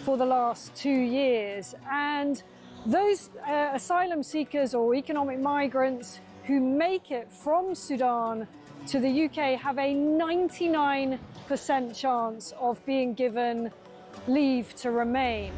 for the last 2 years. And those asylum seekers or economic migrants who make it from Sudan to the UK have a 99% chance of being given leave to remain.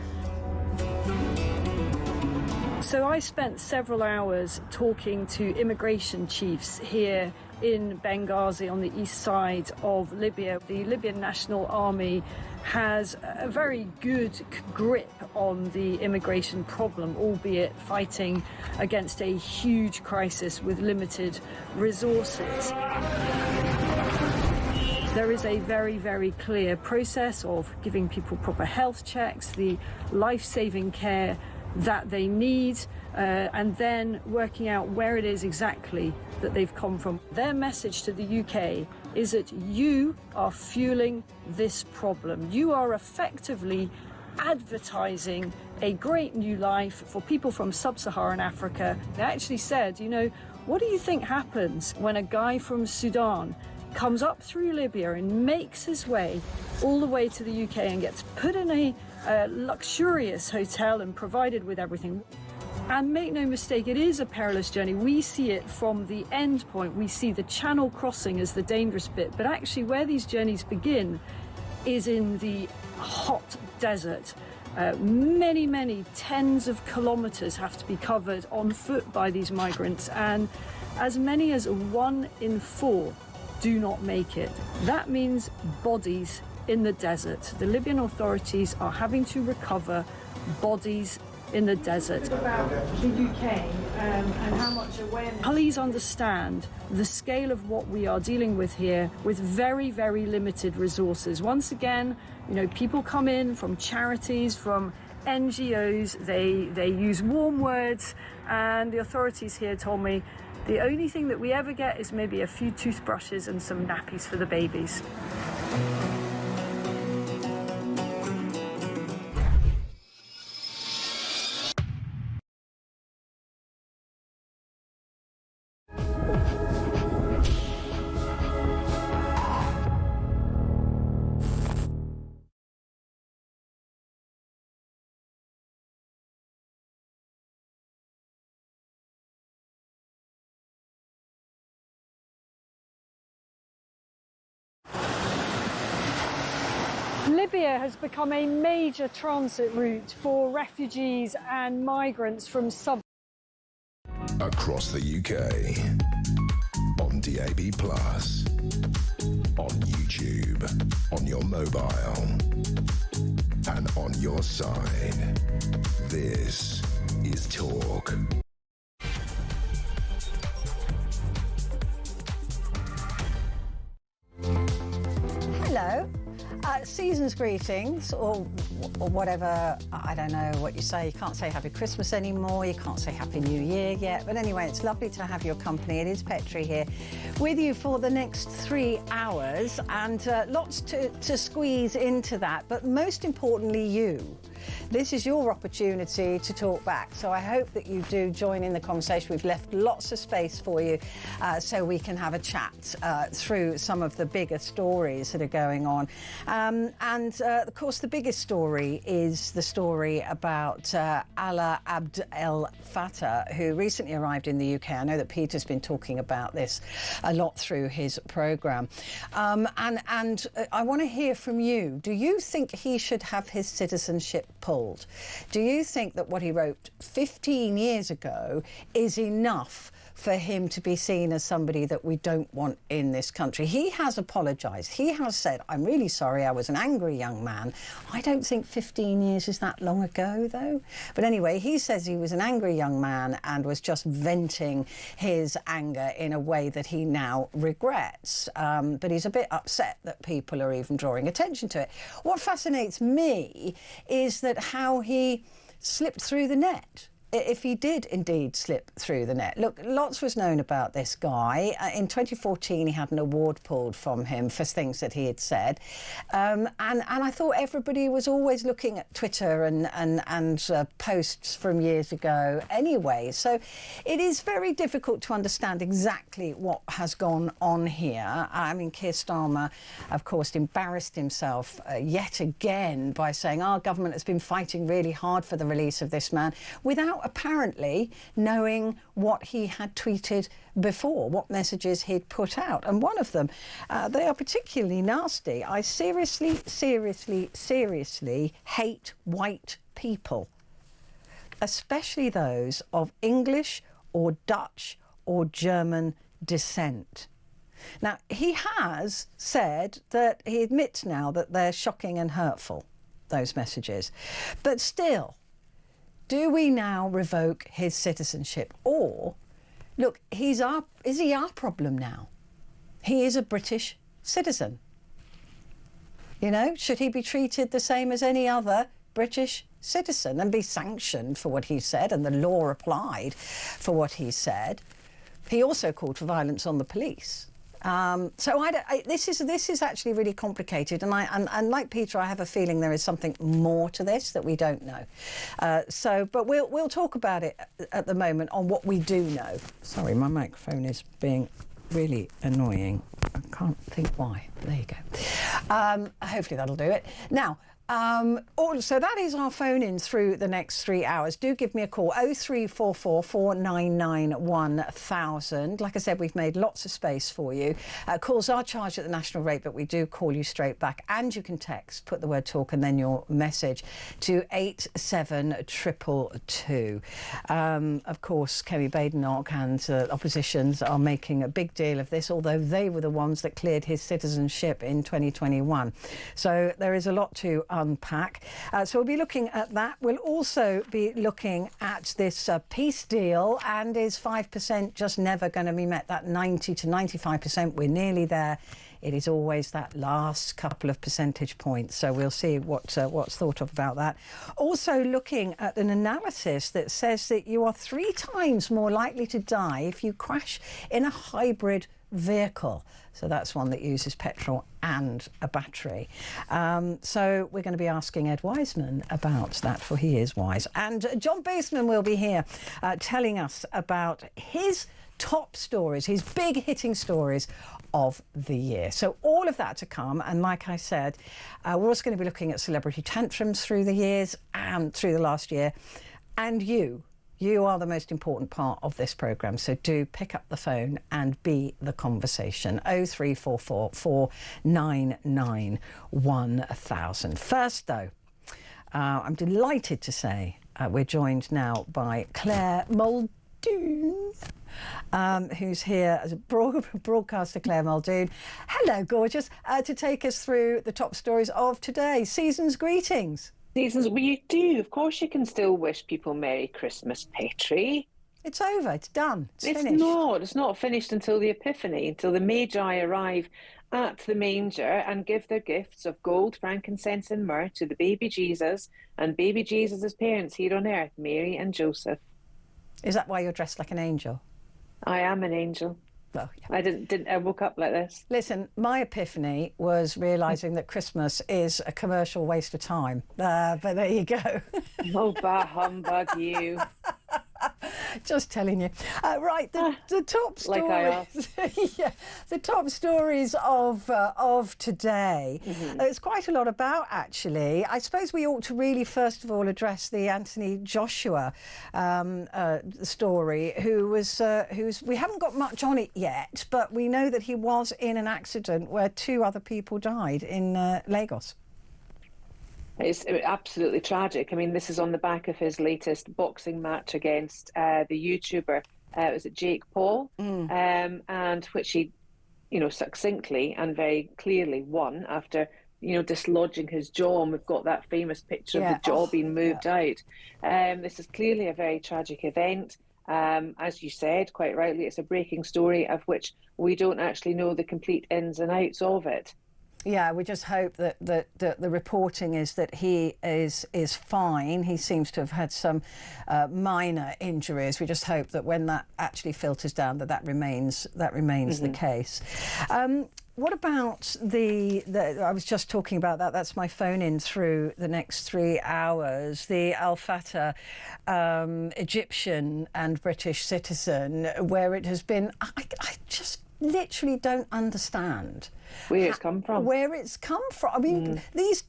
So I spent several hours talking to immigration chiefs here in Benghazi on the east side of Libya. The Libyan National Army has a very good grip on the immigration problem, albeit fighting against a huge crisis with limited resources. There is a very, very clear process of giving people proper health checks, the life-saving care that they need, and then working out where it is exactly that they've come from. Their message to the UK is that you are fueling this problem. You are effectively advertising a great new life for people from sub-Saharan Africa. They actually said, you know, what do you think happens when a guy from Sudan comes up through Libya and makes his way all the way to the UK and gets put in a luxurious hotel and provided with everything? And make no mistake, it is a perilous journey. We see it from the end point. We see the channel crossing as the dangerous bit, but actually where these journeys begin is in the hot desert. Many tens of kilometers have to be covered on foot by these migrants, and as many as 1 in 4 do not make it. That means bodies in the desert. The Libyan authorities are having to recover bodies in the desert. About the UK and how much awareness. Please understand the scale of what we are dealing with here with very, very limited resources. Once again, you know, people come in from charities, from NGOs, they use warm words, and the authorities here told me the only thing that we ever get is maybe a few toothbrushes and some nappies for the babies. Libya has become a major transit route for refugees and migrants from across the UK, on DAB+, on YouTube, on your mobile, and on your side. This is Talk. Hello. Season's greetings, or whatever, I don't know what you say. You can't say Happy Christmas anymore, you can't say Happy New Year yet, but anyway, it's lovely to have your company. It is Petrie here with you for the next 3 hours, and lots to squeeze into that, but most importantly you. This is your opportunity to talk back, so I hope that you do join in the conversation. We've left lots of space for you so we can have a chat through some of the bigger stories that are going on. Of course, the biggest story is the story about Alaa Abd El Fattah, who recently arrived in the UK. I know that Peter's been talking about this a lot through his programme. And I want to hear from you. Do you think he should have his citizenship pulled? Do you think that what he wrote 15 years ago is enough for him to be seen as somebody that we don't want in this country? He has apologised. He has said, I'm really sorry, I was an angry young man. I don't think 15 years is that long ago, though. But anyway, he says he was an angry young man and was just venting his anger in a way that he now regrets. But he's a bit upset that people are even drawing attention to it. What fascinates me is that how he slipped through the net. if he did indeed slip through the net. Look, lots was known about this guy. In 2014, he had an award pulled from him for things that he had said. And I thought everybody was always looking at Twitter and posts from years ago anyway. So it is very difficult to understand exactly what has gone on here. I mean, Keir Starmer, of course, embarrassed himself yet again by saying our government has been fighting really hard for the release of this man without apparently knowing what he had tweeted before, what messages he'd put out. And one of them, they are particularly nasty. I seriously hate white people, especially those of English or Dutch or German descent. Now, he has said that he admits now that they're shocking and hurtful, those messages. But still, do we now revoke his citizenship? Or, look, is he our problem now? He is a British citizen. You know, should he be treated the same as any other British citizen and be sanctioned for what he said and the law applied for what he said? He also called for violence on the police. This is actually really complicated, and like Peter, I have a feeling there is something more to this that we don't know. But we'll talk about it at the moment on what we do know. Sorry, my microphone is being really annoying. I can't think why. There you go. Hopefully that'll do it. Now. So that is our phone in through the next 3 hours. Do give me a call, 0344 499 1000. Like I said, we've made lots of space for you. Calls are charged at the national rate, but we do call you straight back. And you can text, put the word talk and then your message to 87222. Of course, Kemi Badenoch and oppositions are making a big deal of this, although they were the ones that cleared his citizenship in 2021. So there is a lot to unpack. So we'll be looking at that. We'll also be looking at this peace deal, and is 5% just never going to be met? That 90 to 95%, we're nearly there. It is always that last couple of percentage points. So we'll see what's thought of about that. Also looking at an analysis that says that you are 3 times more likely to die if you crash in a hybrid vehicle. So that's one that uses petrol and a battery. So we're going to be asking Ed Wiseman about that, for he is wise. And John Baseman will be here telling us about his top stories, his big hitting stories of the year. So all of that to come. And like I said, we're also going to be looking at celebrity tantrums through the years and through the last year. And you are the most important part of this programme, so do pick up the phone and be the conversation. 0344 499 1000. First, though, I'm delighted to say we're joined now by Claire Muldoon, who's here as a broadcaster. Claire Muldoon. Hello, gorgeous, to take us through the top stories of today. Season's greetings. Seasons, well, you do. Of course, you can still wish people Merry Christmas, Petrie. It's over. It's done. It's finished. It's not finished until the Epiphany, until the Magi arrive at the manger and give their gifts of gold, frankincense and myrrh to the baby Jesus and baby Jesus' parents here on earth, Mary and Joseph. Is that why you're dressed like an angel? I am an angel. Well, yeah. I woke up like this. Listen, my epiphany was realising that Christmas is a commercial waste of time. But there you go. Oh, bah humbug you. Just telling you. Right, the top stories. Like I asked. Yeah, the top stories of today. Mm-hmm. There's quite a lot about, actually. I suppose we ought to really, first of all, address the Anthony Joshua story, who's we haven't got much on it yet, but we know that he was in an accident where 2 other people died in Lagos. It's absolutely tragic. I mean, this is on the back of his latest boxing match against the YouTuber, was it Jake Paul? And which he, succinctly and very clearly won after, dislodging his jaw. And we've got that famous picture of the jaw being moved out. This is clearly a very tragic event. As you said, quite rightly, it's a breaking story of which we don't actually know the complete ins and outs of it. Yeah, we just hope that the reporting is that he is fine. He seems to have had some minor injuries. We just hope that when that actually filters down, that remains the case. What about I was just talking about that. That's my phone in through the next 3 hours. The Al Fatah Egyptian and British citizen, where it has been, I just literally don't understand where it's come from. I mean,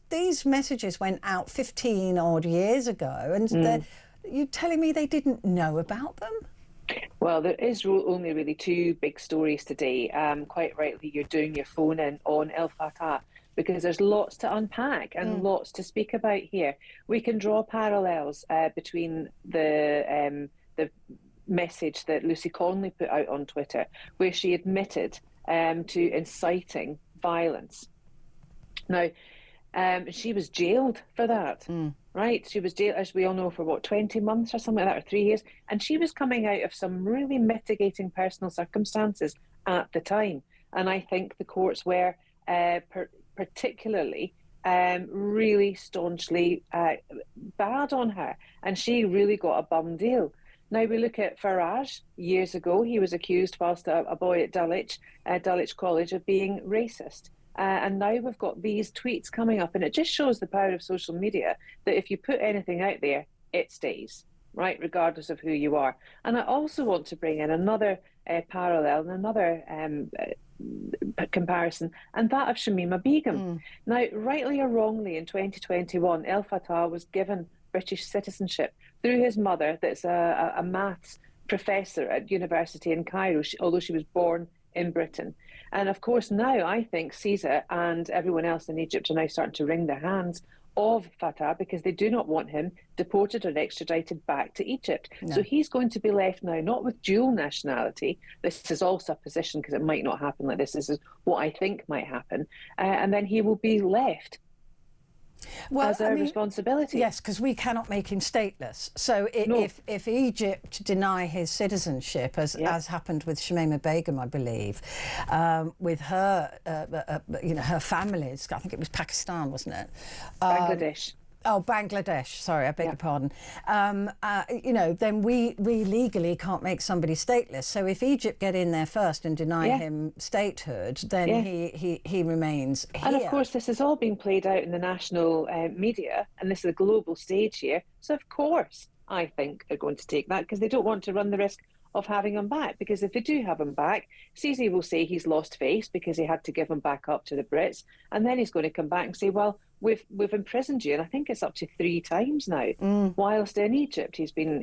these messages went out 15 odd years ago, and you're telling me they didn't know about them? Well, there is only really two big stories today. Quite rightly, you're doing your phone in on El Fatah because there's lots to unpack and lots to speak about here. We can draw parallels between the message that Lucy Conley put out on Twitter, where she admitted to inciting violence. Now, she was jailed for that, right? She was jailed, as we all know, for 20 months or something like that, or 3 years. And she was coming out of some really mitigating personal circumstances at the time. And I think the courts were particularly really staunchly bad on her. And she really got a bum deal. Now we look at Farage. Years ago, he was accused whilst a boy at Dulwich College, of being racist. And now we've got these tweets coming up, and it just shows the power of social media, that if you put anything out there, it stays, right, regardless of who you are. And I also want to bring in another parallel and another comparison, and that of Shamima Begum. Now, rightly or wrongly, in 2021, El Fatah was given British citizenship through his mother, that's a maths professor at university in Cairo, although she was born in Britain. And of course now I think Caesar and everyone else in Egypt are now starting to wring their hands of Fatah because they do not want him deported or extradited back to Egypt. No. So he's going to be left now not with dual nationality. This is all supposition because it might not happen like this. This is what I think might happen. And then he will be left as a responsibility. Yes, because we cannot make him stateless. So if Egypt deny his citizenship, as happened with Shamima Begum, I believe, with her, her families, I think it was Pakistan, wasn't it? Bangladesh. Oh, Bangladesh. Sorry, I beg your pardon. Then we legally can't make somebody stateless. So if Egypt get in there first and deny him statehood, then he remains here. And of course, this has all been played out in the national media, and this is a global stage here. So of course, I think they're going to take that because they don't want to run the risk of having him back. Because if they do have him back, Sisi will say he's lost face because he had to give him back up to the Brits, and then he's going to come back and say, well, we've imprisoned you, and I think it's up to 3 times now. Whilst in Egypt, he's been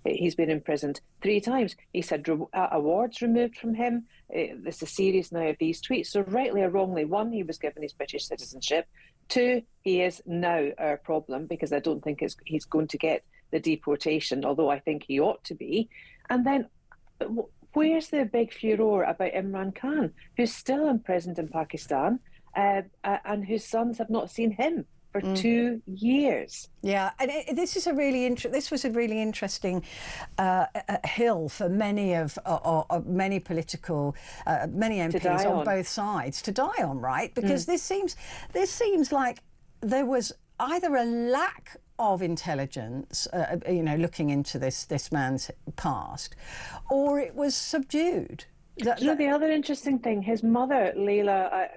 imprisoned 3 times. He's had awards removed from him. There's a series now of these tweets. So rightly or wrongly, 1, he was given his British citizenship. 2, he is now our problem because I don't think he's going to get the deportation, although I think he ought to be. And then where's the big furore about Imran Khan, who's still imprisoned in Pakistan, and whose sons have not seen him for 2 years? Yeah, and this was a really interesting hill for many many political many MPs on both sides to die on, right? Because this seems like there was either a lack of intelligence, looking into this man's past, or it was subdued. The other interesting thing, his mother, Leila,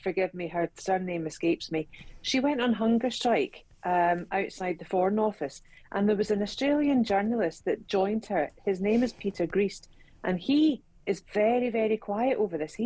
forgive me, her surname escapes me. She went on hunger strike outside the Foreign Office, and there was an Australian journalist that joined her. His name is Peter Greist, and he is very, very quiet over this.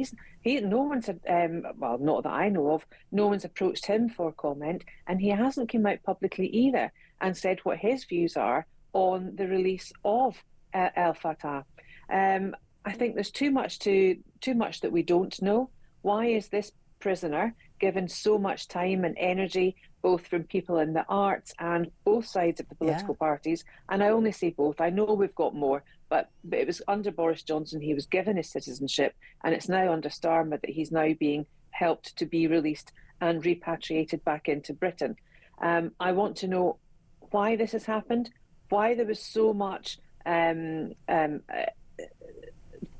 No one's not that I know of, no one's approached him for comment, and he hasn't come out publicly either and said what his views are on the release of El Fatah. I think there's too much that we don't know. Why is this prisoner given so much time and energy, both from people in the arts and both sides of the political parties? And I only say both. I know we've got more, but it was under Boris Johnson he was given his citizenship, and it's now under Starmer that he's now being helped to be released and repatriated back into Britain. I want to know why this has happened, why there was so much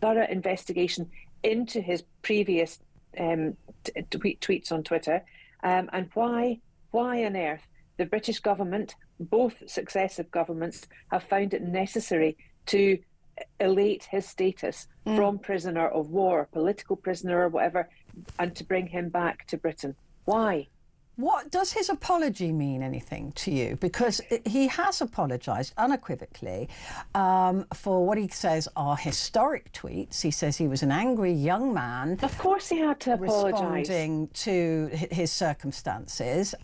thorough investigation into his previous tweets on Twitter, and why on earth the British government, both successive governments, have found it necessary to elate his status from prisoner of war, political prisoner or whatever, and to bring him back to Britain. Why? What does his apology mean anything to you? Because he has apologised unequivocally for what he says are historic tweets. He says he was an angry young man. Of course he had to apologise. Responding to his circumstances.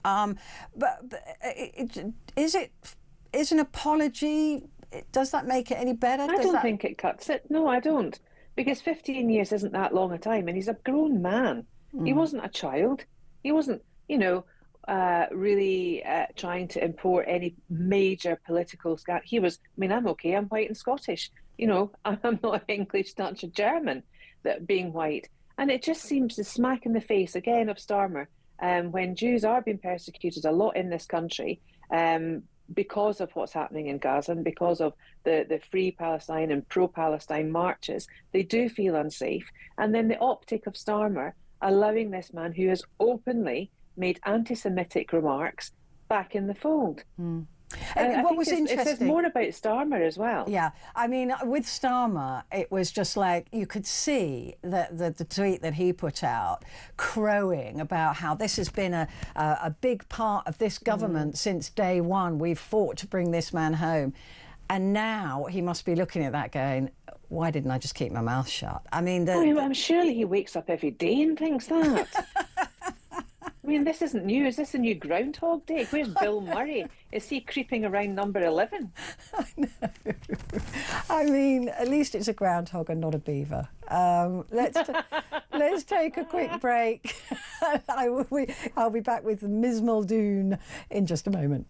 Is an apology, does that make it any better? I don't think it cuts it. No, I don't. Because 15 years isn't that long a time, and he's a grown man. He wasn't a child. He wasn't, really trying to import any major political scandal. He was, I'm okay, I'm white and Scottish. I'm not English, Dutch or German, that being white. And it just seems to smack in the face again of Starmer when Jews are being persecuted a lot in this country because of what's happening in Gaza and because of the Free Palestine and pro-Palestine marches. They do feel unsafe. And then the optic of Starmer allowing this man who has openly made anti-Semitic remarks back in the fold. What was interesting... It says more about Starmer as well. Yeah, with Starmer, it was just like you could see the tweet that he put out crowing about how this has been a big part of this government since day one. We've fought to bring this man home. And now he must be looking at that going, why didn't I just keep my mouth shut? I'm surely he wakes up every day and thinks that. This isn't new. Is this a new Groundhog Day? Where's Bill Murray? Is he creeping around number 11? I know. At least it's a groundhog and not a beaver. Let's take a quick break. I'll be back with Ms. Muldoon in just a moment.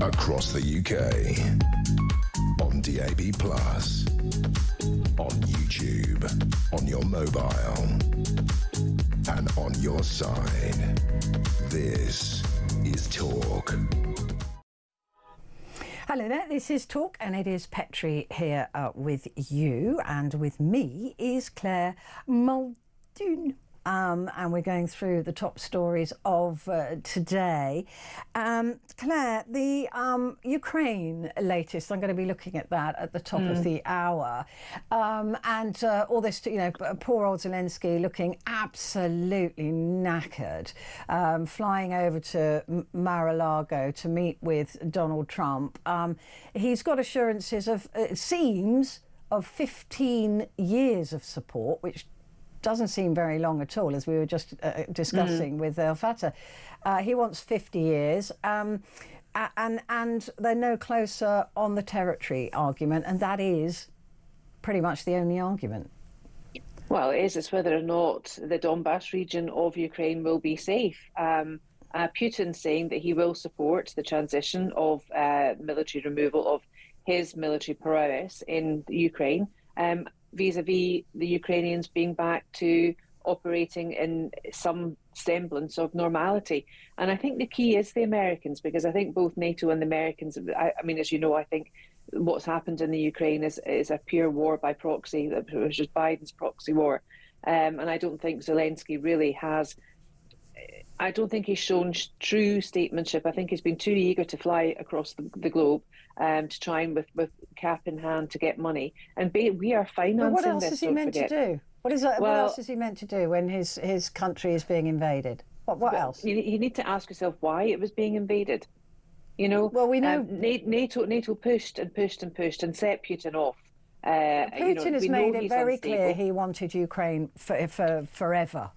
Across the UK, on DAB+, on YouTube, on your mobile, and on your side. This is Talk. Hello there, this is Talk, and it is Petrie here with you, and with me is Claire Muldoon. And we're going through the top stories of today. Claire, the Ukraine latest, I'm going to be looking at that at the top of the hour. And all this, poor old Zelensky looking absolutely knackered, flying over to Mar-a-Lago to meet with Donald Trump. He's got assurances of, it seems, of 15 years of support, which doesn't seem very long at all, as we were just discussing with El Fattah. He wants 50 years, and they're no closer on the territory argument, and that is pretty much the only argument. Well, it is. It's whether or not the Donbass region of Ukraine will be safe. Putin saying that he will support the transition of military removal of his military prowess in Ukraine, vis-a-vis the Ukrainians being back to operating in some semblance of normality. And I think the key is the Americans, because I think both NATO and the Americans, I mean, as you know, I think what's happened in the Ukraine is a pure war by proxy, which is Biden's proxy war. And I don't think Zelensky really has, I don't think he's shown true statesmanship. I think he's been too eager to fly across the globe to try and with cap in hand to get money. And we are financing this. But what else is he meant to do? What else is he meant to do when his country is being invaded? What else? You need to ask yourself why it was being invaded. You know, well, we know NATO pushed and pushed and pushed and set Putin off. Putin has made it very clear he wanted Ukraine for forever.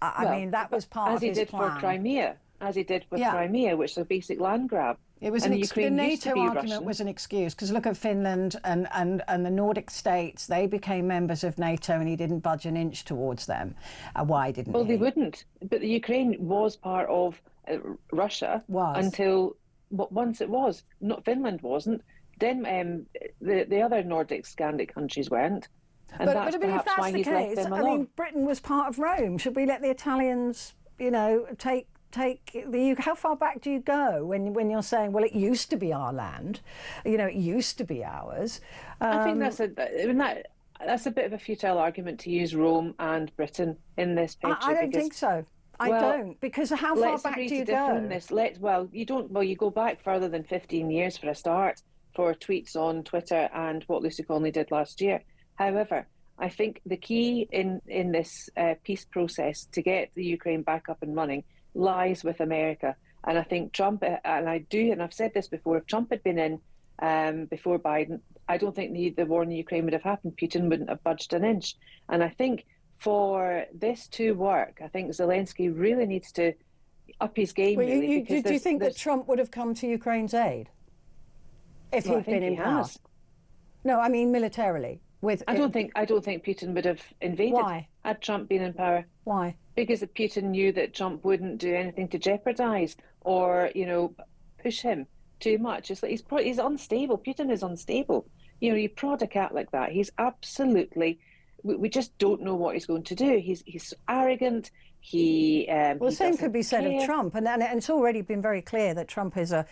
I mean, that was part of his plan. As he did for Crimea, as he did with Crimea, which is a basic land grab. It was the NATO argument was an excuse, because look at Finland and the Nordic states. They became members of NATO and he didn't budge an inch towards them. Why didn't he? Well, they wouldn't. But the Ukraine was part of Russia until once it was. Not Finland wasn't. Then the other Nordic Scandic countries weren't. And but if that's the case, I mean, Britain was part of Rome. Should we let the Italians, you know, take the UK? How far back do you go when you're saying, well, it used to be our land, you know, it used to be ours? I think that's a bit of a futile argument to use Rome and Britain in this picture. I don't think so. I don't, because how far back do you go? You go back further than 15 years for a start, for tweets on Twitter and what Lucy Conley did last year. However, I think the key in this peace process to get the Ukraine back up and running lies with America. And I think Trump, and I've said this before, if Trump had been in before Biden, I don't think the war in Ukraine would have happened. Putin wouldn't have budged an inch. And I think for this to work, I think Zelensky really needs to up his game. Well, do you think that Trump would have come to Ukraine's aid if he'd been in power? No, I mean militarily. I don't think Putin would have invaded. Why? Had Trump been in power. Why? Because Putin knew that Trump wouldn't do anything to jeopardise or, you know, push him too much. It's like he's unstable. Putin is unstable. You know, you prod a cat like that, he's absolutely. We just don't know what he's going to do. He's arrogant. The same could be said of Trump, and it's already been very clear that Trump is a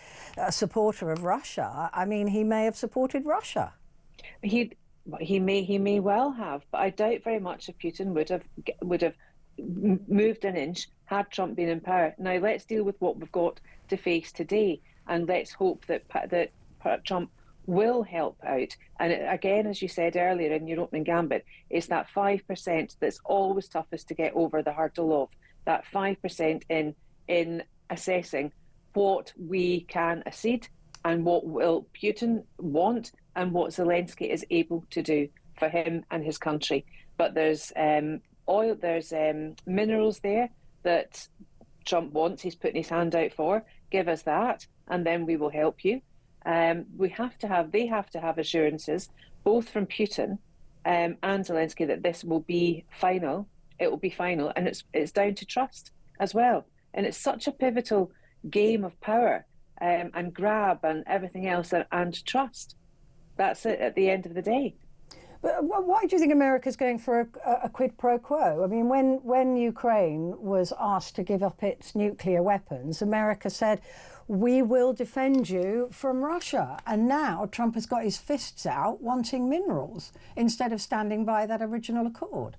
supporter of Russia. I mean, he may have supported Russia. He may well have, but I doubt very much if Putin would have moved an inch had Trump been in power. Now let's deal with what we've got to face today, and let's hope that Trump will help out. And again, as you said earlier in your opening gambit, it's that 5% that's always toughest to get over the hurdle of. That 5% in assessing what we can accede and what will Putin want and what Zelensky is able to do for him and his country. But there's oil, there's minerals there that Trump wants. He's putting his hand out for. Give us that, and then we will help you. They have to have assurances, both from Putin and Zelensky, that this will be final. It will be final, and it's down to trust as well. And it's such a pivotal game of power and grab and everything else, and trust. That's it at the end of the day. But why do you think America's going for a quid pro quo? I mean, when Ukraine was asked to give up its nuclear weapons, America said, we will defend you from Russia. And now Trump has got his fists out wanting minerals instead of standing by that original accord.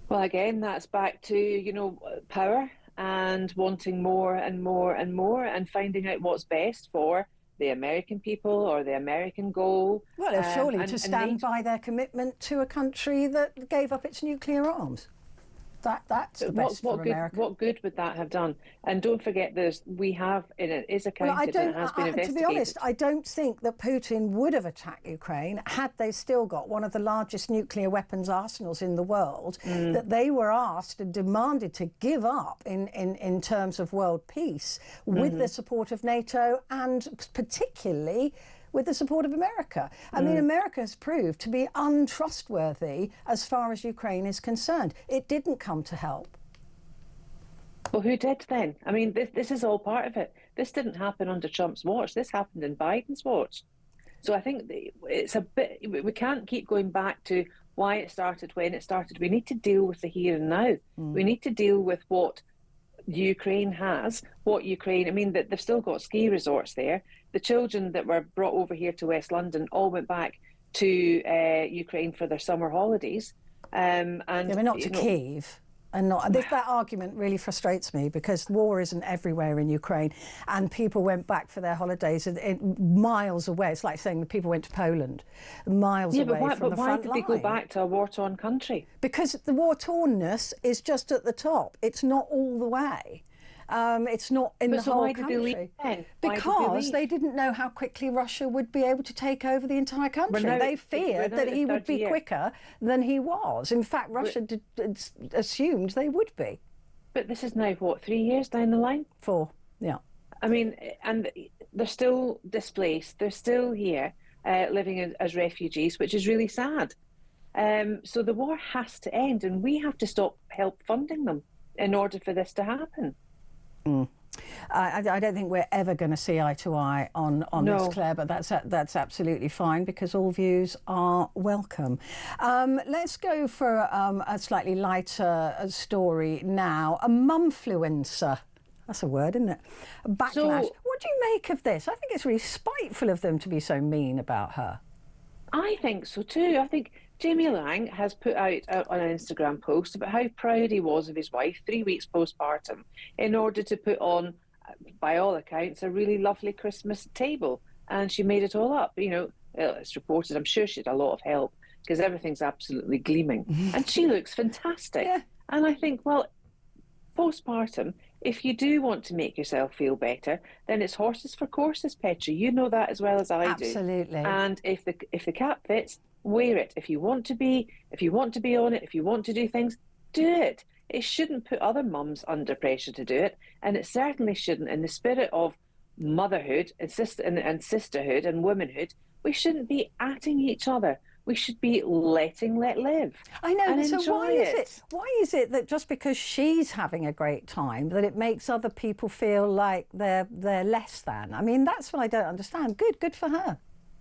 Well, again, that's back to, you know, power and wanting more and more and more and finding out what's best for the American people or the American goal. Well, surely to stand by their commitment to a country that gave up its nuclear arms. That's the best for America. What good would that have done? And don't forget, we have, and it is accounted and has been investigated. To be honest, I don't think that Putin would have attacked Ukraine had they still got one of the largest nuclear weapons arsenals in the world that they were asked and demanded to give up in terms of world peace with the support of NATO and particularly with the support of America. I mean, America has proved to be untrustworthy as far as Ukraine is concerned. It didn't come to help. Well, who did then? I mean, this is all part of it. This didn't happen under Trump's watch. This happened in Biden's watch. So I think it's a bit, we can't keep going back to why it started, when it started. We need to deal with the here and now. We need to deal with what Ukraine has, I mean, that they've still got ski resorts there. The children that were brought over here to West London all went back to Ukraine for their summer holidays. And yeah, but not to Kyiv. And that argument really frustrates me, because war isn't everywhere in Ukraine, and people went back for their holidays miles away. It's like saying that people went to Poland, miles away from the front line. But why did they go back to a war-torn country? Because the war-tornness is just at the top. It's not all the way. It's not in the whole country. Did they leave then? Because they didn't know how quickly Russia would be able to take over the entire country. They feared that he would be quicker than he was. In fact, Russia assumed they would be. But this is now, what, 3 years down the line? 4, yeah. I mean, and they're still displaced. They're still here living as refugees, which is really sad. So the war has to end, and we have to stop help funding them in order for this to happen. I don't think we're ever going to see eye to eye on this, Claire, but that's absolutely fine, because all views are welcome. Let's go for a slightly lighter story now. A mumfluencer. That's a word, isn't it? A backlash. So, what do you make of this? I think it's really spiteful of them to be so mean about her. I think so too. I think Jamie Lang has put out on an Instagram post about how proud he was of his wife 3 weeks postpartum, in order to put on, by all accounts, a really lovely Christmas table. And she made it all up. You know, it's reported, I'm sure she had a lot of help, because everything's absolutely gleaming. And she looks fantastic. Yeah. And I think, well, postpartum, if you do want to make yourself feel better, then it's horses for courses, Petrie. You know that as well as I do. Absolutely. And if the cap fits, wear it. If you want to be on it, if you want to do things, do it. It shouldn't put other mums under pressure to do it, and it certainly shouldn't, in the spirit of motherhood and sisterhood and womanhood, we shouldn't be atting each other. We should be let live. I know. And so enjoy why is it that just because she's having a great time, that it makes other people feel like they're less than? I mean, that's what I don't understand. Good for her.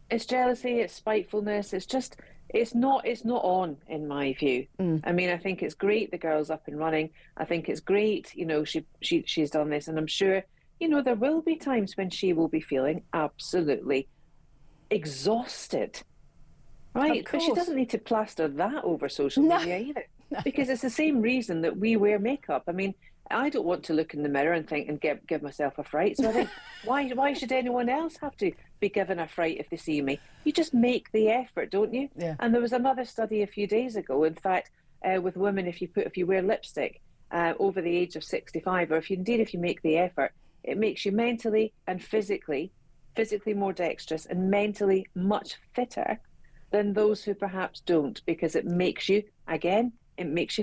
It's jealousy, it's spitefulness, it's not on, in my view. I mean, I think it's great the girl's up and running. I think it's great, you know, she's done this, and I'm sure, you know, there will be times when she will be feeling absolutely exhausted. Right, but she doesn't need to plaster that over social media either, because it's the same reason that we wear makeup. I mean, I don't want to look in the mirror and think and give myself a fright. So I think, why should anyone else have to be given a fright if they see me? You just make the effort, don't you? Yeah. And there was another study a few days ago, in fact, with women, if you wear lipstick over the age of 65, or if you make the effort, it makes you mentally and physically more dexterous and mentally much fitter than those who perhaps don't, because it makes you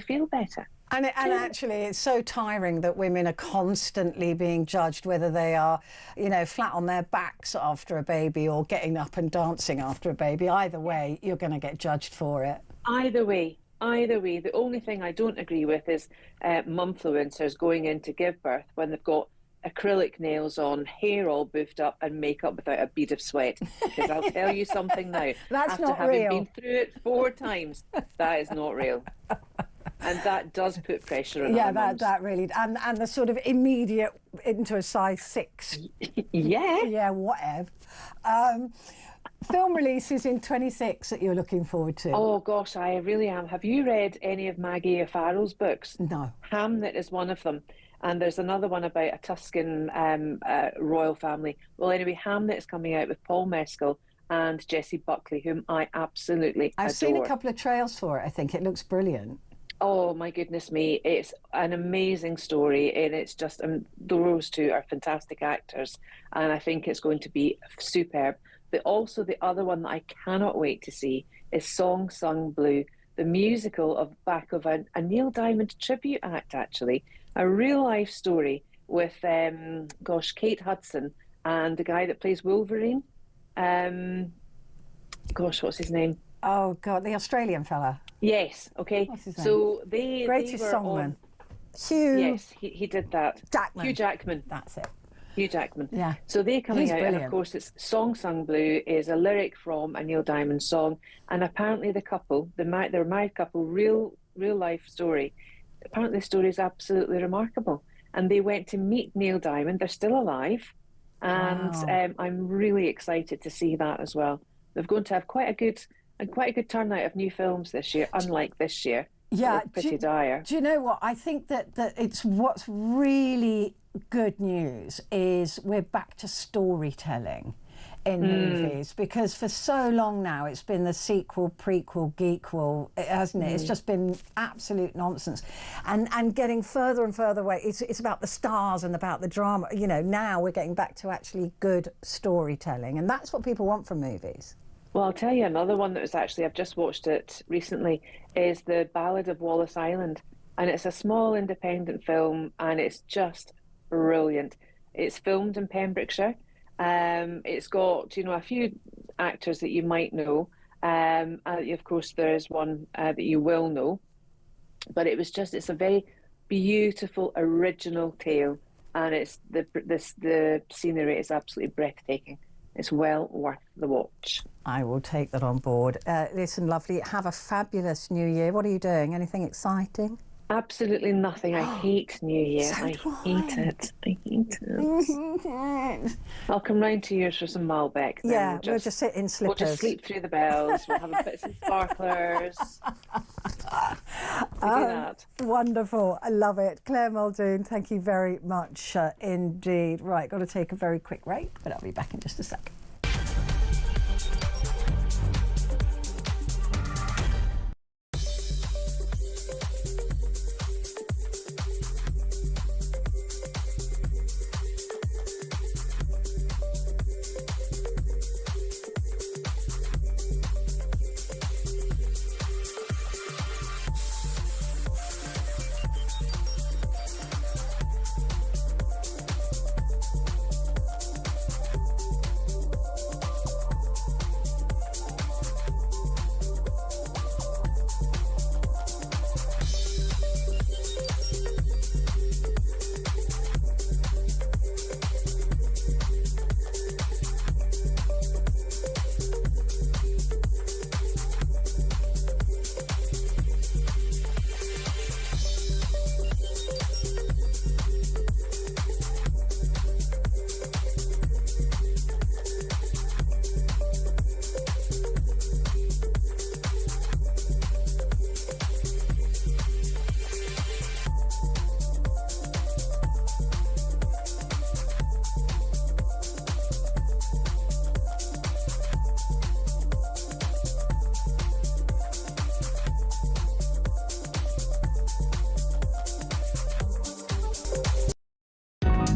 feel better. And actually, it's so tiring that women are constantly being judged, whether they are, you know, flat on their backs after a baby or getting up and dancing after a baby. Either way, you're going to get judged for it. Either way. The only thing I don't agree with is mumfluencers going in to give birth when they've got acrylic nails on, hair all boofed up, and makeup without a bead of sweat. Because I'll tell you something now. That's after not having real. been through it 4 times, that is not real. And that does put pressure on other mums. that really, and the sort of immediate into a size 6. Yeah, whatever. Film releases in 26 that you're looking forward to. Oh gosh, I really am. Have you read any of Maggie O'Farrell's books? No. Hamnet is one of them, and there's another one about a Tuscan royal family. Well, anyway, Hamnet is coming out with Paul Mescal and Jessie Buckley, whom I absolutely adore. I've seen a couple of trails for it. I think it looks brilliant. Oh my goodness me, it's an amazing story, and it's just those two are fantastic actors, and I think it's going to be superb. But also the other one that I cannot wait to see is Song Sung Blue, the musical of a Neil Diamond tribute act, actually, a real life story with Kate Hudson and the guy that plays Wolverine. What's his name? Oh God, the Australian fella. Yes, okay. So they Greatest were Songman. Hugh. Yes, he did that. Jackman. Hugh Jackman. That's it. Hugh Jackman. Yeah. So they're coming He's out, brilliant. and of course, it's "Song Sung Blue" is a lyric from a Neil Diamond song, and apparently the couple, they're a married couple, real life story. Apparently, the story is absolutely remarkable, and they went to meet Neil Diamond. They're still alive, and Wow. I'm really excited to see that as well. They're going to have quite a good turnout of new films this year, unlike this year. Yeah, It was pretty dire. do you know what? I think that it's what's really good news is we're back to storytelling in movies, because for so long now it's been the sequel, prequel, geekquel, hasn't it? It's just been absolute nonsense, and getting further and further away. It's about the stars and about the drama. You know, now we're getting back to actually good storytelling, and that's what people want from movies. Well, I'll tell you another one that was actually, I've just watched it recently, is The Ballad of Wallace Island. And it's a small independent film, and it's just brilliant. It's filmed in Pembrokeshire. It's got, a few actors that you might know. Of course, there is one that you will know. But it's a very beautiful, original tale. And the scenery is absolutely breathtaking. It's well worth the watch. I will take that on board. Listen, lovely. Have a fabulous New Year. What are you doing? Anything exciting? Absolutely nothing. I hate New Year. So I do hate I. it. I hate it. I'll come round to yours for some Malbec. Then Yeah, we'll just sit in we'll slippers. just sleep through the bells. We'll have a bit of sparklers. We do that. Wonderful. I love it. Claire Muldoon, thank you very much indeed. Right, got to take a very quick break, but I'll be back in just a sec.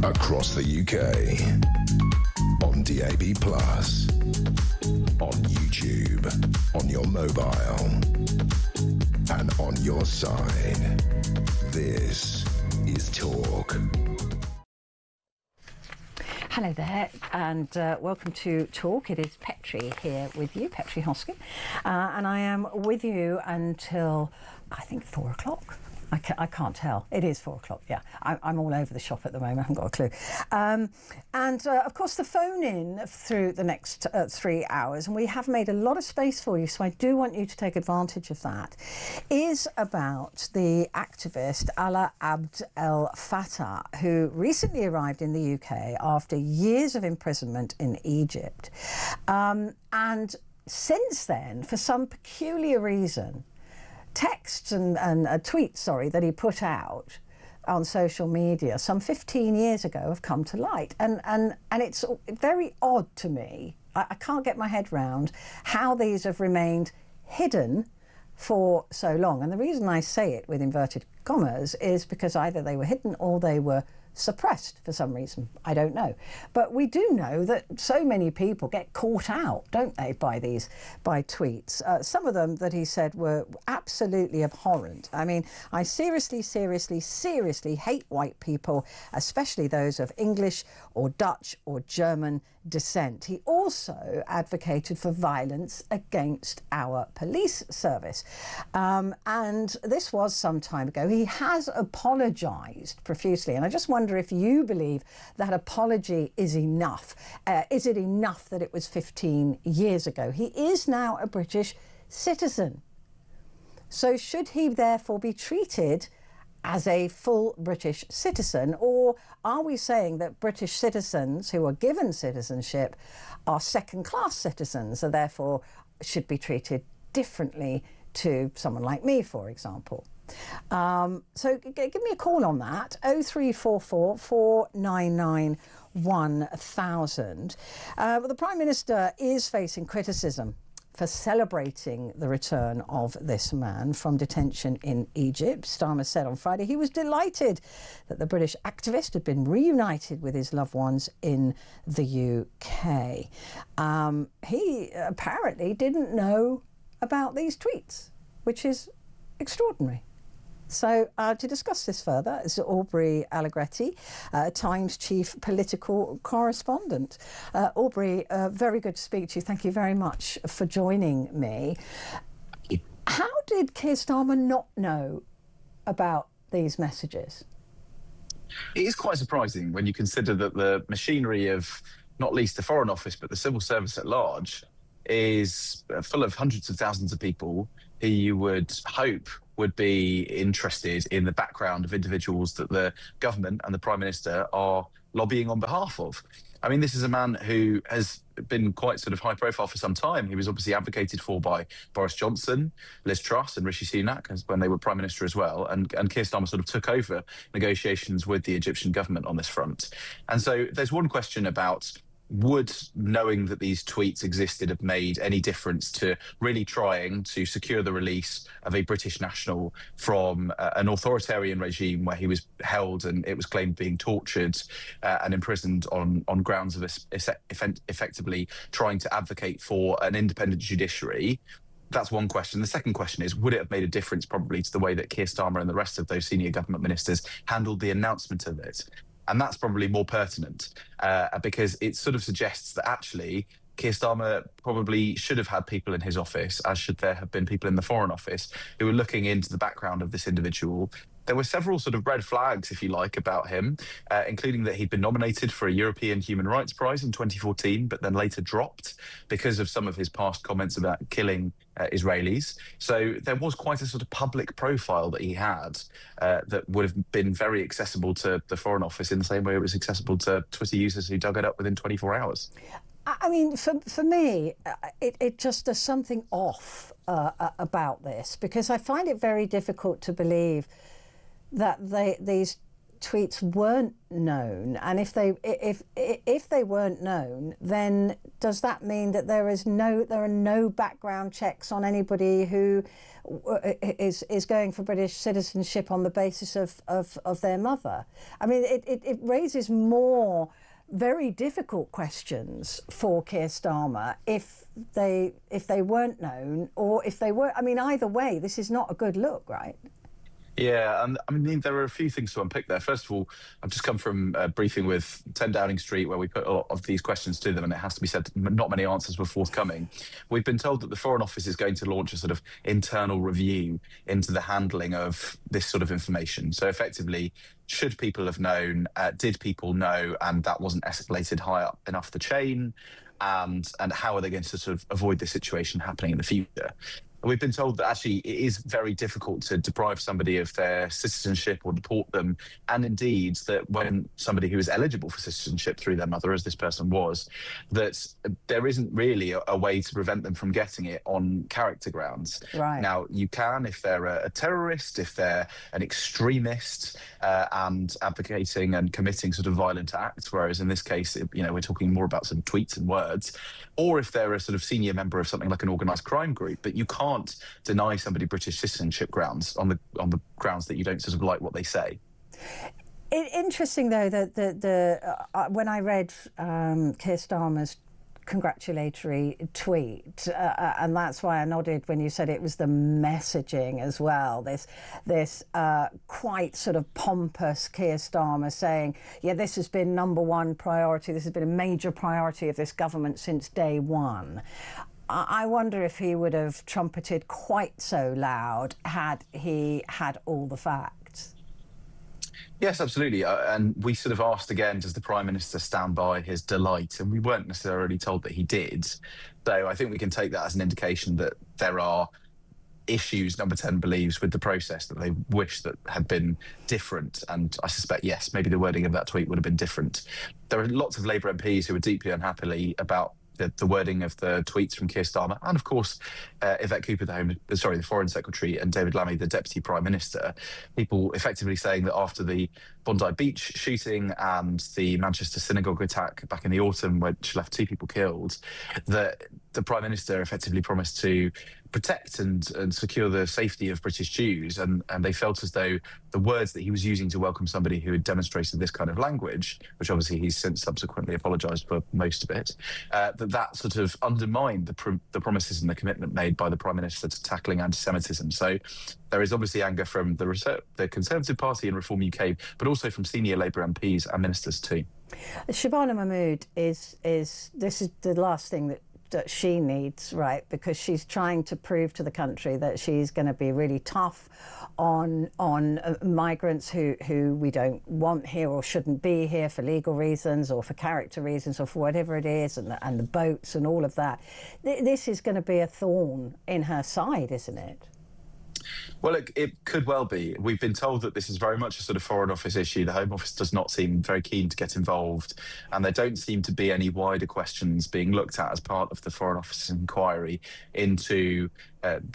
Across the UK, on DAB+, on YouTube, on your mobile, and on your side. This is Talk. Hello there, and welcome to Talk. It is Petrie here with you, Petrie Hosken, and I am with you until, I think, 4 o'clock. I can't tell. It is 4 o'clock, yeah. I'm all over the shop at the moment, I haven't got a clue. Of course, the phone in through the next 3 hours, and we have made a lot of space for you, so I do want you to take advantage of that, is about the activist Alaa Abd El Fattah, who recently arrived in the UK after years of imprisonment in Egypt. And since then, for some peculiar reason, texts and tweets, that he put out on social media some 15 years ago have come to light. And it's very odd to me. I can't get my head round how these have remained hidden for so long. And the reason I say it with inverted commas is because either they were hidden or they were suppressed for some reason. I don't know. But we do know that so many people get caught out, don't they, by tweets. Some of them that he said were absolutely abhorrent. I mean, I seriously hate white people, especially those of English or Dutch or German descent. He also advocated for violence against our police service. And this was some time ago. He has apologised profusely. And I just wonder wonder if you believe that apology is enough. Is it enough that it was 15 years ago? He is now a British citizen. So should he therefore be treated as a full British citizen, or are we saying that British citizens who are given citizenship are second-class citizens and therefore should be treated differently to someone like me, for example? So give me a call on that, 0344 499 1000. The Prime Minister is facing criticism for celebrating the return of this man from detention in Egypt. Starmer said on Friday he was delighted that the British activist had been reunited with his loved ones in the UK. He apparently didn't know about these tweets, which is extraordinary. So to discuss this further is Aubrey Allegretti, Times chief political correspondent. Aubrey, very good to speak to you. Thank you very much for joining me. How did Keir Starmer not know about these messages? It is quite surprising when you consider that the machinery of not least the Foreign Office, but the civil service at large is full of hundreds of thousands of people who you would hope would be interested in the background of individuals that the government and the Prime Minister are lobbying on behalf of. I mean, this is a man who has been quite sort of high profile for some time. He was obviously advocated for by Boris Johnson, Liz Truss and Rishi Sunak when they were Prime Minister as well. And Keir Starmer sort of took over negotiations with the Egyptian government on this front. And so there's one question about, would knowing that these tweets existed have made any difference to really trying to secure the release of a British national from an authoritarian regime where he was held and it was claimed being tortured and imprisoned on grounds of effectively trying to advocate for an independent judiciary? That's one question. The second question is, would it have made a difference probably to the way that Keir Starmer and the rest of those senior government ministers handled the announcement of it? And that's probably more pertinent because it sort of suggests that actually Keir Starmer probably should have had people in his office, as should there have been people in the Foreign Office, who were looking into the background of this individual. There were several sort of red flags, if you like, about him, including that he'd been nominated for a European Human Rights Prize in 2014, but then later dropped because of some of his past comments about killing Israelis. So there was quite a sort of public profile that he had that would have been very accessible to the Foreign Office in the same way it was accessible to Twitter users who dug it up within 24 hours. I mean, for me, it just there's something off about this, because I find it very difficult to believe that these tweets weren't known, and if they weren't known, then does that mean that there are no background checks on anybody who is going for British citizenship on the basis of their mother? I mean, it raises more very difficult questions for Keir Starmer if they weren't known, or if they were. I mean, either way, this is not a good look, right? Yeah, and I mean, there are a few things to unpick there. First of all, I've just come from a briefing with 10 Downing Street where we put a lot of these questions to them, and it has to be said, not many answers were forthcoming. We've been told that the Foreign Office is going to launch a sort of internal review into the handling of this sort of information. So effectively, should people have known, did people know, and that wasn't escalated high up enough the chain? And how are they going to sort of avoid this situation happening in the future? We've been told that actually it is very difficult to deprive somebody of their citizenship or deport them. And indeed, that when somebody who is eligible for citizenship through their mother, as this person was, that there isn't really a way to prevent them from getting it on character grounds. Right. Now, you can if they're a terrorist, if they're an extremist and advocating and committing sort of violent acts, whereas in this case, we're talking more about some tweets and words, or if they're a sort of senior member of something like an organised crime group. But you can't deny somebody British citizenship grounds on the grounds that you don't sort of like what they say. Interesting, though, that when I read Keir Starmer's congratulatory tweet, and that's why I nodded when you said it was the messaging as well. This quite sort of pompous Keir Starmer saying, yeah, this has been number one priority. This has been a major priority of this government since day one. I wonder if he would have trumpeted quite so loud had he had all the facts. Yes, absolutely. And we sort of asked again, does the Prime Minister stand by his delight? And we weren't necessarily told that he did. So I think we can take that as an indication that there are issues Number 10 believes with the process that they wish that had been different. And I suspect, yes, maybe the wording of that tweet would have been different. There are lots of Labour MPs who are deeply unhappy about the wording of the tweets from Keir Starmer, and of course, Yvette Cooper, the Foreign Secretary, and David Lammy, the Deputy Prime Minister. People effectively saying that after the Bondi Beach shooting and the Manchester synagogue attack back in the autumn, which left 2 people killed, that the Prime Minister effectively promised to protect and secure the safety of British Jews, and they felt as though the words that he was using to welcome somebody who had demonstrated this kind of language, which obviously he's since subsequently apologised for most of it, that sort of undermined the promises and the commitment made by the Prime Minister to tackling anti-Semitism. So there is obviously anger from the Conservative Party and Reform UK, but also from senior Labour MPs and ministers too. Shabana Mahmood this is the last thing that she needs, right? Because she's trying to prove to the country that she's going to be really tough on migrants who we don't want here or shouldn't be here for legal reasons or for character reasons or for whatever it is, and the boats and all of that. This is going to be a thorn in her side, isn't it? Well, it could well be. We've been told that this is very much a sort of Foreign Office issue. The Home Office does not seem very keen to get involved, and there don't seem to be any wider questions being looked at as part of the Foreign Office's inquiry into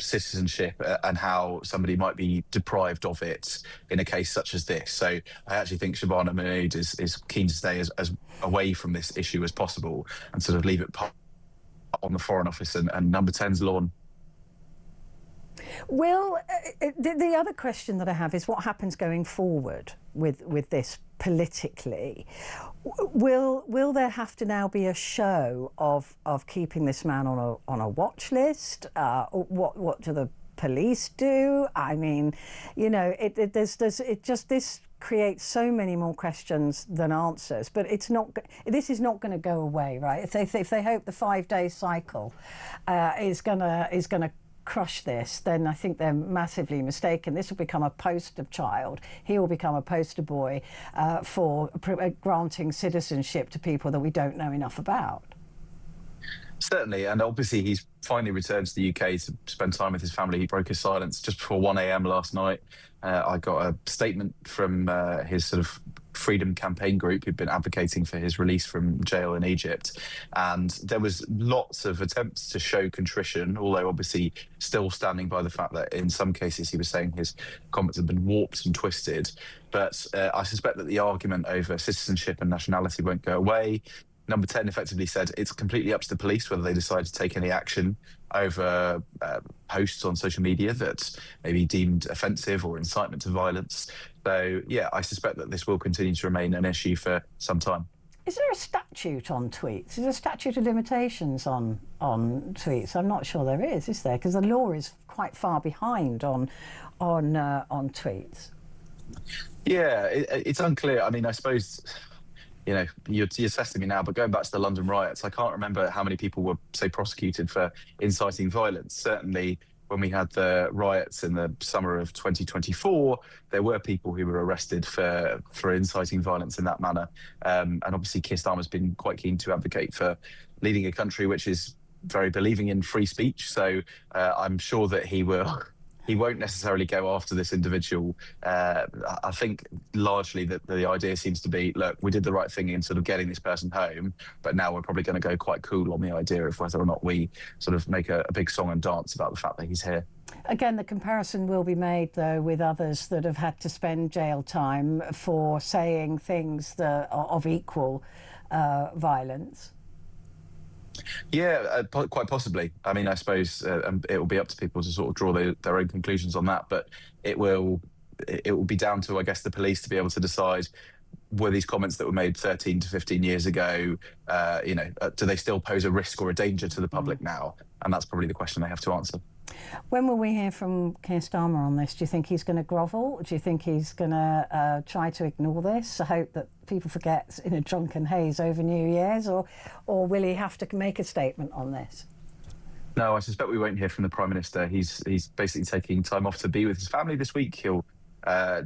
citizenship and how somebody might be deprived of it in a case such as this. So I actually think Shabana Mahmood is keen to stay as away from this issue as possible and sort of leave it on the Foreign Office and Number 10's lawn. Well, the other question that I have is what happens going forward with this politically. Will there have to now be a show of keeping this man on a watch list? What do the police do? I mean, you know, this creates so many more questions than answers. But this is not going to go away, right? If they hope the 5-day cycle is gonna crush this, then I think they're massively mistaken. This will become a poster child. He will become a poster boy for granting citizenship to people that we don't know enough about. Certainly, and obviously he's finally returned to the UK to spend time with his family. He broke his silence just before 1 a.m. last night. I got a statement from his sort of freedom campaign group who'd been advocating for his release from jail in Egypt. And there was lots of attempts to show contrition, although obviously still standing by the fact that in some cases he was saying his comments had been warped and twisted. But I suspect that the argument over citizenship and nationality won't go away. Number 10 effectively said it's completely up to the police whether they decide to take any action over posts on social media that may be deemed offensive or incitement to violence. So, yeah, I suspect that this will continue to remain an issue for some time. Is there a statute on tweets? Is there a statute of limitations on tweets? I'm not sure there is there? Because the law is quite far behind on tweets. Yeah, it's unclear. I mean, I suppose, you know, you're testing me now, but going back to the London riots, I can't remember how many people were, say, prosecuted for inciting violence. Certainly, when we had the riots in the summer of 2024, there were people who were arrested for inciting violence in that manner. And obviously, Keir Starmer's been quite keen to advocate for leading a country which is very believing in free speech. So I'm sure that he won't necessarily go after this individual. I think largely that the idea seems to be, look, we did the right thing in sort of getting this person home, but now we're probably going to go quite cool on the idea of whether or not we sort of make a big song and dance about the fact that he's here. Again, the comparison will be made, though, with others that have had to spend jail time for saying things that are of equal violence. Yeah, quite possibly. I mean, I suppose it will be up to people to sort of draw their own conclusions on that, but it will be down to, I guess, the police to be able to decide, were these comments that were made 13 to 15 years ago, do they still pose a risk or a danger to the public now? And that's probably the question they have to answer. When will we hear from Keir Starmer on this? Do you think he's going to grovel? Do you think he's going to try to ignore this? I hope that people forget in a drunken haze over New Year's, or will he have to make a statement on this? No, I suspect we won't hear from the Prime Minister. He's basically taking time off to be with his family this week. He'll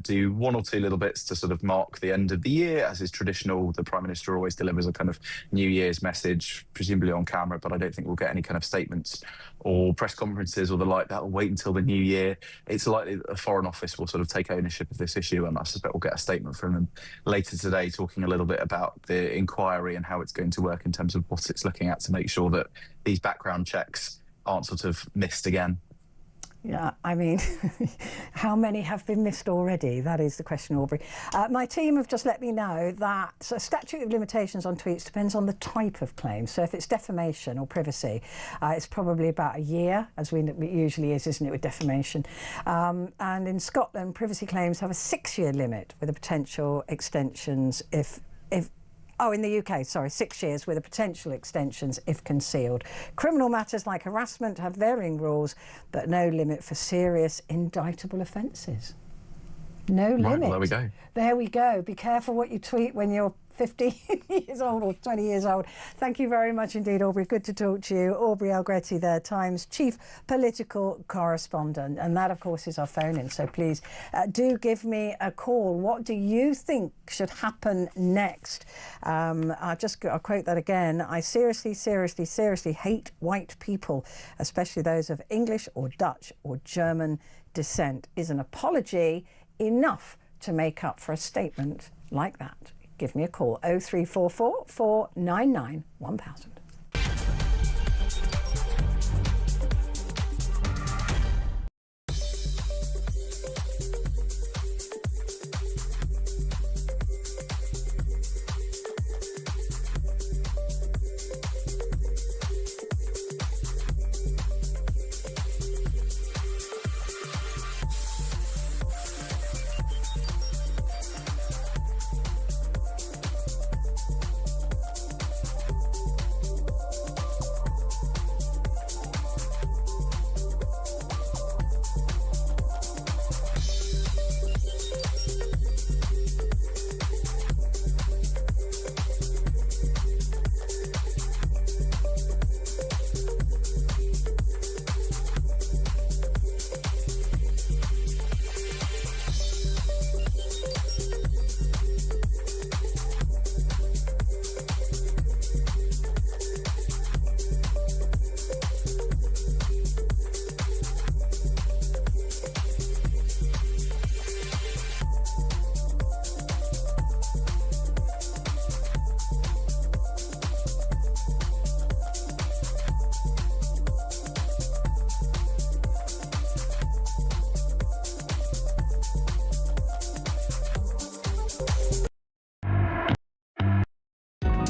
do one or two little bits to sort of mark the end of the year, as is traditional. The Prime Minister always delivers a kind of New Year's message, presumably on camera, but I don't think we'll get any kind of statements or press conferences or the like. That will wait until the new year. It's likely that the Foreign Office will sort of take ownership of this issue, and I suspect we'll get a statement from them later today talking a little bit about the inquiry and how it's going to work in terms of what it's looking at to make sure that these background checks aren't sort of missed again. Yeah, I mean, how many have been missed already? That is the question, Aubrey. My team have just let me know that a statute of limitations on tweets depends on the type of claim. So if it's defamation or privacy, it's probably about a year, as it usually is, isn't it, with defamation? And in Scotland, privacy claims have a 6-year limit with the potential extensions in the UK, 6 years with the potential extensions if concealed. Criminal matters like harassment have varying rules, but no limit for serious indictable offences. No limit. Well, there we go. There we go. Be careful what you tweet when you're 50 years old or 20 years old. Thank you very much indeed, Aubrey. Good to talk to you. Aubrey Algretti there, Times Chief Political Correspondent. And that, of course, is our phone-in. So please do give me a call. What do you think should happen next? I'll quote that again. I seriously, seriously, seriously hate white people, especially those of English or Dutch or German descent. Is an apology enough to make up for a statement like that? Give me a call, 0344 499 1000.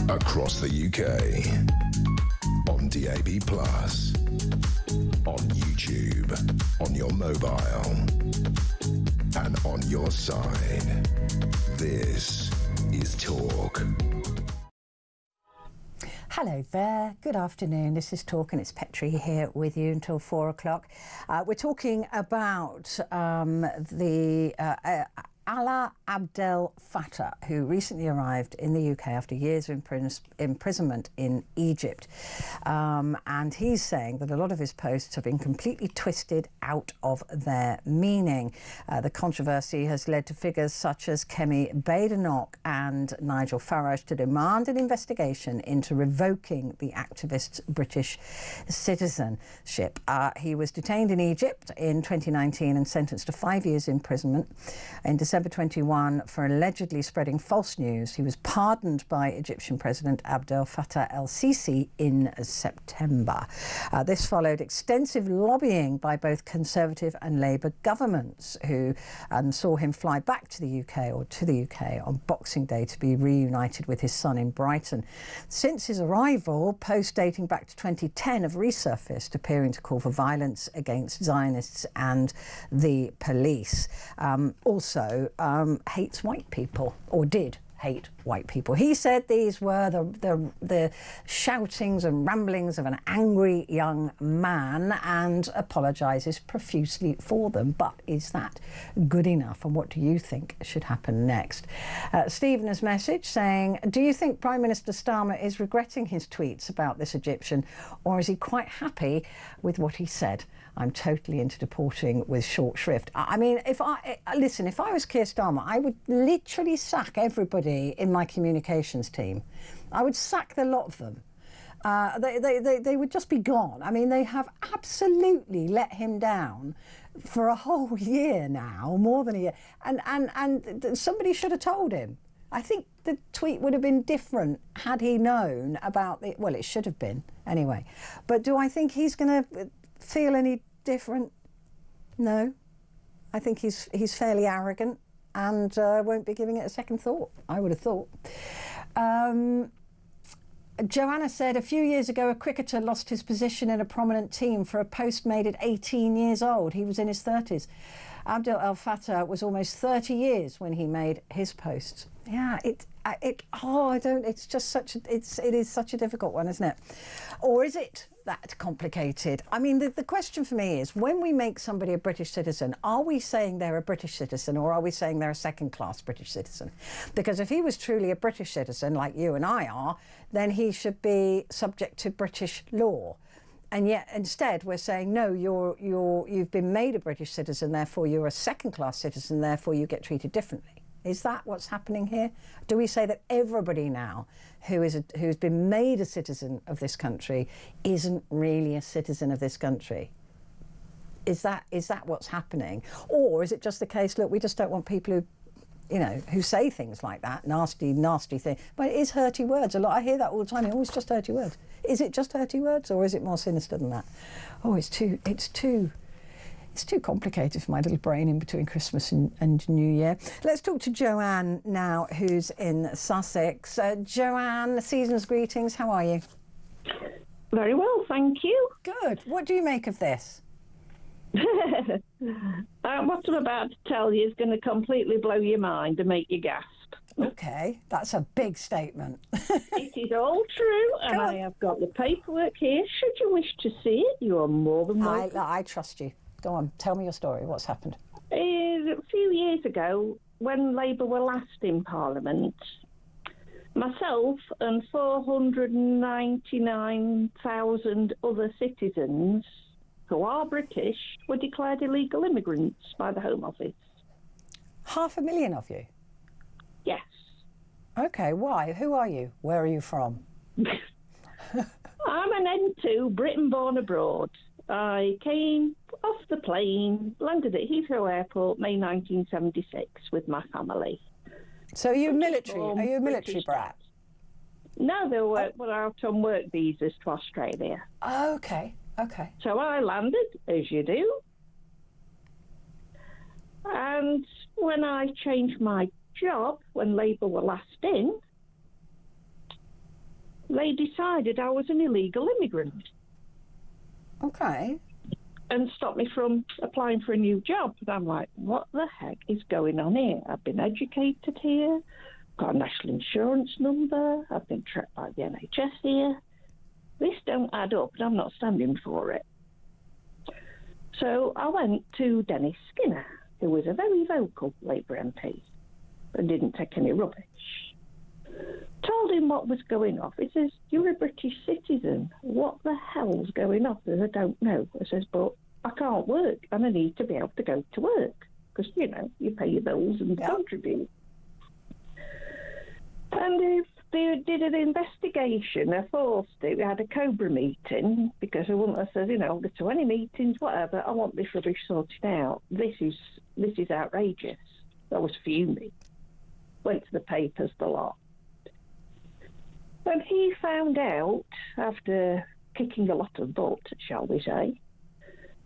Across the UK, on DAB+, on YouTube, on your mobile, and on your side. This is Talk. Hello there, good afternoon. This is Talk and it's Petrie here with you until 4 o'clock. We're talking about the Alaa Abdel Fattah, who recently arrived in the UK after years of imprisonment in Egypt. And he's saying that a lot of his posts have been completely twisted out of their meaning. The controversy has led to figures such as Kemi Badenoch and Nigel Farage to demand an investigation into revoking the activist's British citizenship. He was detained in Egypt in 2019 and sentenced to 5 years imprisonment. In December 21 for allegedly spreading false news. He was pardoned by Egyptian President Abdel Fattah el-Sisi in September. This followed extensive lobbying by both Conservative and Labour governments who saw him fly back to the UK on Boxing Day to be reunited with his son in Brighton. Since his arrival, posts dating back to 2010 have resurfaced, appearing to call for violence against Zionists and the police. Also hates white people, or did hate white people. He said these were the shoutings and ramblings of an angry young man and apologises profusely for them. But is that good enough? And what do you think should happen next? Stephen has messaged saying, do you think Prime Minister Starmer is regretting his tweets about this Egyptian, or is he quite happy with what he said? I'm totally into deporting with short shrift. I mean, if I was Keir Starmer, I would literally sack everybody in my communications team. I would sack the lot of them. They would just be gone. I mean, they have absolutely let him down for a whole year now, more than a year. And somebody should have told him. I think the tweet would have been different had he known about it. Well, it should have been anyway. But do I think he's going to feel any different? No. I think he's fairly arrogant and won't be giving it a second thought, I would have thought. Joanna said, a few years ago, a cricketer lost his position in a prominent team for a post made at 18 years old. He was in his 30s. Abdel El Fattah was almost 30 years when he made his post. Yeah, it is such a difficult one, isn't it? Or is it that complicated? I mean, the question for me is, when we make somebody a British citizen, are we saying they're a British citizen, or are we saying they're a second-class British citizen? Because if he was truly a British citizen, like you and I are, then he should be subject to British law. And yet, instead, we're saying, no, you've been made a British citizen, therefore you're a second-class citizen, therefore you get treated differently. Is that what's happening here? Do we say that everybody now who's been made a citizen of this country isn't really a citizen of this country? Is that what's happening? Or is it just the case, look, we just don't want people who say things like that, nasty thing. But it is hurty words a lot. I hear that all the time. It's just hurty words. Is it just hurty words, or is it more sinister than that? Oh, it's too complicated for my little brain in between Christmas and New Year. Let's talk to Joanne now, who's in Sussex. Joanne, season's greetings. How are you? Very well, thank you. Good. What do you make of this? What I'm about to tell you is going to completely blow your mind and make you gasp. Okay, that's a big statement. It is all true, and I have got the paperwork here. Should you wish to see it, you are more than welcome. I trust you. Go on, tell me your story. What's happened? A few years ago, when Labour were last in Parliament, myself and 499,000 other citizens who are British were declared illegal immigrants by the Home Office. 500,000 of you? Yes. Okay, why? Who are you? Where are you from? I'm an N2, Britain born abroad. I came off the plane, landed at Heathrow Airport, May 1976, with my family. So are you military? Are you a military brat? No, they were out on work visas to Australia. Oh, okay. So I landed, as you do. And when I changed my job, when Labour were last in, they decided I was an illegal immigrant. Okay. And stopped me from applying for a new job. And I'm like, what the heck is going on here? I've been educated here, got a national insurance number, I've been tracked by the NHS here. This don't add up, and I'm not standing for it. So I went to Dennis Skinner, who was a very vocal Labour MP and didn't take any rubbish. Told him what was going off. He says, you're a British citizen. What the hell's going off? I don't know. I says, but I can't work and I need to be able to go to work because, you pay your bills and contribute. And they did an investigation. They forced it. We had a COBRA meeting because I wouldn't have said, I'll go to any meetings, whatever. I want this rubbish sorted out. This is outrageous. I was fuming. Went to the papers, the lot. And he found out, after kicking a lot of butt, shall we say,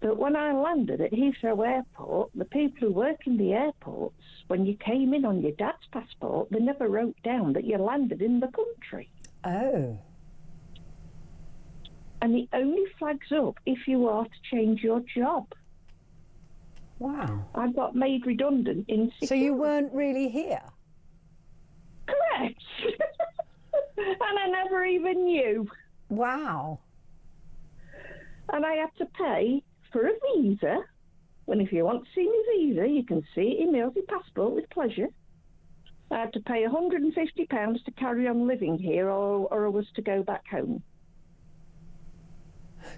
that when I landed at Heathrow Airport, the people who work in the airports, when you came in on your dad's passport, they never wrote down that you landed in the country. Oh. And it only flags up if you are to change your job. Wow. I got made redundant in 6 So you weren't really here? Correct. And I never even knew. Wow. And I had to pay for a visa. When if you want to see my visa, you can see it in my Aussie passport with pleasure. I had to pay £150 to carry on living here, or I was to go back home.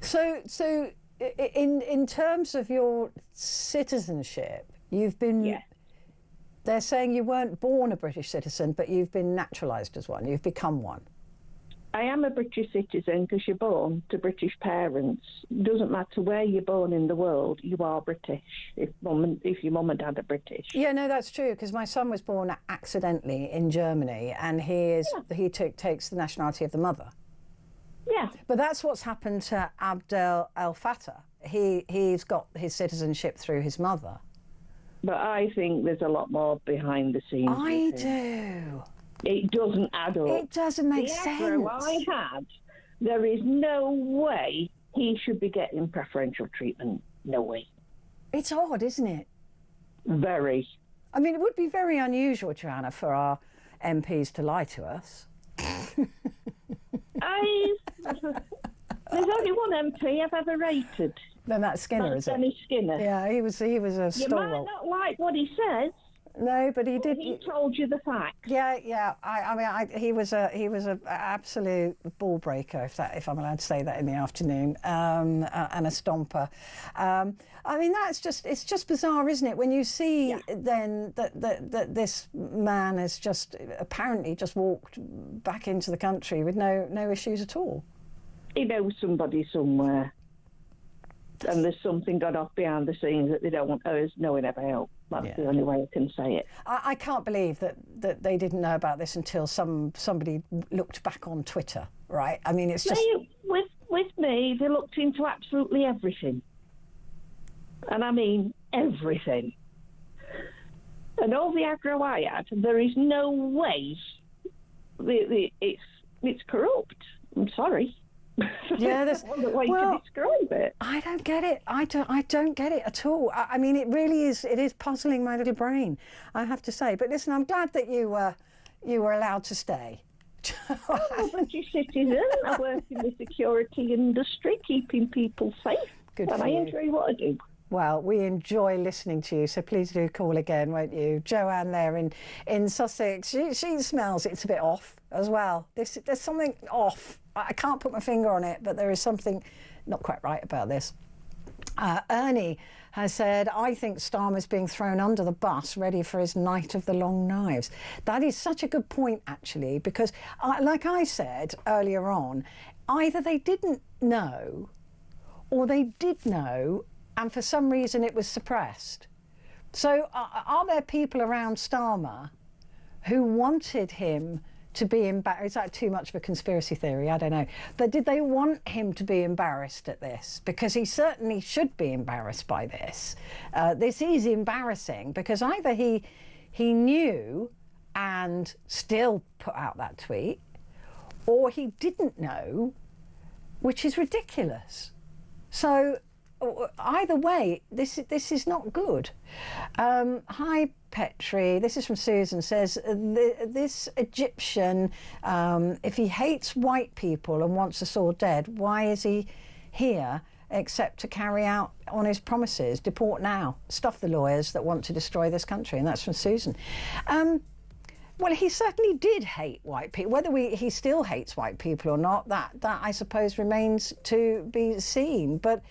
So in terms of your citizenship, you've been. Yeah. They're saying you weren't born a British citizen, but you've been naturalised as one. You've become one. I am a British citizen because you're born to British parents. It doesn't matter where you're born in the world, you are British, if your mum and dad are British. Yeah, no, that's true, because my son was born accidentally in Germany, and he takes the nationality of the mother. Yeah. But that's what's happened to Abdel El Fattah. He's got his citizenship through his mother. But I think there's a lot more behind the scenes. I do. It doesn't add up. It doesn't make the sense. The I had, there is no way he should be getting preferential treatment. No way. It's odd, isn't it? Very. I mean, it would be very unusual, Joanna, for our MPs to lie to us. There's only one MP I've ever rated. Then that's Skinner, that's is it? Dennis Skinner. Yeah, he was a stalwart. You might not like what he says. No, but he did. He told you the facts. Yeah. I mean, he was a absolute ball breaker, if I'm allowed to say that in the afternoon, and a stomper. I mean, it's just bizarre, isn't it? When you see then that this man has apparently just walked back into the country with no issues at all. He knows somebody somewhere. And there's something gone off behind the scenes that they don't want us knowing about. That's the only way I can say it. I can't believe that they didn't know about this until somebody looked back on Twitter, right? I mean, it's just... With me, they looked into absolutely everything. And I mean everything. And all the aggro I had, there is no way it's corrupt. I'm sorry. Yeah, there's one way to describe it. I don't get it. I don't get it at all. I mean, it really is. It is puzzling my little brain, I have to say. But listen, I'm glad that you were allowed to stay. I'm a British citizen. I work in the security industry, keeping people safe. Good and for I you. enjoy what I do. Well, we enjoy listening to you, so please do call again, won't you? Joanne there in Sussex, she smells it's a bit off as well. There's something off. I can't put my finger on it, but there is something not quite right about this. Ernie has said, I think Starmer's being thrown under the bus, ready for his night of the long knives. That is such a good point, actually, because like I said earlier on, either they didn't know or they did know, and for some reason it was suppressed. So are there people around Starmer who wanted him to be embarrassed? Is that too much of a conspiracy theory? I don't know. But did they want him to be embarrassed at this? Because he certainly should be embarrassed by this. This is embarrassing because either he knew and still put out that tweet, or he didn't know, which is ridiculous. So either way, this is not good. Hi, Petrie. This is from Susan. Says this Egyptian, if he hates white people and wants us all dead, why is he here except to carry out on his promises? Deport now. Stuff the lawyers that want to destroy this country. And that's from Susan. Well, he certainly did hate white people. Whether he still hates white people or not, that I suppose remains to be seen. But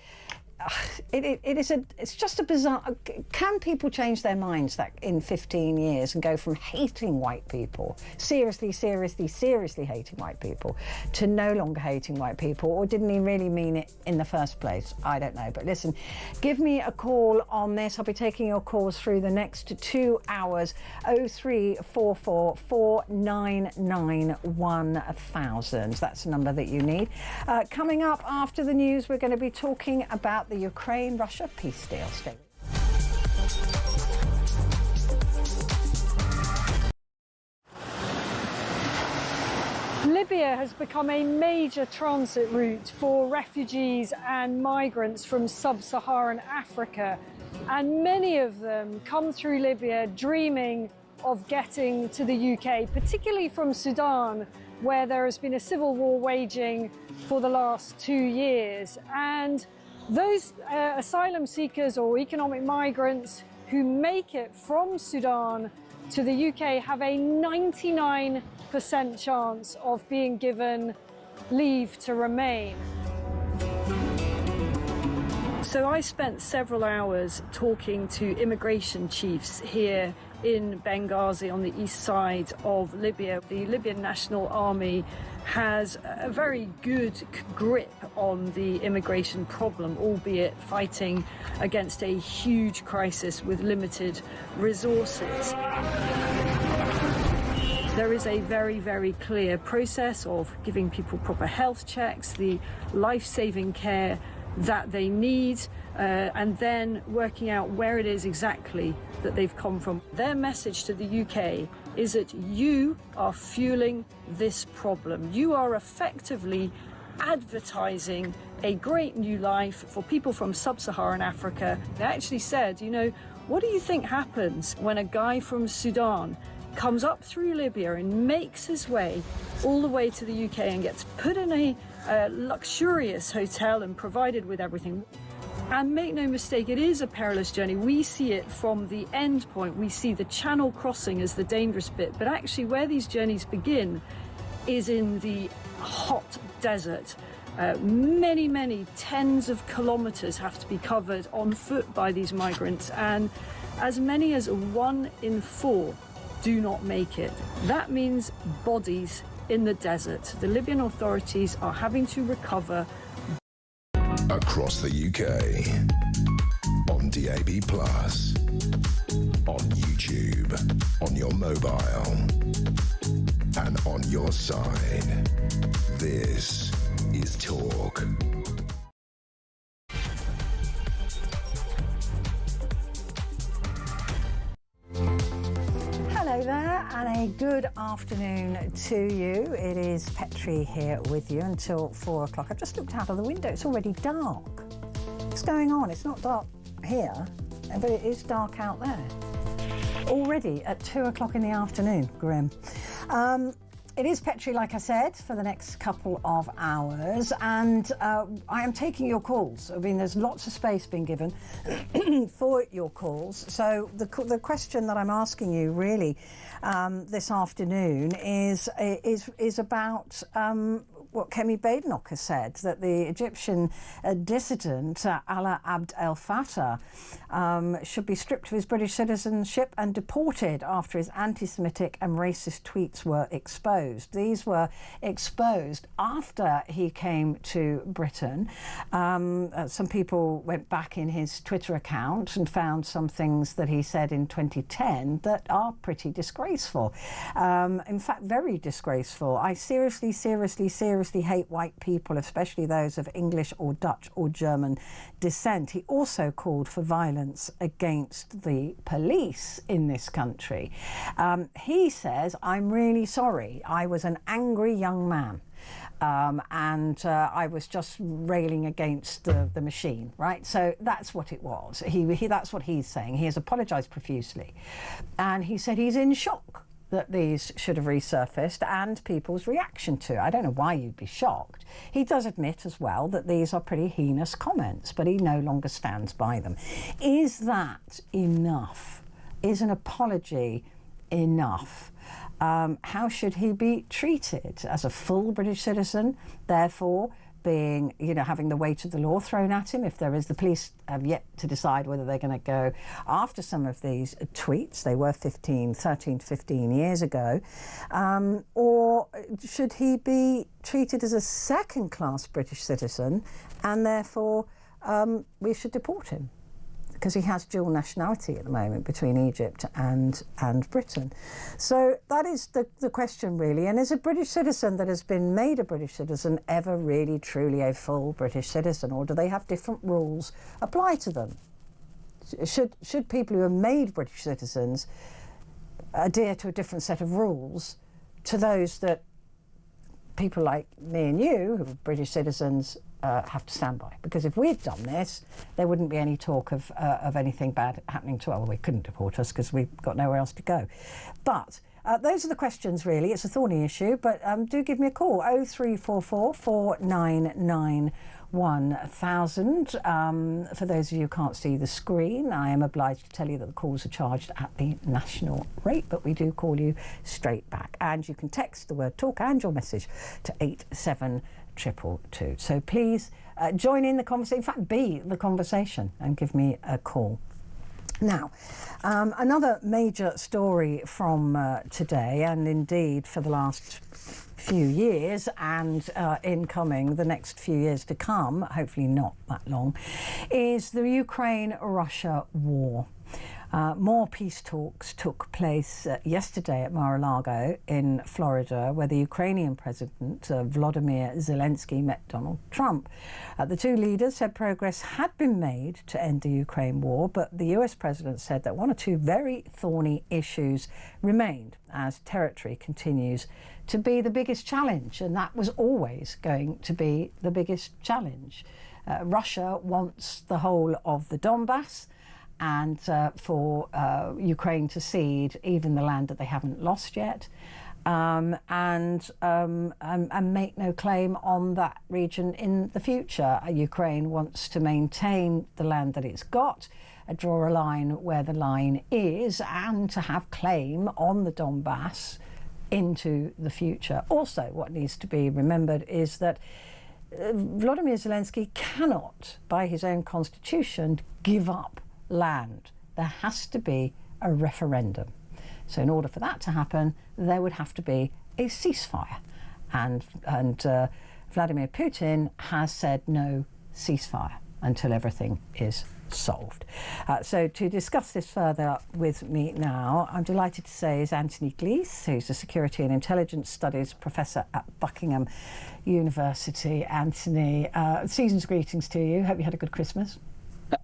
it's just a bizarre... Can people change their minds that in 15 years and go from hating white people, seriously hating white people, to no longer hating white people? Or didn't he really mean it in the first place? I don't know. But listen, give me a call on this. I'll be taking your calls through the next 2 hours. 0344 499 1000. That's the number that you need. Coming up after the news, we're going to be talking about the Ukraine-Russia peace deal. Stay with us. Libya has become a major transit route for refugees and migrants from sub-Saharan Africa, and many of them come through Libya dreaming of getting to the UK, particularly from Sudan, where there has been a civil war waging for the last 2 years. And those asylum seekers or economic migrants who make it from Sudan to the UK have a 99% chance of being given leave to remain. So I spent several hours talking to immigration chiefs here in Benghazi on the east side of Libya. The Libyan National Army has a very good grip on the immigration problem, albeit fighting against a huge crisis with limited resources. There is a very, very clear process of giving people proper health checks, the life-saving care that they need, and then working out where it is exactly that they've come from. Their message to the UK is that you are fueling this problem. You are effectively advertising a great new life for people from sub-Saharan Africa. They actually said, you know, what do you think happens when a guy from Sudan comes up through Libya and makes his way all the way to the UK and gets put in a luxurious hotel and provided with everything? And make no mistake, it is a perilous journey. We see it from the end point. We see the channel crossing as the dangerous bit. But actually where these journeys begin is in the hot desert. Many, many tens of kilometres have to be covered on foot by these migrants. And as many as 1 in 4 do not make it. That means bodies in the desert. The Libyan authorities are having to recover. Across the UK, on DAB+, on YouTube, on your mobile, and on your side. This is Talk. Hello there, and a good afternoon to you. It is Petrie here with you until 4 o'clock. I've just looked out of the window. It's already dark. What's going on? It's not dark here, but it is dark out there. Already at 2 o'clock in the afternoon. Grim. It is Petrie, like I said, for the next couple of hours, and I am taking your calls. I mean, there's lots of space being given for your calls. So the question that I'm asking you really this afternoon is about what Kemi Badenoch has said, that the Egyptian dissident Alaa Abd El Fattah should be stripped of his British citizenship and deported after his anti-Semitic and racist tweets were exposed. These were exposed after he came to Britain. Some people went back in his Twitter account and found some things that he said in 2010 that are pretty disgraceful. In fact, very disgraceful. I seriously hate white people, especially those of English or Dutch or German descent. He also called for violence against the police in this country. He says, I'm really sorry. I was an angry young man. And I was just railing against the machine, right? So that's what it was. That's what he's saying. He has apologised profusely. And he said he's in shock that these should have resurfaced and people's reaction to it. I don't know why you'd be shocked. He does admit as well that these are pretty heinous comments, but he no longer stands by them. Is that enough? Is an apology enough? How should he be treated? As a full British citizen, therefore being, having the weight of the law thrown at him? If there is, the police have yet to decide whether they're going to go after some of these tweets. They were 13 to 15 years ago. Or should he be treated as a second-class British citizen and therefore we should deport him? Because he has dual nationality at the moment between Egypt and Britain. So that is the question, really. And is a British citizen that has been made a British citizen ever really truly a full British citizen, or do they have different rules apply to them? Should people who are made British citizens adhere to a different set of rules to those that people like me and you, who are British citizens, have to stand by? Because if we'd done this, there wouldn't be any talk of anything bad happening to us. Well, they couldn't deport us because we've got nowhere else to go. But those are the questions, really. It's a thorny issue, but do give me a call. 0344 499 1000. For those of you who can't see the screen, I am obliged to tell you that the calls are charged at the national rate, but we do call you straight back. And you can text the word talk and your message to 870 222. So please join in the conversation. In fact, be the conversation and give me a call. Now, another major story from today, and indeed for the last few years and incoming the next few years to come, hopefully not that long, is the Ukraine-Russia war. More peace talks took place yesterday at Mar-a-Lago in Florida, where the Ukrainian President Volodymyr Zelensky met Donald Trump. The two leaders said progress had been made to end the Ukraine war, but the US President said that one or two very thorny issues remained as territory continues to be the biggest challenge, and that was always going to be the biggest challenge. Russia wants the whole of the Donbass, and for Ukraine to cede even the land that they haven't lost yet, and make no claim on that region in the future. Ukraine wants to maintain the land that it's got, draw a line where the line is, and to have claim on the Donbass into the future. Also, what needs to be remembered is that Volodymyr Zelensky cannot, by his own constitution, give up land. There has to be a referendum. So in order for that to happen, there would have to be a ceasefire. And Vladimir Putin has said no ceasefire until everything is solved. So to discuss this further with me now, I'm delighted to say is Anthony Gleeson, who's a Security and Intelligence Studies Professor at Buckingham University. Anthony, season's greetings to you. Hope you had a good Christmas.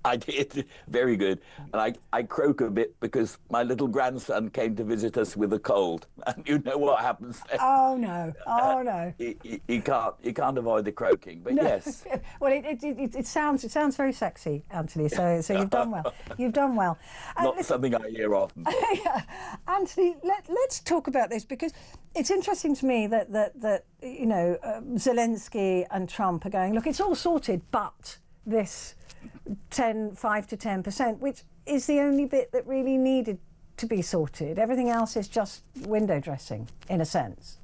I did, very good. And I croak a bit because my little grandson came to visit us with a cold, and you know what happens then. Oh no! Oh no! You can't avoid the croaking, but no. Yes. Well, it sounds very sexy, Anthony. So you've done well. You've done well. Not something I hear often. Yeah. Anthony, let's talk about this, because it's interesting to me that you know, Zelensky and Trump are going, look, it's all sorted, but this 5 to 10%, which is the only bit that really needed to be sorted. Everything else is just window dressing, in a sense.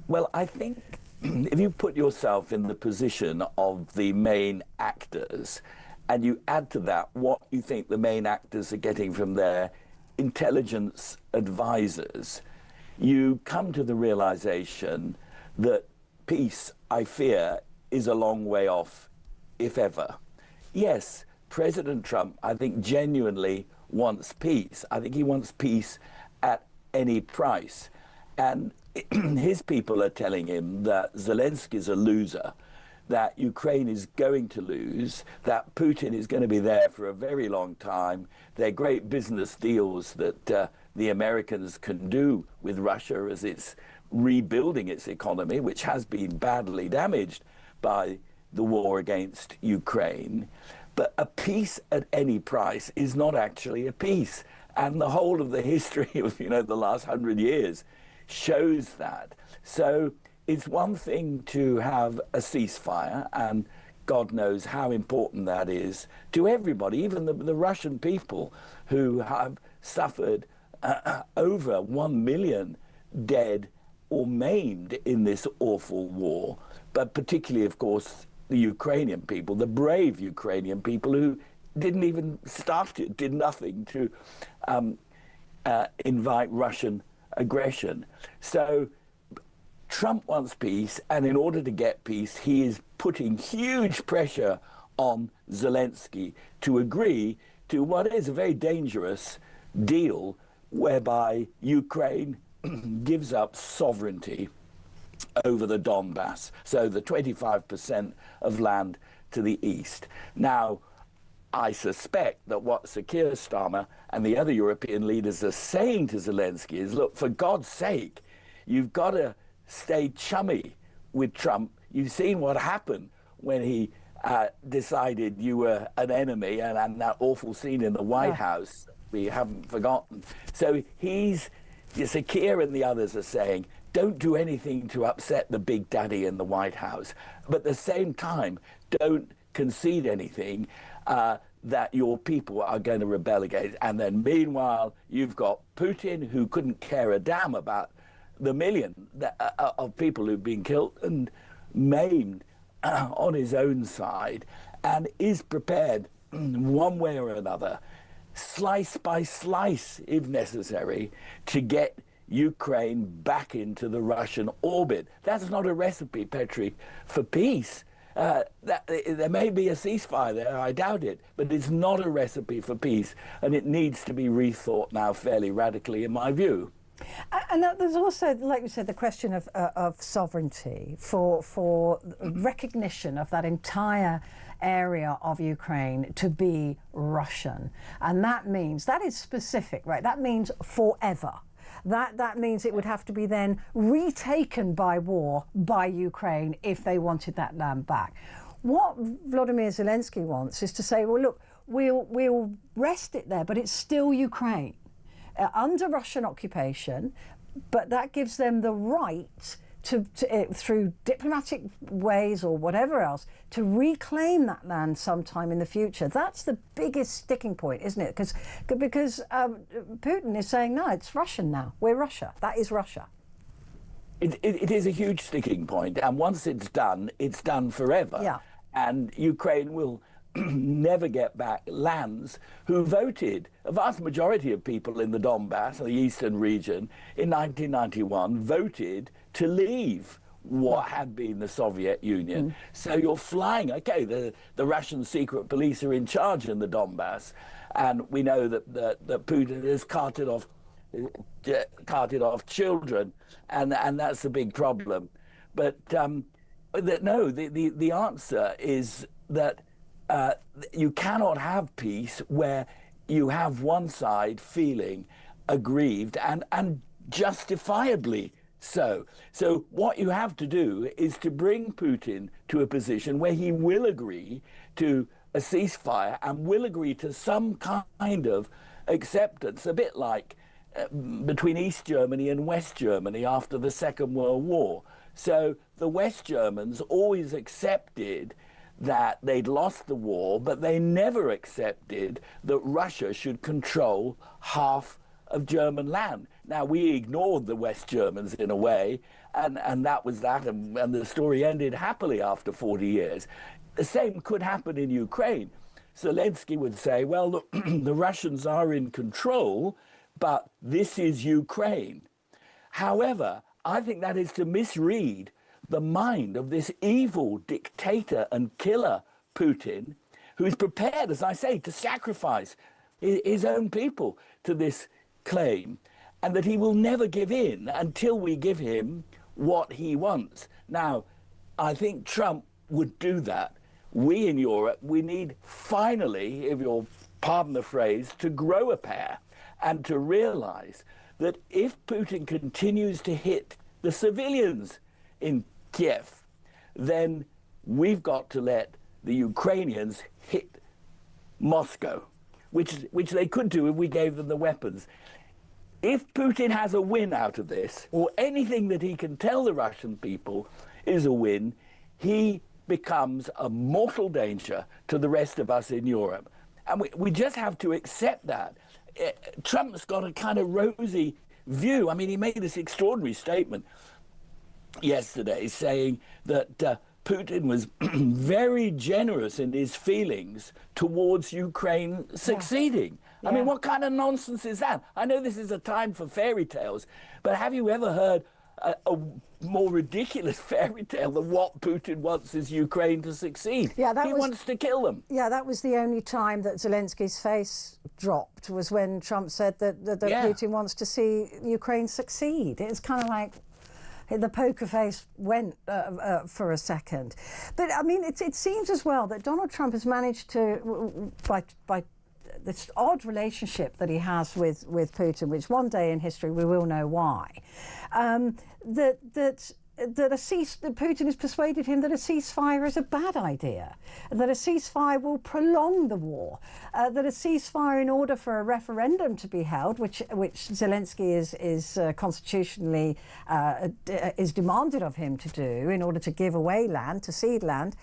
Well, I think if you put yourself in the position of the main actors, and you add to that what you think the main actors are getting from their intelligence advisors, you come to the realization that peace, I fear, is a long way off, if ever. Yes, President Trump, I think, genuinely wants peace. I think he wants peace at any price. And his people are telling him that Zelensky's a loser, that Ukraine is going to lose, that Putin is going to be there for a very long time. They're great business deals that the Americans can do with Russia as it's rebuilding its economy, which has been badly damaged by the war against Ukraine. But a peace at any price is not actually a peace. And the whole of the history of, the last 100 years shows that. So it's one thing to have a ceasefire, and God knows how important that is to everybody, even the Russian people who have suffered over 1 million dead or maimed in this awful war. But particularly, of course, the Ukrainian people, the brave Ukrainian people who didn't even start it, did nothing to invite Russian aggression. So Trump wants peace, and in order to get peace, he is putting huge pressure on Zelensky to agree to what is a very dangerous deal whereby Ukraine gives up sovereignty over the Donbass, so the 25% of land to the east. Now, I suspect that what Sir Keir Starmer and the other European leaders are saying to Zelensky is, look, for God's sake, you've got to stay chummy with Trump. You've seen what happened when he decided you were an enemy, and that awful scene in the White House we haven't forgotten. So Sir Keir and the others are saying, don't do anything to upset the big daddy in the White House. But at the same time, don't concede anything that your people are going to rebel against. And then meanwhile, you've got Putin, who couldn't care a damn about the million of people who've been killed, and maimed on his own side and is prepared one way or another, slice by slice if necessary, to get Ukraine back into the Russian orbit. That's not a recipe, Petrie, for peace. There may be a ceasefire there, I doubt it, but it's not a recipe for peace, and it needs to be rethought now fairly radically, in my view. And there's also, like you said, the question of sovereignty for recognition of that entire area of Ukraine to be Russian. And that means, that is specific, right? That means forever. That means it would have to be then retaken by war by Ukraine if they wanted that land back. What Volodymyr Zelensky wants is to say, well, look, we'll rest it there, but it's still Ukraine under Russian occupation, but that gives them the right to through diplomatic ways or whatever else, to reclaim that land sometime in the future. That's the biggest sticking point, isn't it? Because Putin is saying, no, it's Russian now. We're Russia. That is Russia. It is a huge sticking point, and once it's done forever. Yeah. And Ukraine will never get back lands who voted. A vast majority of people in the Donbass, the eastern region, in 1991 voted to leave what had been the Soviet Union. So you're flying, okay, the Russian secret police are in charge in the Donbass, and we know that Putin has carted off children, and that's a big problem. But the answer is that you cannot have peace where you have one side feeling aggrieved and justifiably so. So what you have to do is to bring Putin to a position where he will agree to a ceasefire and will agree to some kind of acceptance, a bit like between East Germany and West Germany after the Second World War. So the West Germans always accepted that they'd lost the war, but they never accepted that Russia should control half of German land. Now, we ignored the West Germans in a way, and that was that, and the story ended happily after 40 years. The same could happen in Ukraine. Zelensky would say, well, look, the Russians are in control, but this is Ukraine. However, I think that is to misread the mind of this evil dictator and killer, Putin, who is prepared, as I say, to sacrifice his own people to this claim, and that he will never give in until we give him what he wants. Now, I think Trump would do that. We in Europe, we need finally, if you'll pardon the phrase, to grow a pair and to realize that if Putin continues to hit the civilians in Kiev, then we've got to let the Ukrainians hit Moscow, which they could do if we gave them the weapons. If Putin has a win out of this, or anything that he can tell the Russian people is a win, he becomes a mortal danger to the rest of us in Europe. And we just have to accept that. Trump's got a kind of rosy view. I mean, he made this extraordinary statement yesterday saying that Putin was very generous in his feelings towards Ukraine succeeding. Yeah. I mean, what kind of nonsense is that? I know this is a time for fairy tales, but have you ever heard a more ridiculous fairy tale than what Putin wants is Ukraine to succeed? Yeah, he wants to kill them. Yeah, that was the only time that Zelensky's face dropped, was when Trump said that Putin wants to see Ukraine succeed. It's kind of like the poker face went for a second. But, I mean, it seems as well that Donald Trump has managed to, by this odd relationship that he has with Putin, which one day in history we will know why, that Putin has persuaded him that a ceasefire is a bad idea, that a ceasefire will prolong the war, that a ceasefire, in order for a referendum to be held, which Zelensky is constitutionally is demanded of him to do in order to give away land, to cede land,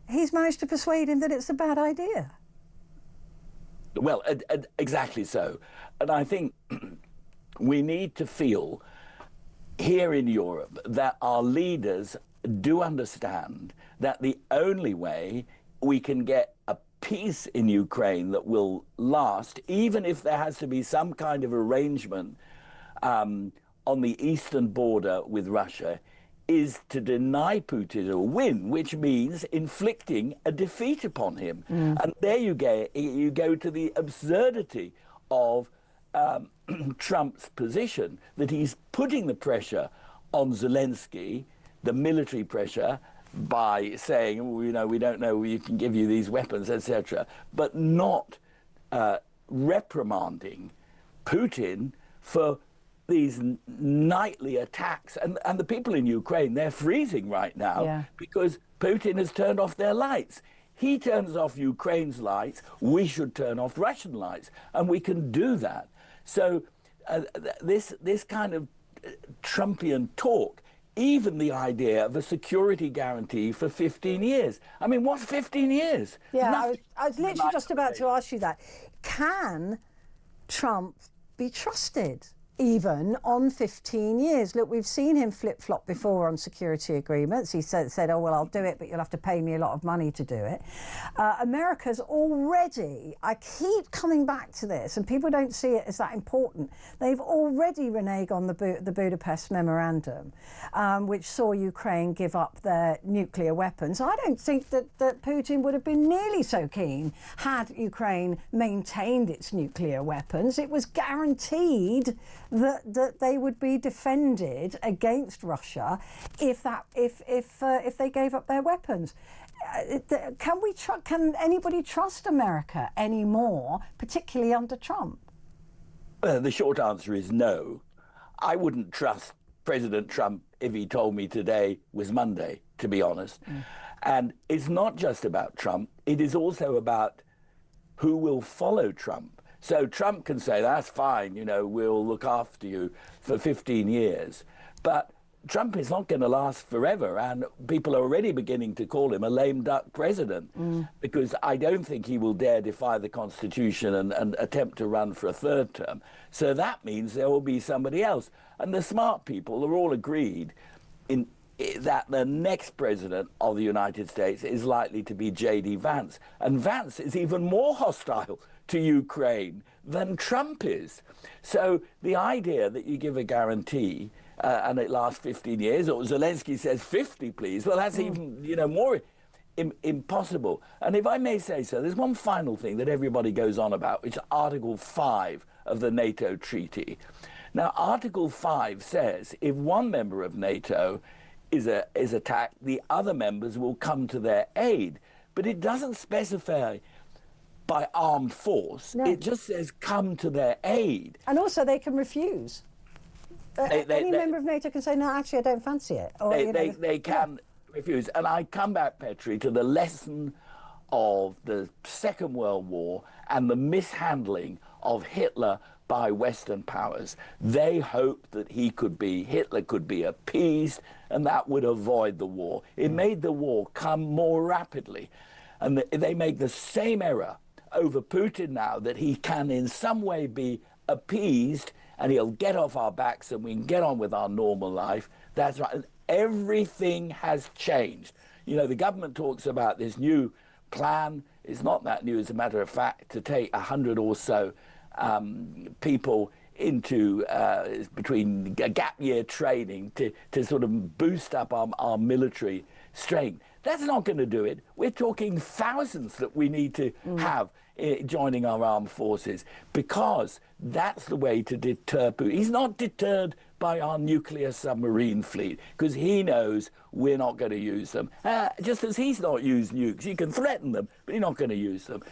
he's managed to persuade him that it's a bad idea. Well, exactly so. And I think we need to feel here in Europe that our leaders do understand that the only way we can get a peace in Ukraine that will last, even if there has to be some kind of arrangement on the eastern border with Russia, is to deny Putin a win, which means inflicting a defeat upon him. And there you go to the absurdity of Trump's position, that he's putting the pressure on Zelensky, the military pressure, by saying, you know, we don't know, we can give you these weapons, etc., but not reprimanding Putin for these nightly attacks. And the people in Ukraine, they're freezing right now because Putin has turned off their lights. He turns off Ukraine's lights, we should turn off Russian lights, and we can do that. So this kind of Trumpian talk, even the idea of a security guarantee for 15 years. I mean, what's 15 years? Yeah, I was literally just about to ask you that. Can Trump be trusted even on 15 years? Look, we've seen him flip-flop before on security agreements. He said, oh, well, I'll do it, but you'll have to pay me a lot of money to do it. America's already, I keep coming back to this, and people don't see it as that important, they've already reneged on the Budapest Memorandum, which saw Ukraine give up their nuclear weapons. I don't think that Putin would have been nearly so keen had Ukraine maintained its nuclear weapons. It was guaranteed that they would be defended against Russia if they gave up their weapons. Can anybody trust America anymore, particularly under Trump? The short answer is no. I wouldn't trust President Trump if he told me today was Monday, to be honest. And it's not just about Trump, it is also about who will follow Trump. So Trump can say, that's fine, you know, we'll look after you for 15 years. But Trump is not going to last forever, and people are already beginning to call him a lame duck president, because I don't think he will dare defy the Constitution and attempt to run for a third term. So that means there will be somebody else. And the smart people are all agreed that the next president of the United States is likely to be J.D. Vance. And Vance is even more hostile to Ukraine than Trump is. So the idea that you give a guarantee and it lasts 15 years, or Zelensky says 50, please, well, that's even, you know, more impossible. And if I may say so, there's one final thing that everybody goes on about, which is Article 5 of the NATO treaty. Now, Article 5 says if one member of NATO is attacked, the other members will come to their aid. But it doesn't specify by armed force. No. It just says come to their aid. And also they can refuse. Any member of NATO can say, no, actually, I don't fancy it. Or, they can refuse. And I come back, Petrie, to the lesson of the Second World War and the mishandling of Hitler by Western powers. They hoped that Hitler could be appeased, and that would avoid the war. It made the war come more rapidly. And they make the same error over Putin now, that he can in some way be appeased and he'll get off our backs and we can get on with our normal life. That's right. And everything has changed. You know, the government talks about this new plan. It's not that new, as a matter of fact, to take 100 or so people into between gap year training to sort of boost up our military strength. That's not going to do it. We're talking thousands that we need to have joining our armed forces, because that's the way to deter Putin. He's not deterred by our nuclear submarine fleet, because he knows we're not going to use them. Just as he's not used nukes. You can threaten them, but he's not going to use them.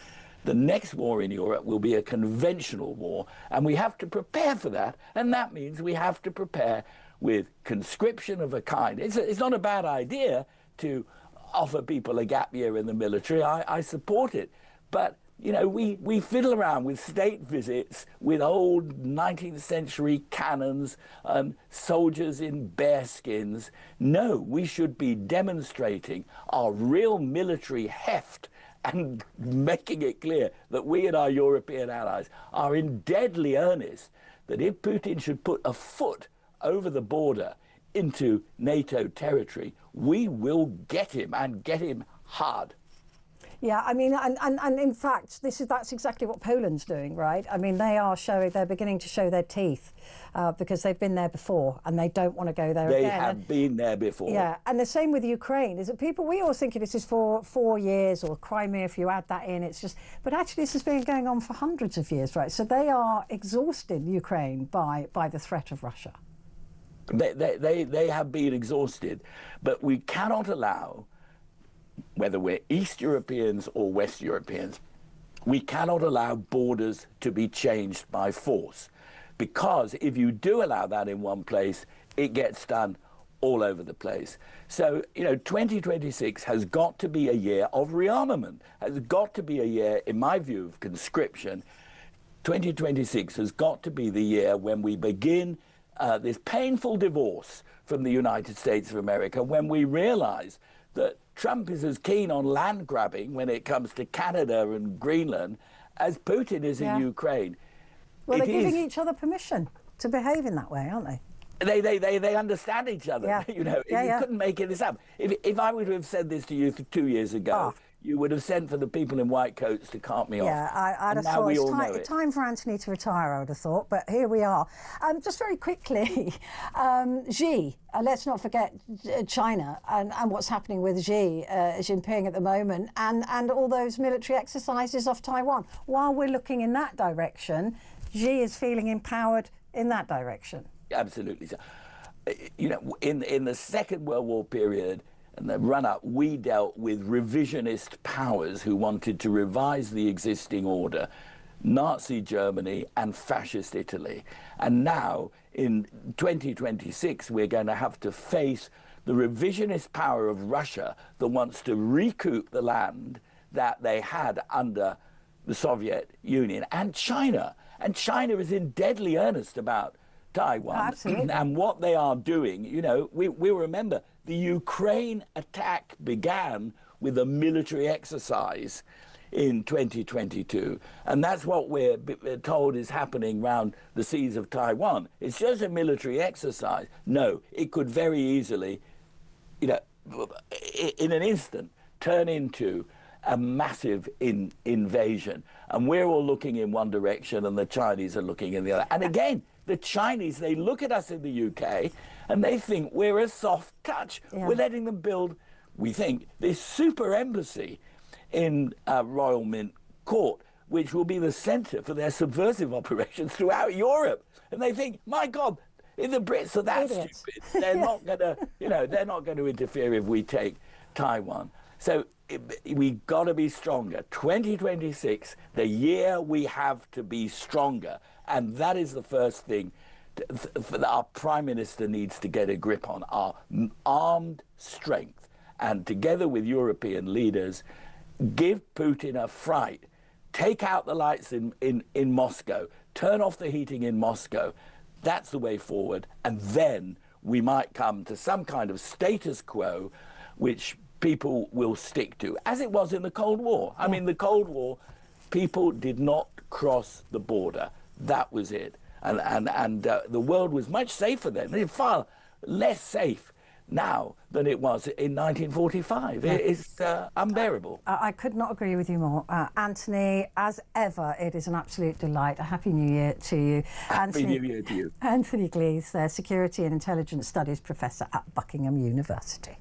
The next war in Europe will be a conventional war, and we have to prepare for that, and that means we have to prepare with conscription of a kind. It's not a bad idea to offer people a gap year in the military. I support it. But, you know, we fiddle around with state visits with old 19th century cannons and soldiers in bearskins. No, we should be demonstrating our real military heft and making it clear that we and our European allies are in deadly earnest, that if Putin should put a foot over the border into NATO territory, we will get him, and get him hard. Yeah, I mean, and in fact, that's exactly what Poland's doing, right? I mean, they're beginning to show their teeth because they've been there before and they don't want to go there again. They have been there before. Yeah, and the same with Ukraine. Is that we always think this is for 4 years, or Crimea, if you add that in, it's just, but actually this has been going on for hundreds of years, right? So they are exhausted, Ukraine, by the threat of Russia. They have been exhausted, but we cannot allow, whether we're East Europeans or West Europeans, we cannot allow borders to be changed by force. Because if you do allow that in one place, it gets done all over the place. So, 2026 has got to be a year of rearmament, has got to be a year, in my view, of conscription. 2026 has got to be the year when we begin this painful divorce from the United States of America, when we realize that Trump is as keen on land grabbing when it comes to Canada and Greenland as Putin is in Ukraine. Well, they're giving each other permission to behave in that way, aren't they? They understand each other. Yeah. You couldn't make this up. If I would have said this to you 2 years ago, you would have sent for the people in white coats to cart me off. Yeah, I'd have thought it's time for Anthony to retire, I would have thought, but here we are. Just very quickly, Xi, let's not forget China and what's happening with Xi Jinping at the moment, and all those military exercises off Taiwan. While we're looking in that direction, Xi is feeling empowered in that direction. Absolutely. So, in the Second World War period, and the run-up, we dealt with revisionist powers who wanted to revise the existing order, Nazi Germany and fascist Italy. And now, in 2026, we're going to have to face the revisionist power of Russia that wants to recoup the land that they had under the Soviet Union, and China. And China is in deadly earnest about Taiwan. Absolutely. And what they are doing, we remember the Ukraine attack began with a military exercise in 2022. And that's what we're told is happening around the seas of Taiwan. It's just a military exercise. No, it could very easily, in an instant, turn into a massive invasion. And we're all looking in one direction and the Chinese are looking in the other. And again, the Chinese, they look at us in the UK and they think we're a soft touch. Yeah. We're letting them build, we think, this super embassy in Royal Mint Court, which will be the centre for their subversive operations throughout Europe. And they think, my God, if the Brits are that stupid, they're not going to, they're not going to interfere if we take Taiwan. So we've got to be stronger. 2026, the year we have to be stronger. And that is the first thing that our Prime Minister needs to get a grip on, our armed strength. And together with European leaders, give Putin a fright. Take out the lights in Moscow. Turn off the heating in Moscow. That's the way forward. And then we might come to some kind of status quo, which people will stick to, as it was in the Cold War. I mean, the Cold War, people did not cross the border. That was it. And the world was much safer then. It's far less safe now than it was in 1945. Yeah. It's unbearable. I could not agree with you more. Anthony, as ever, it is an absolute delight. A Happy New Year to you. Happy New Year to you. Anthony Glees, Security and Intelligence Studies Professor at Buckingham University.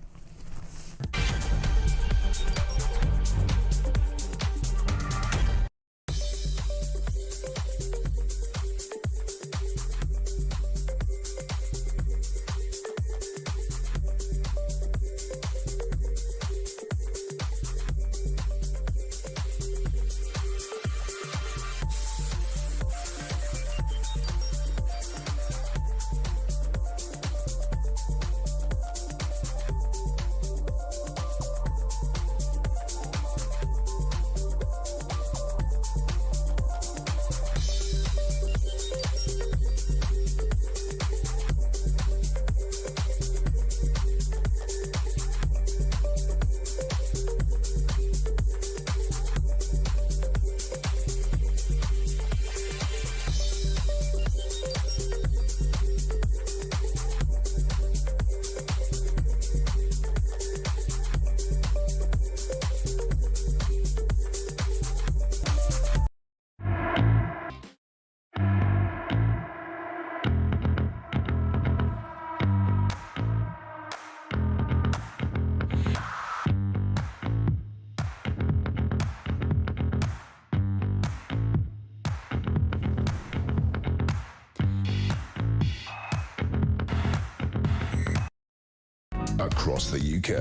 across the UK.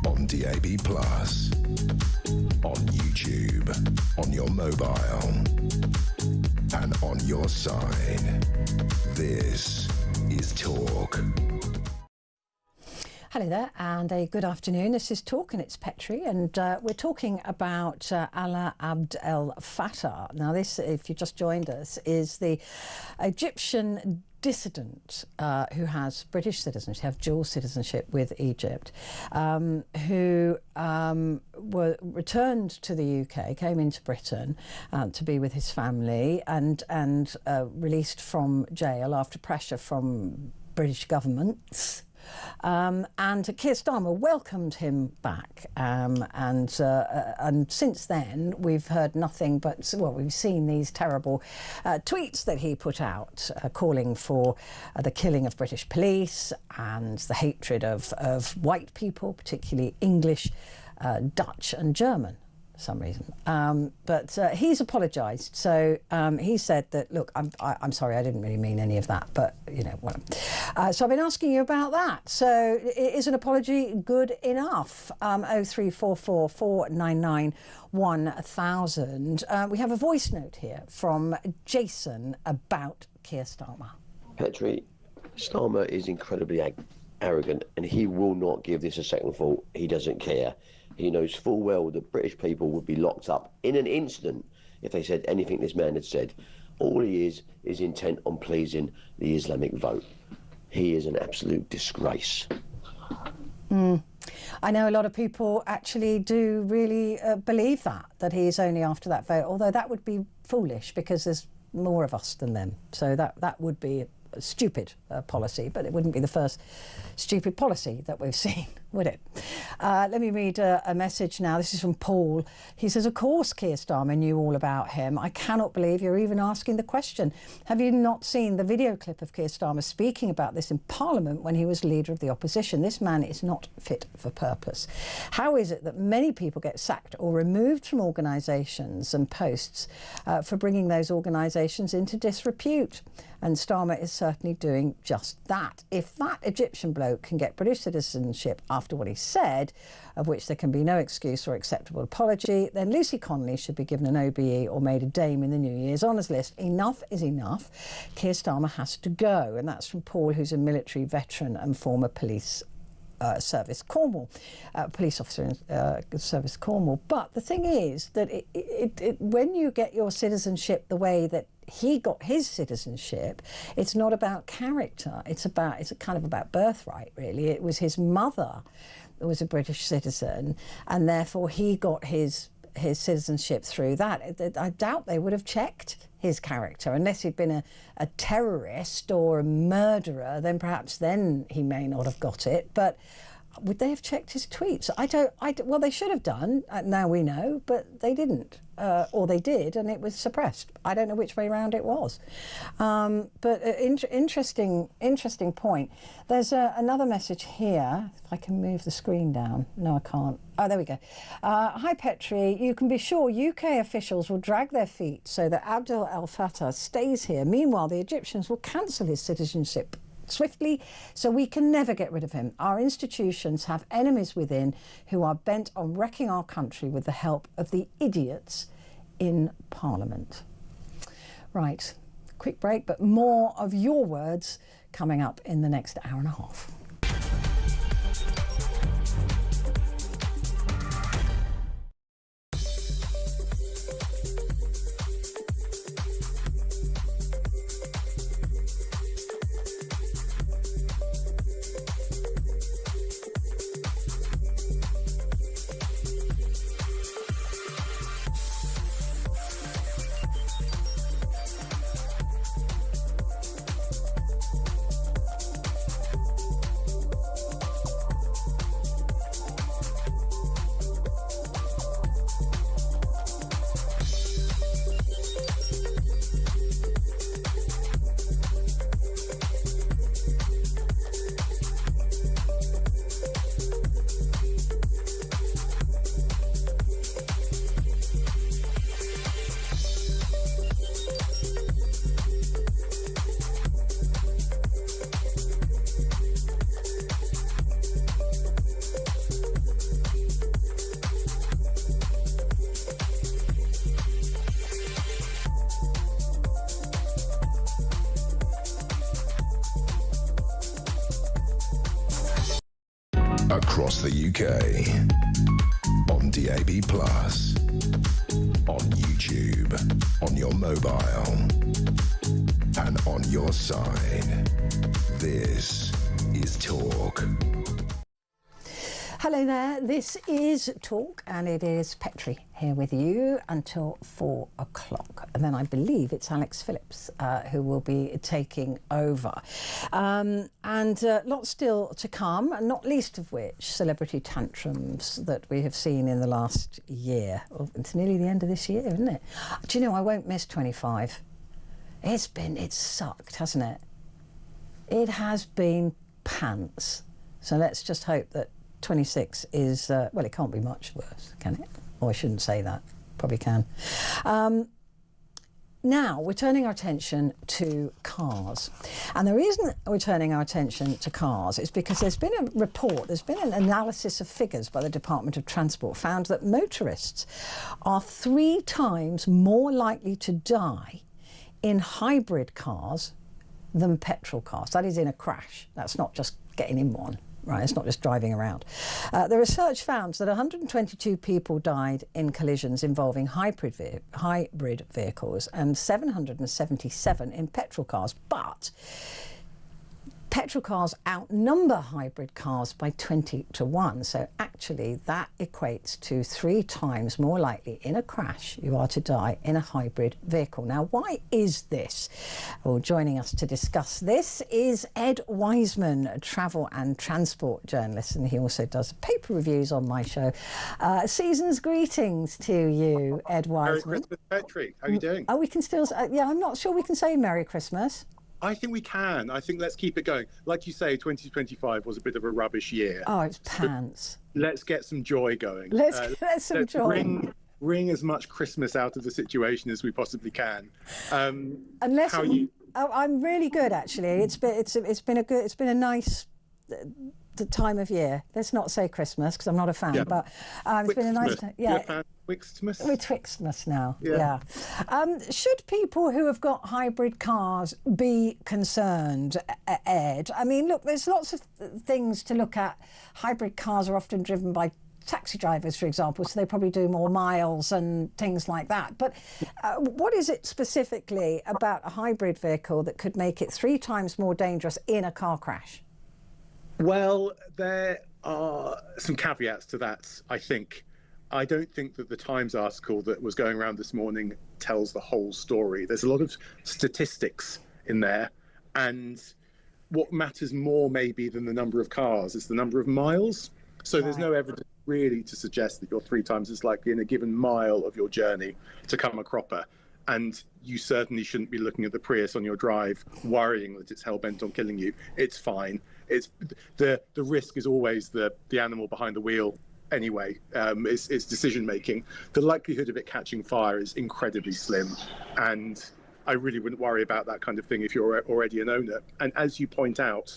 On DAB+, on YouTube, on your mobile, and on your side. This is Talk. Hello there, and a good afternoon. This is Talk, and it's Petrie, and we're talking about Alaa Abd El Fattah. Now, this, if you just joined us, is the Egyptian dissident who has British citizenship, have dual citizenship with Egypt, who were returned to the UK, came into Britain to be with his family, and released from jail after pressure from British governments. And Keir Starmer welcomed him back, and since then we've heard nothing but, well, we've seen these terrible tweets that he put out calling for the killing of British police and the hatred of white people, particularly English, Dutch and German. Some reason, but he's apologised. So he said that, look, I'm sorry, I didn't really mean any of that, but you know, so I've been asking you about that. So is an apology good enough? 0344 499 1000. We have a voice note here from Jason about Keir Starmer. Petrie, Starmer is incredibly arrogant, and he will not give this a second thought. He doesn't care. He knows full well that British people would be locked up in an instant if they said anything this man had said. All he is intent on pleasing the Islamic vote. He is an absolute disgrace. I know a lot of people actually do really believe that he is only after that vote, although that would be foolish because there's more of us than them. So that would be a stupid policy, but it wouldn't be the first stupid policy that we've seen, would it? Let me read a message now. This is from Paul. He says, of course Keir Starmer knew all about him. I cannot believe you're even asking the question. Have you not seen the video clip of Keir Starmer speaking about this in Parliament when he was leader of the opposition? This man is not fit for purpose. How is it that many people get sacked or removed from organisations and posts for bringing those organisations into disrepute? And Starmer is certainly doing just that. If that Egyptian bloke can get British citizenship after what he said, of which there can be no excuse or acceptable apology, then Lucy Connolly should be given an OBE or made a dame in the New Year's honours list. Enough is enough. Keir Starmer has to go. And that's from Paul, who's a military veteran and former police service Cornwall, police officer in service Cornwall. But the thing is that when you get your citizenship the way that he got his citizenship, it's not about character. It's kind of about birthright, really. It was his mother who was a British citizen, and therefore he got his citizenship through that. I doubt they would have checked his character unless he'd been a terrorist or a murderer. Then perhaps then he may not have got it. But would they have checked his tweets? Well, they should have done. Now we know, but they didn't. Or they did, and it was suppressed. I don't know which way round it was. But interesting point. There's another message here. If I can move the screen down. No, I can't. Oh, there we go. Hi, Petrie. You can be sure UK officials will drag their feet so that Abd El Fattah stays here. Meanwhile, the Egyptians will cancel his citizenship swiftly, so we can never get rid of him. Our institutions have enemies within who are bent on wrecking our country with the help of the idiots in Parliament. Right, quick break, but more of your words coming up in the next hour and a half. across the UK, on DAB+, on YouTube, on your mobile, and on your side. This is Talk. Hello there, this is Talk, and it is Petrie here with you until 4 o'clock. And then I believe it's Alex Phillips who will be taking over. And lots still to come, and not least of which celebrity tantrums that we have seen in the last year. Well, it's nearly the end of this year, isn't it? Do you know, I won't miss 25. It's sucked, hasn't it? It has been pants. So let's just hope that 26 is, well, it can't be much worse, can it? Or I shouldn't say that. Probably can. Now, we're turning our attention to cars. And the reason we're turning our attention to cars is because there's been a report, there's been an analysis of figures by the Department of Transport, found that motorists are 3 times more likely to die in hybrid cars than petrol cars. That is in a crash. That's not just getting in one. Right, it's not just driving around. The research found that 122 people died in collisions involving hybrid vehicles and 777 in petrol cars. But petrol cars outnumber hybrid cars by 20 to 1. So actually that equates to 3 times more likely in a crash you are to die in a hybrid vehicle. Now, why is this? Well, joining us to discuss this is Ed Wiseman, a travel and transport journalist, and he also does paper reviews on my show. Season's greetings to you, Ed Wiseman. Merry Christmas, Petrie. How are you doing? Oh, we can still, yeah, I'm not sure we can say Merry Christmas. I think we can. I think let's keep it going. Like you say, 2025 was a bit of a rubbish year. Oh, it's pants. So let's get some joy going. Let's get some joy. Wring as much Christmas out of the situation as we possibly can. Unless how are you? Oh, I'm really good, actually. It's been a nice time of year. Let's not say Christmas because I'm not a fan, Yeah. but it's been a nice time. Yeah. Twixtmas? We're Twixtmas now, Yeah. Should people who have got hybrid cars be concerned, Ed? I mean, look, there's lots of things to look at. Hybrid cars are often driven by taxi drivers, for example, so they probably do more miles and things like that. But what is it specifically about a hybrid vehicle that could make it 3 times more dangerous in a car crash? Well, there are some caveats to that, I think. I don't think that the Times article that was going around this morning tells the whole story. There's a lot of statistics in there, and what matters more maybe than the number of cars is the number of miles. So there's no evidence really to suggest that you're 3 times as likely in a given mile of your journey to come a cropper. And you certainly shouldn't be looking at the Prius on your drive worrying that it's hell-bent on killing you. It's fine. It's the risk is always the animal behind the wheel. Anyway, it's decision making. The likelihood of it catching fire is incredibly slim, and I really wouldn't worry about that kind of thing if you're already an owner. And as you point out,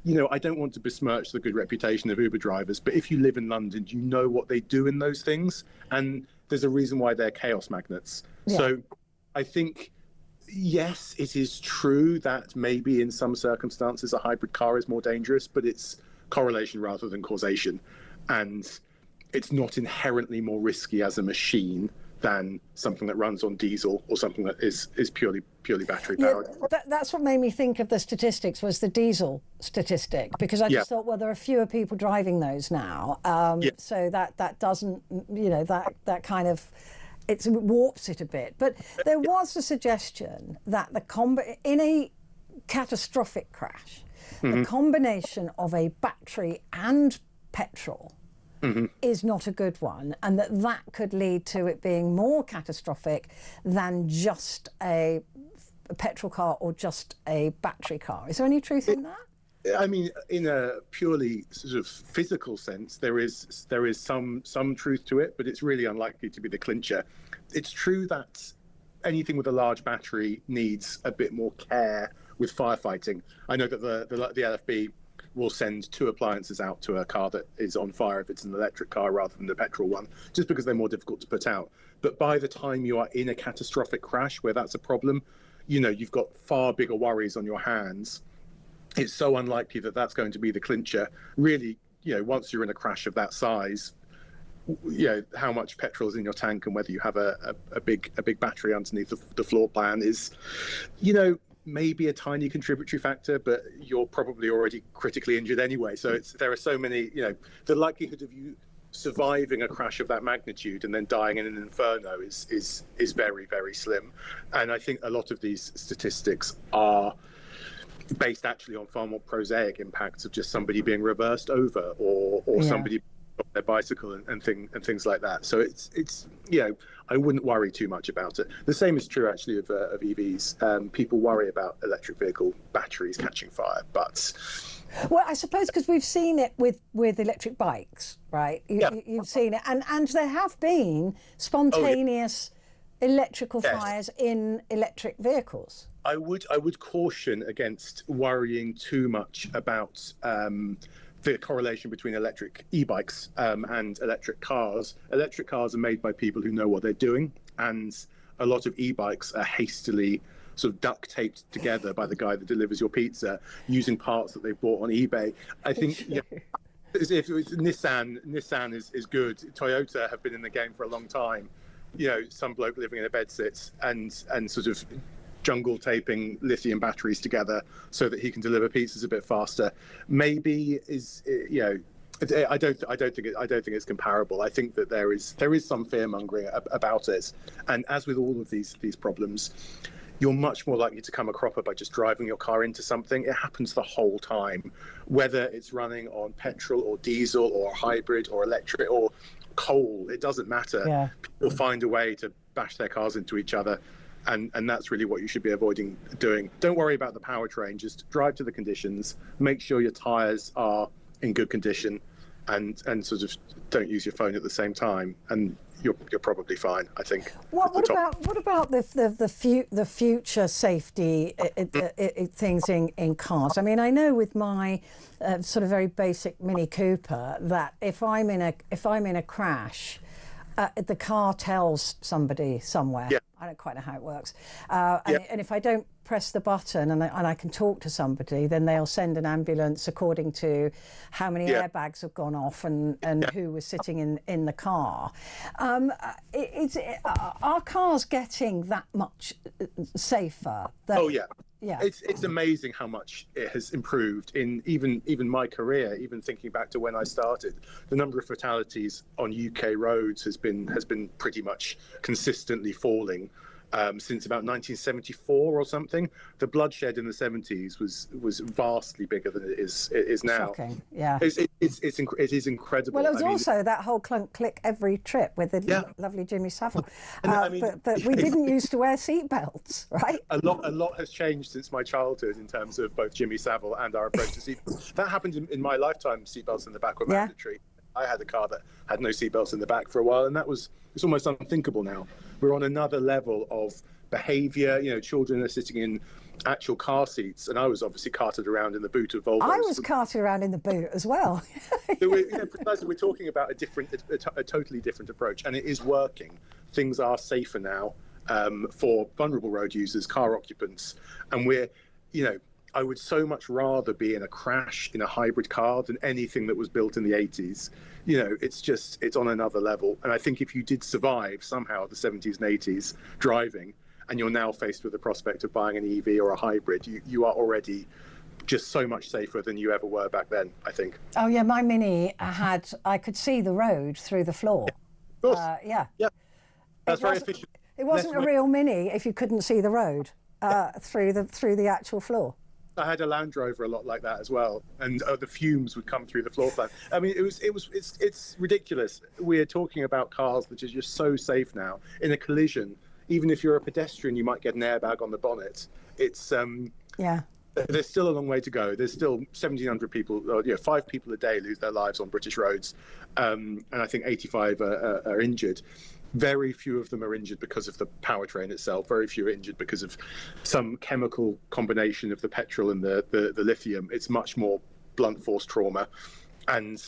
you know, I don't want to besmirch the good reputation of Uber drivers, but if you live in London, you know what they do in those things, and there's a reason why they're chaos magnets. Yeah. So I think, yes, it is true that maybe in some circumstances a hybrid car is more dangerous, but it's correlation rather than causation. And it's not inherently more risky as a machine than something that runs on diesel or something that is purely battery powered. Yeah, that's what made me think of the statistics, was the diesel statistic, because I just thought, well, there are fewer people driving those now. So that doesn't, you know, that kind of, it warps it a bit. But there was a suggestion that in a catastrophic crash, the combination of a battery and petrol is not a good one, and that could lead to it being more catastrophic than just a petrol car or just a battery car. Is there any truth in that? I mean, in a purely sort of physical sense, there is some truth to it, but it's really unlikely to be the clincher. It's true that anything with a large battery needs a bit more care with firefighting. I know that the LFB will send 2 appliances out to a car that is on fire if it's an electric car rather than the petrol one, just because they're more difficult to put out. But by the time you are in a catastrophic crash where that's a problem, you know, you've got far bigger worries on your hands. It's so unlikely that that's going to be the clincher. Really, once you're in a crash of that size, how much petrol is in your tank and whether you have a big battery underneath the floor plan is, maybe a tiny contributory factor, but you're probably already critically injured anyway. So there are so many, the likelihood of you surviving a crash of that magnitude and then dying in an inferno is very, very slim. And I think a lot of these statistics are based actually on far more prosaic impacts of just somebody being reversed over or somebody on their bicycle and things like that. So it's I wouldn't worry too much about it. The same is true actually of EVs. People worry about electric vehicle batteries catching fire, but well, I suppose because we've seen it with electric bikes, right? You've seen it, and there have been spontaneous electrical fires in electric vehicles. I would caution against worrying too much about the correlation between electric e-bikes and electric cars. Electric cars are made by people who know what they're doing, and a lot of e-bikes are hastily sort of duct taped together by the guy that delivers your pizza using parts that they've bought on eBay. I think if Nissan is good. Toyota have been in the game for a long time. Some bloke living in a bedsit and sort of jungle taping lithium batteries together so that he can deliver pizzas a bit faster. Maybe I don't think it's comparable. I think that there is some fear mongering about it, and as with all of these problems, you're much more likely to come a cropper by just driving your car into something. It happens the whole time, whether it's running on petrol or diesel or hybrid or electric or coal. It doesn't matter. Yeah. People find a way to bash their cars into each other. And that's really what you should be avoiding doing. Don't worry about the powertrain. Just drive to the conditions. Make sure your tyres are in good condition, and sort of don't use your phone at the same time. And you're probably fine, I think. What about the future safety things in cars? I mean, I know with my sort of very basic Mini Cooper that if I'm in a crash, the car tells somebody somewhere. Yeah. I don't quite know how it works. And if I don't press the button and I can talk to somebody, then they'll send an ambulance according to how many airbags have gone off and who was sitting in the car. Are cars getting that much safer? Yeah. It's amazing how much it has improved in even my career. Even thinking back to when I started, the number of fatalities on UK roads has been pretty much consistently falling since about 1974 or something. The bloodshed in the 70s was vastly bigger than it is now. Shocking. Yeah. It is incredible. Well, it was also that whole clunk click every trip with the lovely Jimmy Savile. But we didn't used to wear seatbelts, right? A lot has changed since my childhood in terms of both Jimmy Savile and our approach to seatbelts. That happened in my lifetime. Seatbelts in the back were mandatory. I had a car that had no seatbelts in the back for a while, and it's almost unthinkable now. We're on another level of behaviour. Children are sitting in actual car seats, and I was obviously carted around in the boot of Volvos. I was carted around in the boot as well. Precisely, we're talking about a totally different approach, and it is working. Things are safer now for vulnerable road users, car occupants, and I would so much rather be in a crash in a hybrid car than anything that was built in the 80s. It's on another level. And I think if you did survive somehow the 70s and 80s driving, and you're now faced with the prospect of buying an EV or a hybrid, you are already just so much safer than you ever were back then, I think. Oh yeah, my Mini I could see the road through the floor. Yeah, of course. Yeah. That's very efficient. It wasn't a real Mini if you couldn't see the road through the actual floor. I had a Land Rover a lot like that as well, and the fumes would come through the floor plan. I mean, it's ridiculous. We're talking about cars that are just so safe now. In a collision, even if you're a pedestrian, you might get an airbag on the bonnet. It's There's still a long way to go. There's still 1,700 people, 5 people a day lose their lives on British roads, and I think 85 are injured. Very few of them are injured because of the powertrain itself. Very few are injured because of some chemical combination of the petrol and the lithium. It's much more blunt force trauma and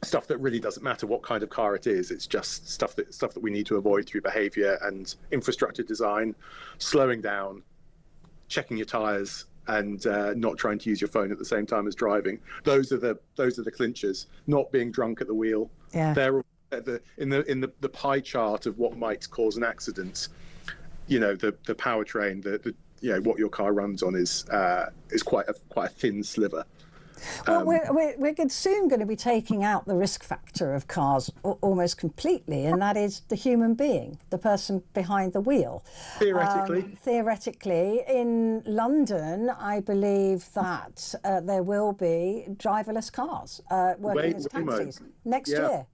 stuff that really doesn't matter what kind of car it is. It's just stuff that we need to avoid through behavior and infrastructure design, slowing down, checking your tires, and not trying to use your phone at the same time as driving. Those are the clinchers. Not being drunk at the wheel. Yeah. They're all in the pie chart of what might cause an accident. You know, the powertrain, the what your car runs on is quite a thin sliver. Well, we're soon going to be taking out the risk factor of cars almost completely, and that is the human being, the person behind the wheel. Theoretically. In London, I believe that there will be driverless cars working as taxis next year.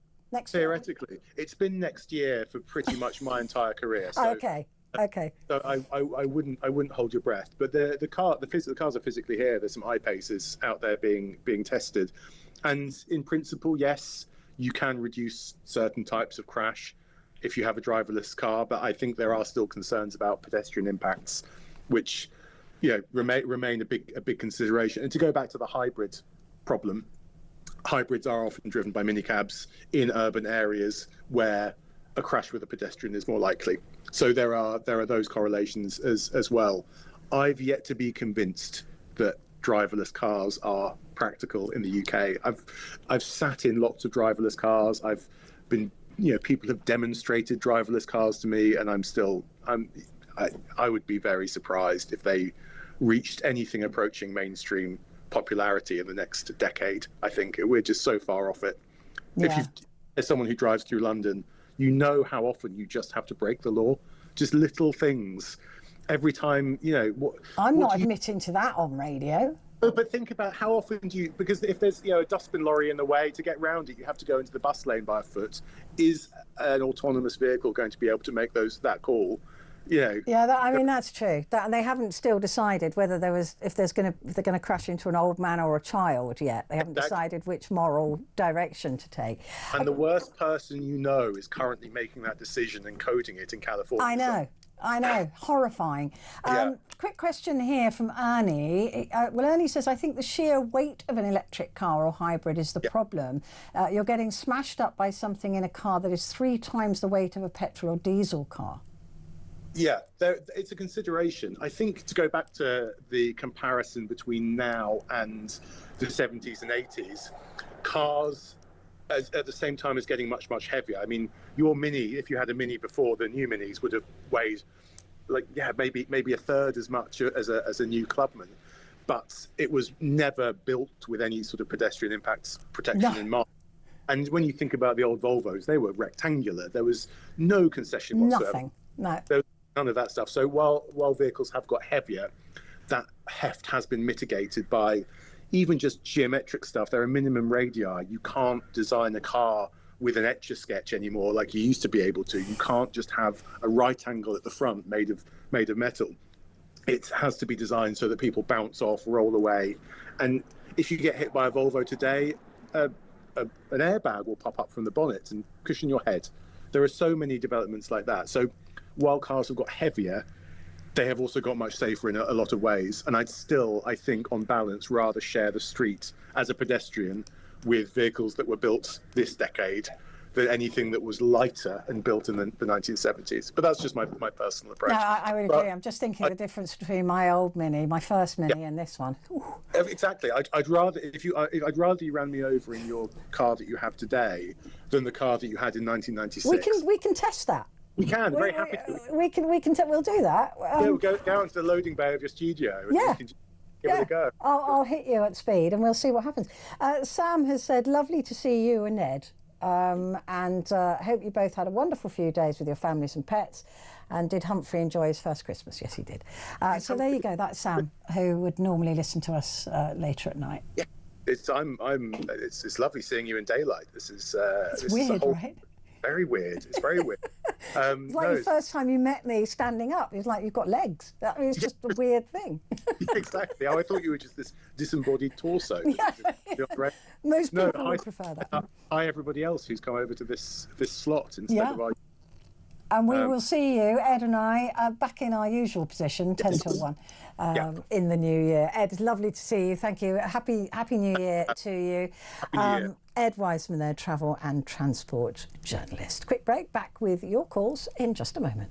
Theoretically, it's been next year for pretty much my entire career. So. Okay. So I wouldn't hold your breath. But the cars are physically here. There's some I-Paces out there being tested, and in principle, yes, you can reduce certain types of crash if you have a driverless car. But I think there are still concerns about pedestrian impacts, which remain a big consideration. And to go back to the hybrid problem, hybrids are often driven by minicabs in urban areas where a crash with a pedestrian is more likely. So there are those correlations as well. I've yet to be convinced that driverless cars are practical in the UK. I've sat in lots of driverless cars. I've been, people have demonstrated driverless cars to me, and I would be very surprised if they reached anything approaching mainstream popularity in the next decade. I think we're just so far off it. Yeah. As someone who drives through London, you know how often you just have to break the law, just little things. Every time, I'm not admitting to that on radio. But think about how often because if there's a dustbin lorry in the way, to get round it, you have to go into the bus lane by foot. Is an autonomous vehicle going to be able to make that call? Yeah, that's true. And they haven't still decided whether if they're going to crash into an old man or a child yet. They haven't decided which moral direction to take. And the worst person is currently making that decision and coding it in California. I know, horrifying. Quick question here from Ernie. Ernie says, I think the sheer weight of an electric car or hybrid is the problem. You're getting smashed up by something in a car that is 3 times the weight of a petrol or diesel car. Yeah, it's a consideration. I think to go back to the comparison between now and the 70s and 80s, cars at the same time as getting much, much heavier. I mean, your Mini, if you had a Mini before, the new Minis would have weighed maybe a third as much as a new Clubman. But it was never built with any sort of pedestrian impacts protection in mind. And when you think about the old Volvos, they were rectangular. There was no concession whatsoever. Nothing, no. There was none of that stuff. So while vehicles have got heavier, that heft has been mitigated by even just geometric stuff. There are minimum radii. You can't design a car with an Etch-a-Sketch anymore like you used to be able to. You can't just have a right angle at the front made of metal. It has to be designed so that people bounce off, roll away. And if you get hit by a Volvo today, an airbag will pop up from the bonnet and cushion your head. There are so many developments like that. So while cars have got heavier, they have also got much safer in a lot of ways. And I'd still, I think, on balance, rather share the street as a pedestrian with vehicles that were built this decade than anything that was lighter and built in the 1970s. But that's just my personal approach. No, I would agree. I'm just thinking the difference between my old Mini, my first Mini, and this one. Ooh. Exactly. I'd rather you ran me over in your car that you have today than the car that you had in 1996. We can test that. We can. Very happy to. We'll do that. We'll go down to the loading bay of your studio. And you can give it a go. I'll hit you at speed and we'll see what happens. Sam has said, lovely to see you and Ned. And hope you both had a wonderful few days with your families and pets. And did Humphrey enjoy his first Christmas? Yes, he did. So there you go. That's Sam, who would normally listen to us later at night. Yeah, it's lovely seeing you in daylight. It's weird, right? Very weird. It's very weird. It's like the first time you met me standing up. It's like you've got legs. It's just a weird thing. Exactly. I thought you were just this disembodied torso. Most people would prefer that. Hi, everybody else who's come over to this slot instead of our. And we will see you, Ed and I, back in our usual position, 10 till 1, in the new year. Ed, it's lovely to see you. Thank you. Happy New Year to you. Happy New Year. Ed Wiseman there, travel and transport journalist. Quick break, back with your calls in just a moment.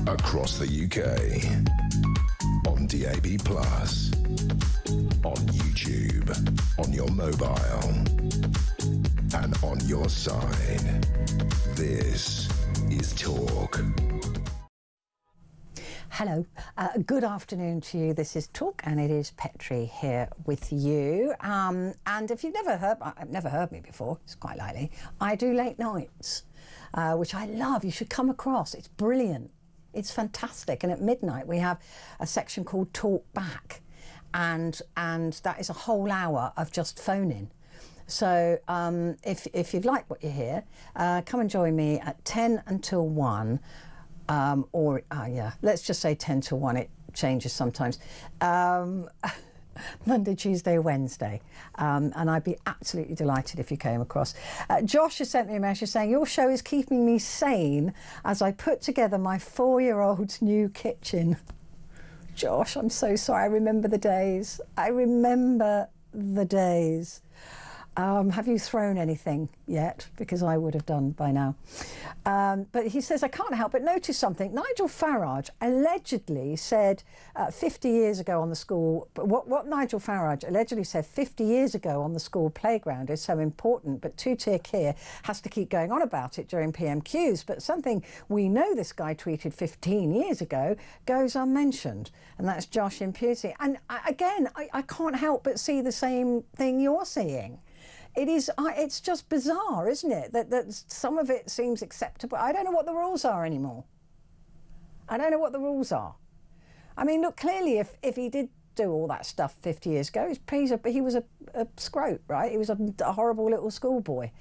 Across the UK. On DAB+. On YouTube. On your mobile. And on your side. This is Talk. Hello, good afternoon to you. This is Talk, and it is Petrie here with you. And if you've never heard me before, it's quite likely, I do late nights, which I love. You should come across. It's brilliant. It's fantastic. And at midnight, we have a section called Talk Back, and that is a whole hour of just phoning. So if you've liked what you hear, come and join me at 10 until 1. Let's just say 10 to 1. It changes sometimes. Monday, Tuesday, Wednesday. And I'd be absolutely delighted if you came across. Josh has sent me a message saying, your show is keeping me sane as I put together my 4-year-old's new kitchen. Josh, I'm so sorry. I remember the days. Have you thrown anything yet? Because I would have done by now. But he says, I can't help but notice something. Nigel Farage allegedly said 50 years ago on the school, what Nigel Farage allegedly said 50 years ago on the school playground is so important, but Two-Tier Keir has to keep going on about it during PMQs. But something we know this guy tweeted 15 years ago goes unmentioned. And that's Josh in Pewsey. And I can't help but see the same thing you're seeing. It's just bizarre, isn't it? That some of it seems acceptable. I don't know what the rules are anymore. I mean, look, clearly, if he did do all that stuff 50 years ago, he was a scrote, right? He was a horrible little schoolboy,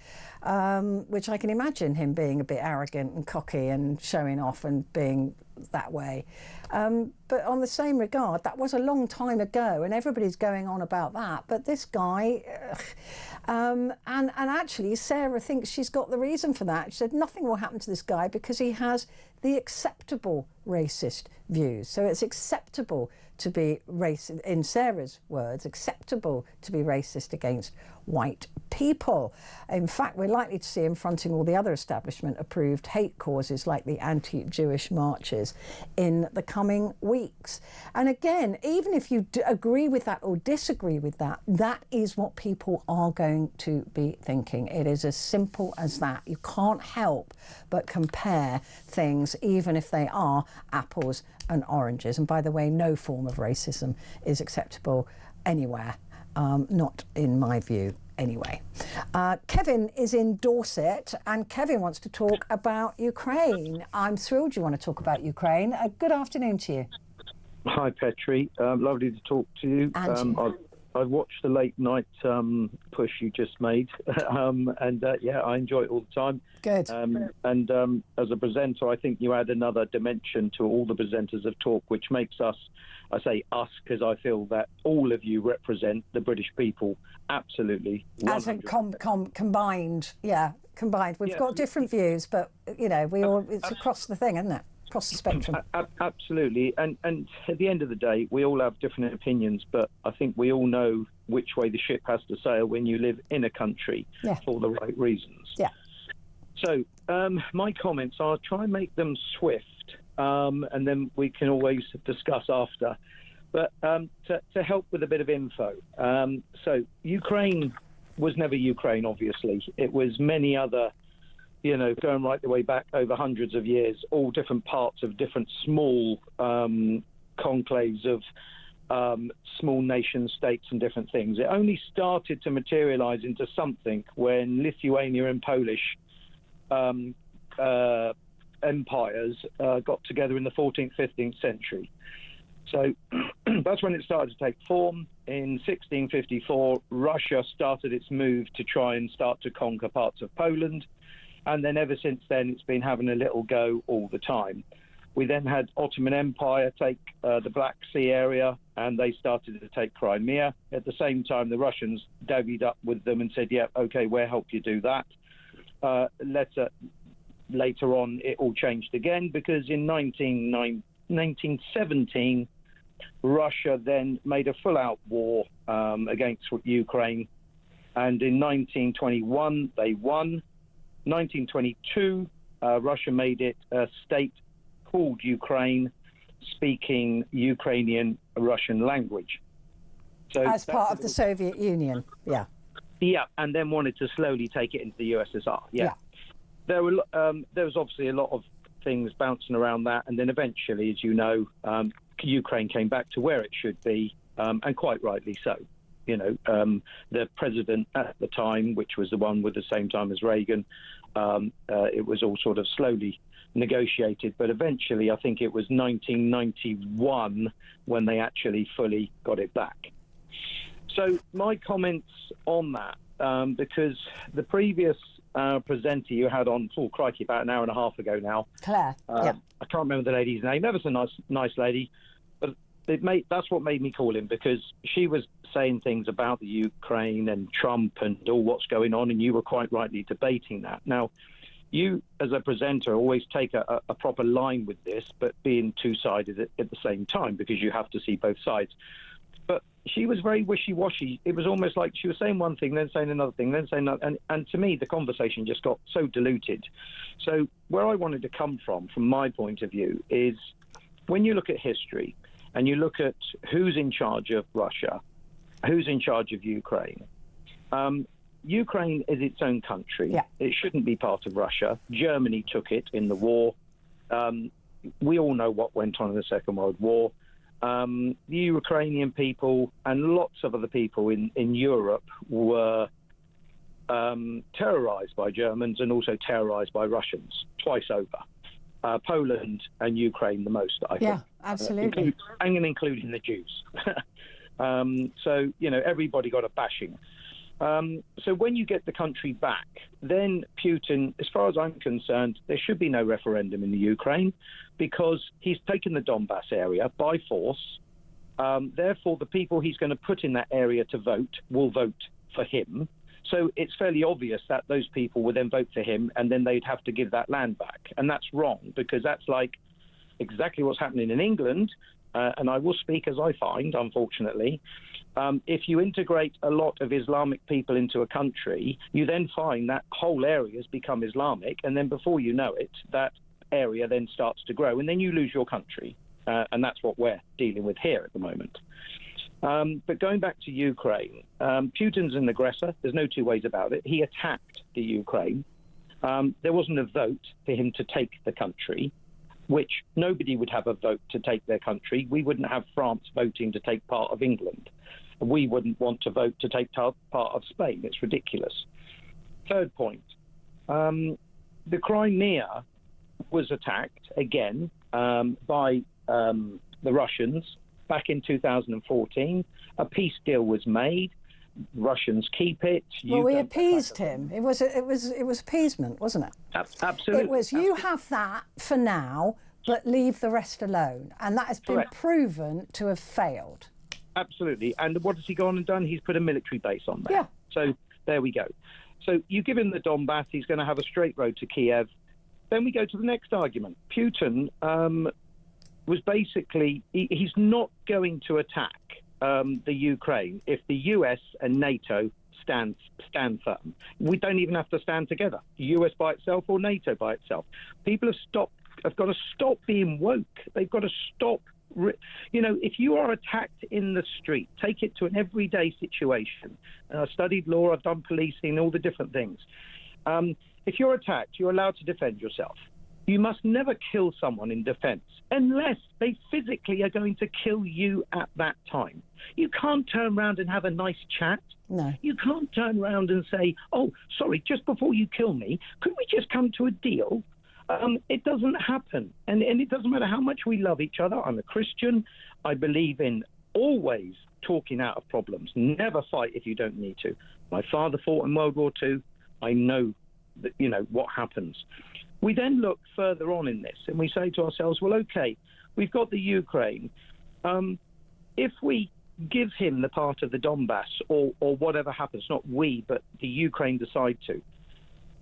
which I can imagine him being a bit arrogant and cocky and showing off and being that way. But on the same regard, that was a long time ago, and everybody's going on about that. But this guy, and actually, Sarah thinks she's got the reason for that. She said nothing will happen to this guy because he has the acceptable racist views. So it's acceptable to be racist, in Sarah's words, acceptable to be racist against white people. In fact, we're likely to see him fronting all the other establishment-approved hate causes like the anti-Jewish marches in the coming weeks. And again, even if you agree with that or disagree with that, that is what people are going to be thinking. It is as simple as that. You can't help but compare things, even if they are apples and oranges. And by the way, no form of racism is acceptable anywhere. Not in my view, anyway. Kevin is in Dorset, and Kevin wants to talk about Ukraine. I'm thrilled you want to talk about Ukraine. Good afternoon to you. Hi, Petrie. Lovely to talk to you. I've watched the late night push you just made, and I enjoy it all the time. Good. As a presenter, I think you add another dimension to all the presenters of Talk, which makes us, I say us because I feel that all of you represent the British people absolutely. 100%. As in combined, combined. We've got different views, but you know, it's across the thing, isn't it? Across the spectrum. Absolutely. And at the end of the day, we all have different opinions, but I think we all know which way the ship has to sail when you live in a country for the right reasons. Yeah. So my comments, I'll try and make them swift, and then we can always discuss after. But to help with a bit of info, so Ukraine was never Ukraine, obviously. It was many other, going right the way back over hundreds of years, all different parts of different small conclaves of small nation states and different things. It only started to materialize into something when Lithuania and Polish empires got together in the 14th, 15th century. So that's when it started to take form. In 1654, Russia started its move to try and start to conquer parts of Poland. And then ever since then, it's been having a little go all the time. We then had Ottoman Empire take the Black Sea area, and they started to take Crimea. At the same time, the Russians divvied up with them and said, yeah, OK, we'll help you do that. Later on, it all changed again, because in 1917, Russia then made a full-out war against Ukraine. And in 1921, they won. 1922, Russia made it a state called Ukraine, speaking Ukrainian Russian language. So as part of the Soviet Union, yeah. Yeah, and then wanted to slowly take it into the USSR. Yeah. There was obviously a lot of things bouncing around that, and then eventually, as you know, Ukraine came back to where it should be, and quite rightly so. You know, the president at the time, which was the one with the same time as Reagan, it was all sort of slowly negotiated, but eventually I think it was 1991 when they actually fully got it back. So my comments on that, because the previous presenter you had on, crikey, about an hour and a half ago now, Claire, I can't remember the lady's name, ever so nice lady, but that's what made me call him, because she was saying things about the Ukraine and Trump and all what's going on, and you were quite rightly debating that. Now, you, as a presenter, always take a proper line with this, but being two-sided at the same time, because you have to see both sides. But she was very wishy-washy. It was almost like she was saying one thing, then saying another thing, then saying another. And to me, the conversation just got so diluted. So where I wanted to come from my point of view, is when you look at history and you look at who's in charge of Russia, who's in charge of Ukraine, Ukraine is its own country. Yeah. It shouldn't be part of Russia. Germany took it in the war. We all know what went on in the Second World War. The Ukrainian people and lots of other people in Europe were terrorized by Germans and also terrorized by Russians twice over. Poland and Ukraine the most, I think. Yeah, absolutely. Including the Jews. So, you know, everybody got a bashing. So when you get the country back, then Putin, as far as I'm concerned, there should be no referendum in the Ukraine, because he's taken the Donbass area by force. Therefore, the people he's going to put in that area to vote will vote for him. So it's fairly obvious that those people will then vote for him, and then they'd have to give that land back. And that's wrong, because that's like exactly what's happening in England. And I will speak as I find, unfortunately. If you integrate a lot of Islamic people into a country, you then find that whole area has become Islamic, and then before you know it, that area then starts to grow, and then you lose your country. And that's what we're dealing with here at the moment. But going back to Ukraine, Putin's an aggressor. There's no two ways about it. He attacked the Ukraine. There wasn't a vote for him to take the country, which nobody would have a vote to take their country. We wouldn't have France voting to take part of England. We wouldn't want to vote to take part of Spain. It's ridiculous. Third point, the Crimea was attacked again by the Russians back in 2014. A peace deal was made. Russians keep it. Well, we appeased him. It was appeasement, wasn't it? Absolutely. It was, you have that for now, but leave the rest alone. And that has been proven to have failed. Absolutely. And what has he gone and done? He's put a military base on there. Yeah. So there we go. So you give him the Donbass, he's going to have a straight road to Kiev. Then we go to the next argument. Putin was basically, he's not going to attack the Ukraine if the US and NATO stand firm. We don't even have to stand together, US by itself or NATO by itself. People have got to stop being woke. They've got to stop. You know, if you are attacked in the street, take it to an everyday situation. I studied law, I've done policing, all the different things. If you're attacked, you're allowed to defend yourself. You must never kill someone in defense unless they physically are going to kill you at that time. You can't turn around and have a nice chat. No. You can't turn around and say, oh, sorry, just before you kill me, could we just come to a deal? It doesn't happen. And it doesn't matter how much we love each other. I'm a Christian. I believe in always talking out of problems. Never fight if you don't need to. My father fought in World War II. I know that, you know, what happens. We then look further on in this and we say to ourselves, well, okay, we've got the Ukraine. If we give him the part of the Donbass or whatever happens, not we, but the Ukraine decide to,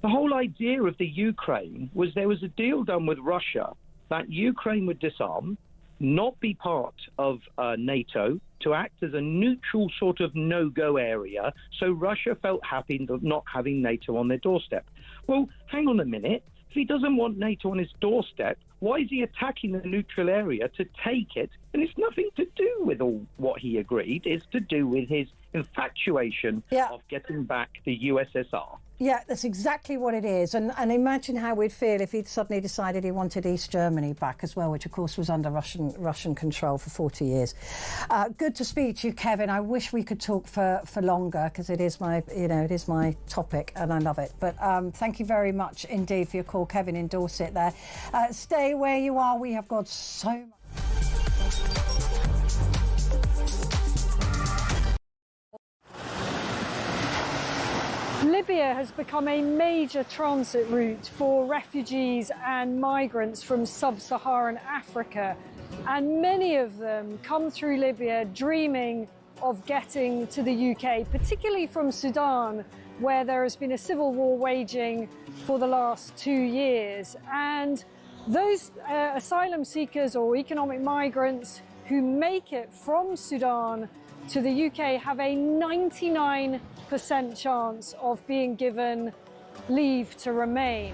the whole idea of the Ukraine was there was a deal done with Russia that Ukraine would disarm, not be part of NATO, to act as a neutral sort of no-go area, so Russia felt happy not having NATO on their doorstep. Well, hang on a minute. If he doesn't want NATO on his doorstep, Why is he attacking the neutral area to take it? And it's nothing to do with all what he agreed. It's to do with his infatuation of getting back the USSR. Yeah, that's exactly what it is. And imagine how we'd feel if he'd suddenly decided he wanted East Germany back as well, which of course was under Russian control for 40 years. Good to speak to you, Kevin. I wish we could talk for longer, because it is my, it is my topic and I love it. But thank you very much indeed for your call, Kevin in Dorset there. Stay where you are. We have got so much. Libya has become a major transit route for refugees and migrants from sub-Saharan Africa, and many of them come through Libya dreaming of getting to the UK, particularly from Sudan, where there has been a civil war waging for the last 2 years. And those asylum seekers or economic migrants who make it from Sudan to the UK have a 99% chance of being given leave to remain.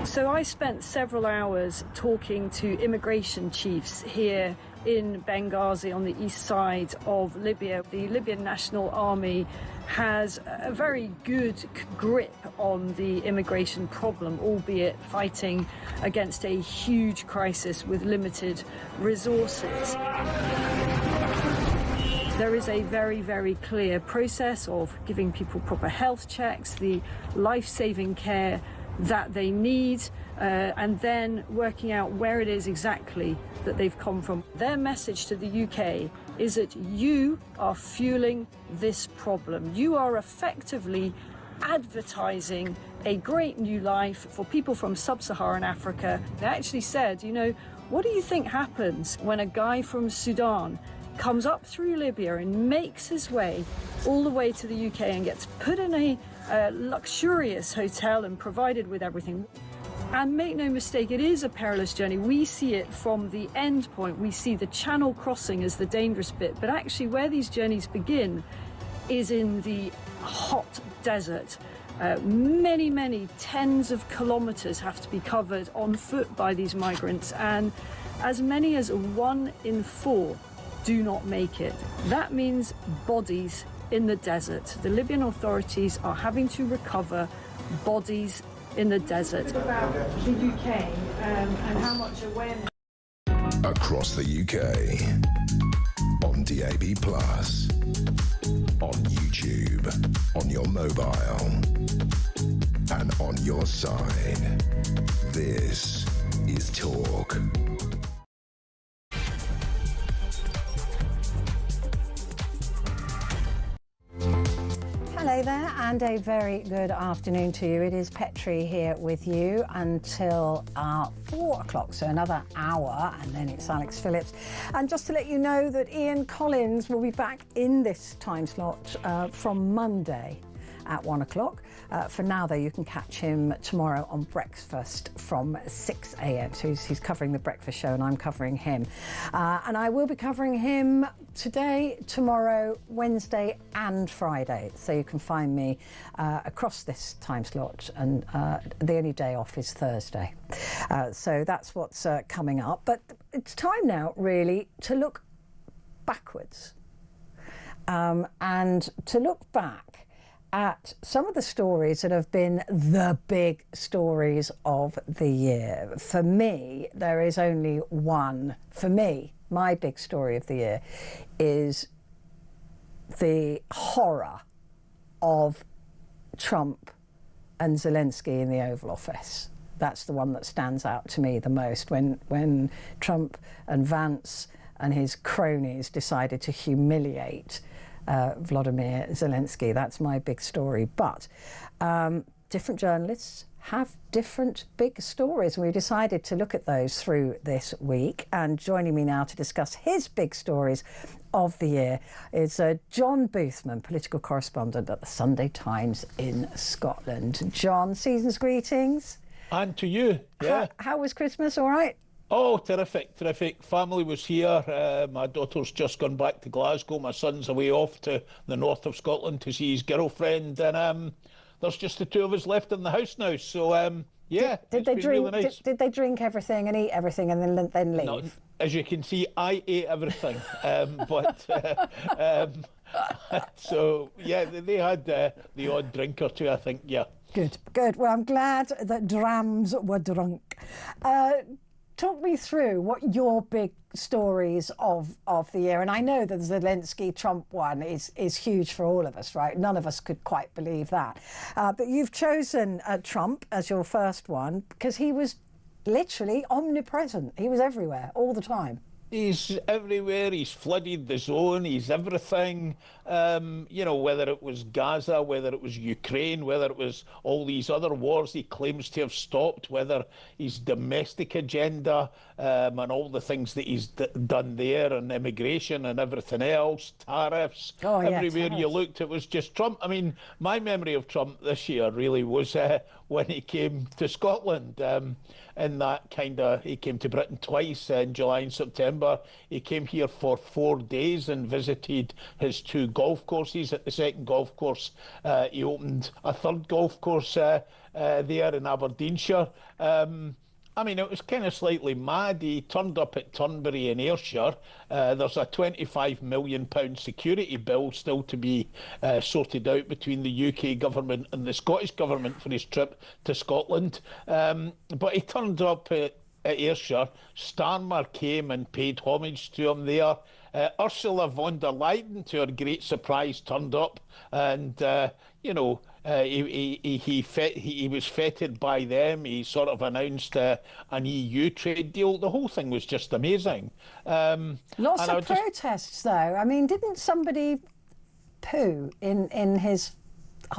So I spent several hours talking to immigration chiefs here in Benghazi on the east side of Libya. The Libyan National Army has a very good grip on the immigration problem, albeit fighting against a huge crisis with limited resources. There is a very, very clear process of giving people proper health checks, the life-saving care that they need, and then working out where it is exactly that they've come from. Their message to the UK is that you are fueling this problem. You are effectively advertising a great new life for people from sub-Saharan Africa. They actually said, what do you think happens when a guy from Sudan comes up through Libya and makes his way all the way to the UK and gets put in a luxurious hotel and provided with everything? And make no mistake, it is a perilous journey. We see it from the end point. We see the Channel crossing as the dangerous bit. But actually where these journeys begin is in the hot desert. Many, many tens of kilometres have to be covered on foot by these migrants. And as many as 1 in 4 do not make it. That means bodies in the desert. The Libyan authorities are having to recover bodies in the desert. About the UK and how much awareness. Across the UK, on DAB+, on YouTube, on your mobile, and on your side. This is Talk. Hello there, and a very good afternoon to you. It is Petrie here with you until 4 o'clock, so another hour, and then it's Alex Phillips. And just to let you know that Ian Collins will be back in this time slot from Monday at 1 o'clock. For now, though, you can catch him tomorrow on Breakfast from 6 a.m. So he's covering the breakfast show and I'm covering him. And I will be covering him today, tomorrow, Wednesday and Friday. So you can find me across this time slot, and the only day off is Thursday. So that's what's coming up. But it's time now, really, to look backwards and to look back at some of the stories that have been the big stories of the year. For me, there is only one. For me, my big story of the year is the horror of Trump and Zelensky in the Oval Office. That's the one that stands out to me the most, when Trump and Vance and his cronies decided to humiliate Vladimir Zelensky. That's my big story. But different journalists have different big stories. We decided to look at those through this week. And joining me now to discuss his big stories of the year is John Boothman, political correspondent at the Sunday Times in Scotland. John, season's greetings. And to you. Yeah. How was Christmas? All right? Oh, terrific, terrific. Family was here. My daughter's just gone back to Glasgow. My son's away off to the north of Scotland to see his girlfriend. And there's just the two of us left in the house now. So Yeah, Did they been drink? really nice. Did they drink everything and eat everything and then leave? No, as you can see, I ate everything. So yeah, they had the odd drink or two, I think. Yeah. Good, good. Well, I'm glad that drams were drunk. Talk me through what your big stories of the year, and I know that the Zelensky-Trump one is huge for all of us, right? None of us could quite believe that. But you've chosen Trump as your first one because he was literally omnipresent. He was everywhere all the time. He's everywhere. He's flooded the zone. He's everything. You know, whether it was Gaza, whether it was Ukraine, whether it was all these other wars he claims to have stopped, whether his domestic agenda and all the things that he's done there, and immigration and everything else, tariffs. Oh, yeah, everywhere you tariffs. looked, it was just Trump. I mean, my memory of Trump this year really was when he came to Scotland. In that he came to Britain twice in July and September. He came here for 4 days and visited his 2 golf courses. At the second golf course, he opened a 3rd golf course there in Aberdeenshire. I mean, it was kind of slightly mad. He turned up at Turnberry in Ayrshire. There's a £25 million security bill still to be sorted out between the UK government and the Scottish government for his trip to Scotland. But he turned up at Ayrshire. Starmer came and paid homage to him there. Ursula von der Leyen, to her great surprise, turned up, and you know, he was feted by them. He sort of announced an EU trade deal. The whole thing was just amazing. Lots of protests, though. I mean, didn't somebody poo in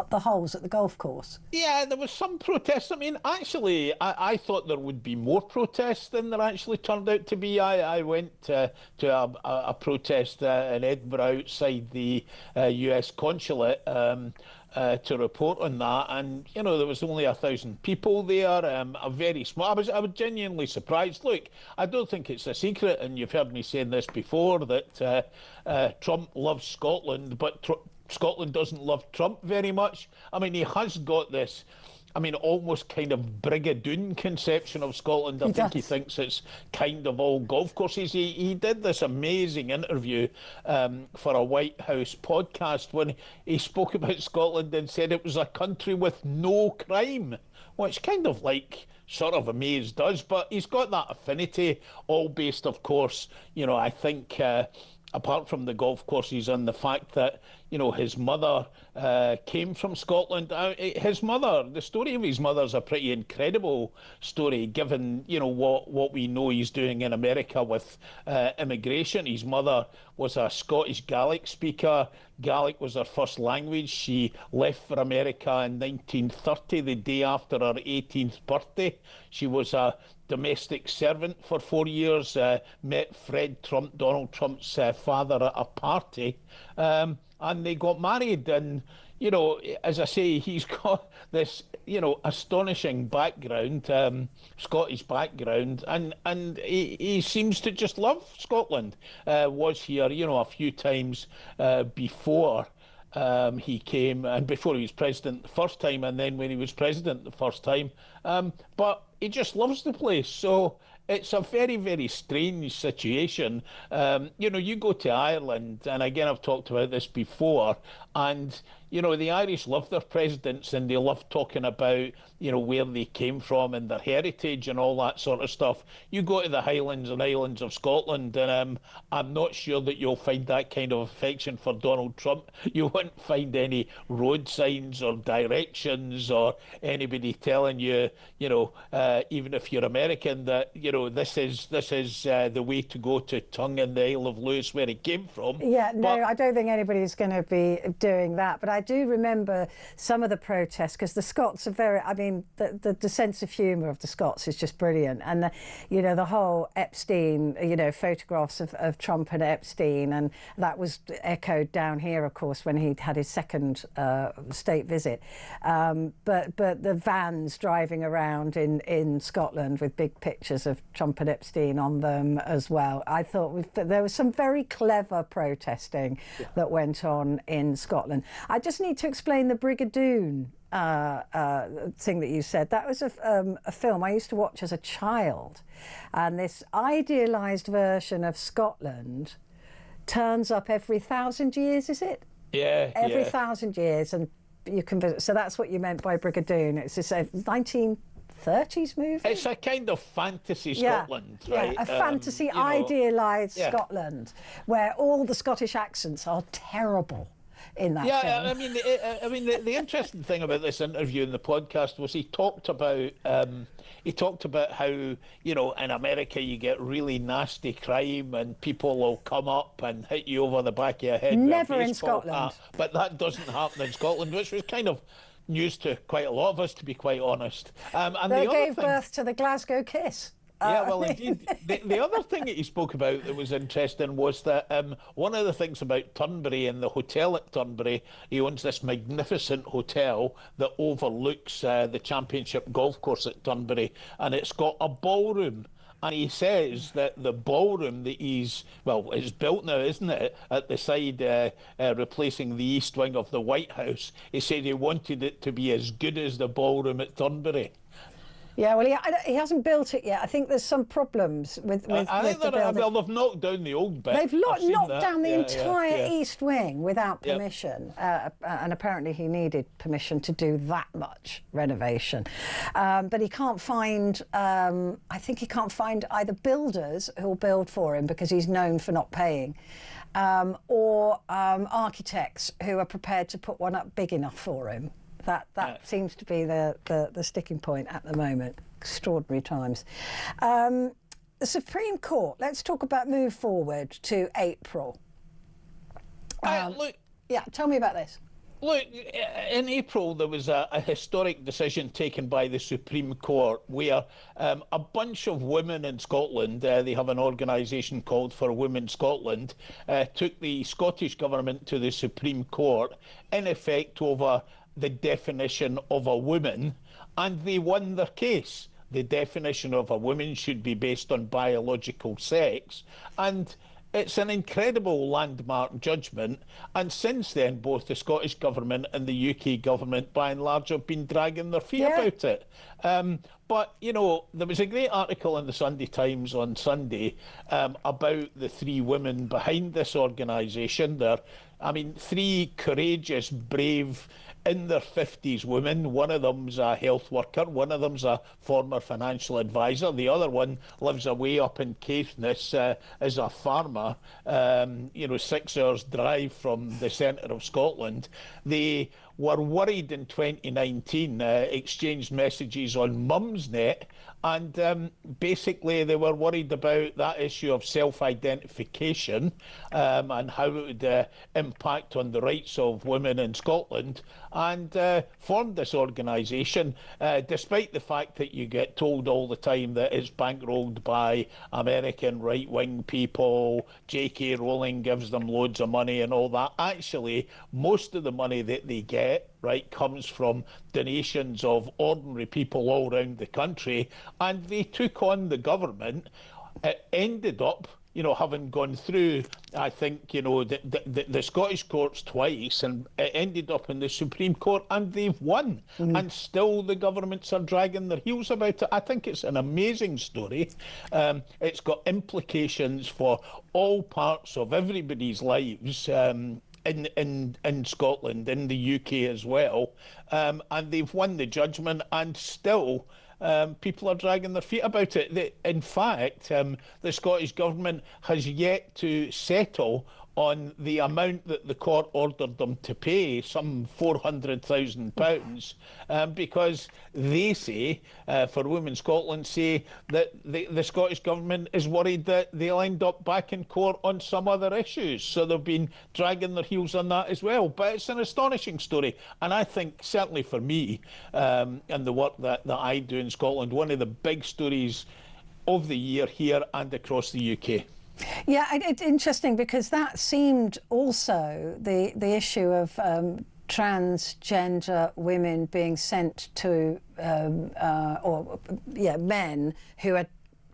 the holes at the golf course? Yeah, there was some protests. I mean, actually, I thought there would be more protests than there actually turned out to be. I went to a protest in Edinburgh outside the US consulate to report on that, and you know, there was only 1,000 people there. A very small. I was genuinely surprised. Look, I don't think it's a secret, and you've heard me saying this before, that Trump loves Scotland, but Scotland doesn't love Trump very much. I mean, he has got this, I mean, almost kind of Brigadoon conception of Scotland. I think he thinks it's kind of all golf courses. He did this amazing interview for a White House podcast when he spoke about Scotland and said it was a country with no crime, which kind of like sort of amazed us, but he's got that affinity, all based, of course, you know, I think apart from the golf courses and the fact that, you know, his mother came from Scotland. His mother, the story of his mother is a pretty incredible story, given, you know, what we know he's doing in America with immigration. His mother was a Scottish Gaelic speaker. Gaelic was her first language. She left for America in 1930, the day after her 18th birthday. She was a domestic servant for 4 years, met Fred Trump, Donald Trump's father, at a party, and they got married. And, you know, as I say, he's got this, you know, astonishing background, Scottish background, and he seems to just love Scotland. Was here, you know, a few times before he came, and before he was president the first time, and then when he was president the first time. But he just loves the place. So it's a very, very strange situation. You know, you go to Ireland, and again, I've talked about this before, and, you know, the Irish love their presidents, and they love talking about, you know, where they came from and their heritage and all that sort of stuff. You go to the Highlands and Islands of Scotland, and I'm not sure that you'll find that kind of affection for Donald Trump. You won't find any road signs or directions or anybody telling you, you know, even if you're American, that, you know, this is the way to go to Tongue and the Isle of Lewis, where it came from. Yeah, no, I don't think anybody's going to be doing that. But I do remember some of the protests, because the Scots are very, I mean, the sense of humour of the Scots is just brilliant. And, you know, the whole Epstein, you know, photographs of Trump and Epstein, and that was echoed down here, of course, when he had his second state visit. But the vans driving around in Scotland with big pictures of Trump and Epstein on them as well. I thought there was some very clever protesting that went on in Scotland. I just need to explain the Brigadoon thing that you said. That was a film I used to watch as a child, and this idealised version of Scotland turns up every 1,000 years, is it? Yeah. Every 1,000 years, and you can visit. So that's what you meant by Brigadoon. It's this 1930s movie. It's a kind of fantasy Scotland, right? Yeah, a fantasy idealised Scotland, where all the Scottish accents are terrible in that film. Yeah, I mean, the interesting thing about this interview in the podcast was he talked about how, you know, in America you get really nasty crime and people will come up and hit you over the back of your head. Never with a in baseball Scotland. hat. But that doesn't happen in Scotland, which was kind of news to quite a lot of us, to be quite honest. And They the gave other thing, birth to the Glasgow Kiss. yeah, well, indeed. The other thing that he spoke about that was interesting was that one of the things about Turnberry and the hotel at Turnberry, he owns this magnificent hotel that overlooks the championship golf course at Turnberry, and it's got a ballroom. And he says that the ballroom that it's built now, isn't it, at the side replacing the east wing of the White House. He said he wanted it to be as good as the ballroom at Turnberry. Yeah, well, he hasn't built it yet. I think there's some problems with the building. Well, they've knocked down the old bit. They've knocked down the entire east wing without Yep. permission, and apparently he needed permission to do that much renovation. But he can't find, I think he can't find either builders who'll build for him because he's known for not paying, or architects who are prepared to put one up big enough for him. That seems to be the sticking point at the moment. Extraordinary times. The Supreme Court, let's talk about move forward to April. Look, yeah, tell me about this. Look, in April there was a historic decision taken by the Supreme Court where a bunch of women in Scotland, they have an organisation called For Women Scotland, took the Scottish Government to the Supreme Court, in effect over the definition of a woman, and they won their case. The definition of a woman should be based on biological sex, and it's an incredible landmark judgment, and since then both the Scottish Government and the UK Government by and large have been dragging their feet about it. But, you know, there was a great article in the Sunday Times on Sunday about the three women behind this organisation. They're, I mean, three courageous, brave, in their 50s women. One of them's a health worker, one of them's a former financial advisor, the other one lives away up in Caithness as a farmer, 6 hours drive from the centre of Scotland. They were worried in 2019, exchanged messages on Mumsnet, and basically they were worried about that issue of self-identification and how it would impact on the rights of women in Scotland, and formed this organisation, despite the fact that you get told all the time that it's bankrolled by American right-wing people, J.K. Rowling gives them loads of money and all that. Actually, most of the money that they get, right, comes from donations of ordinary people all around the country, and they took on the government. It ended up, having gone through, I think, the Scottish courts twice, and it ended up in the Supreme Court, and they've won. And still the governments are dragging their heels about it. I think it's an amazing story. It's got implications for all parts of everybody's lives, in Scotland, in the UK as well, and they've won the judgment, and still people are dragging their feet about it. In fact, the Scottish Government has yet to settle on the amount that the court ordered them to pay, some £400,000, because they say, For Women Scotland say, that the Scottish Government is worried that they'll end up back in court on some other issues. So they've been dragging their heels on that as well. But it's an astonishing story. And I think, certainly for me, and the work that I do in Scotland, one of the big stories of the year here and across the UK. Yeah, it's interesting because that seemed also the issue of transgender women being sent to, men who had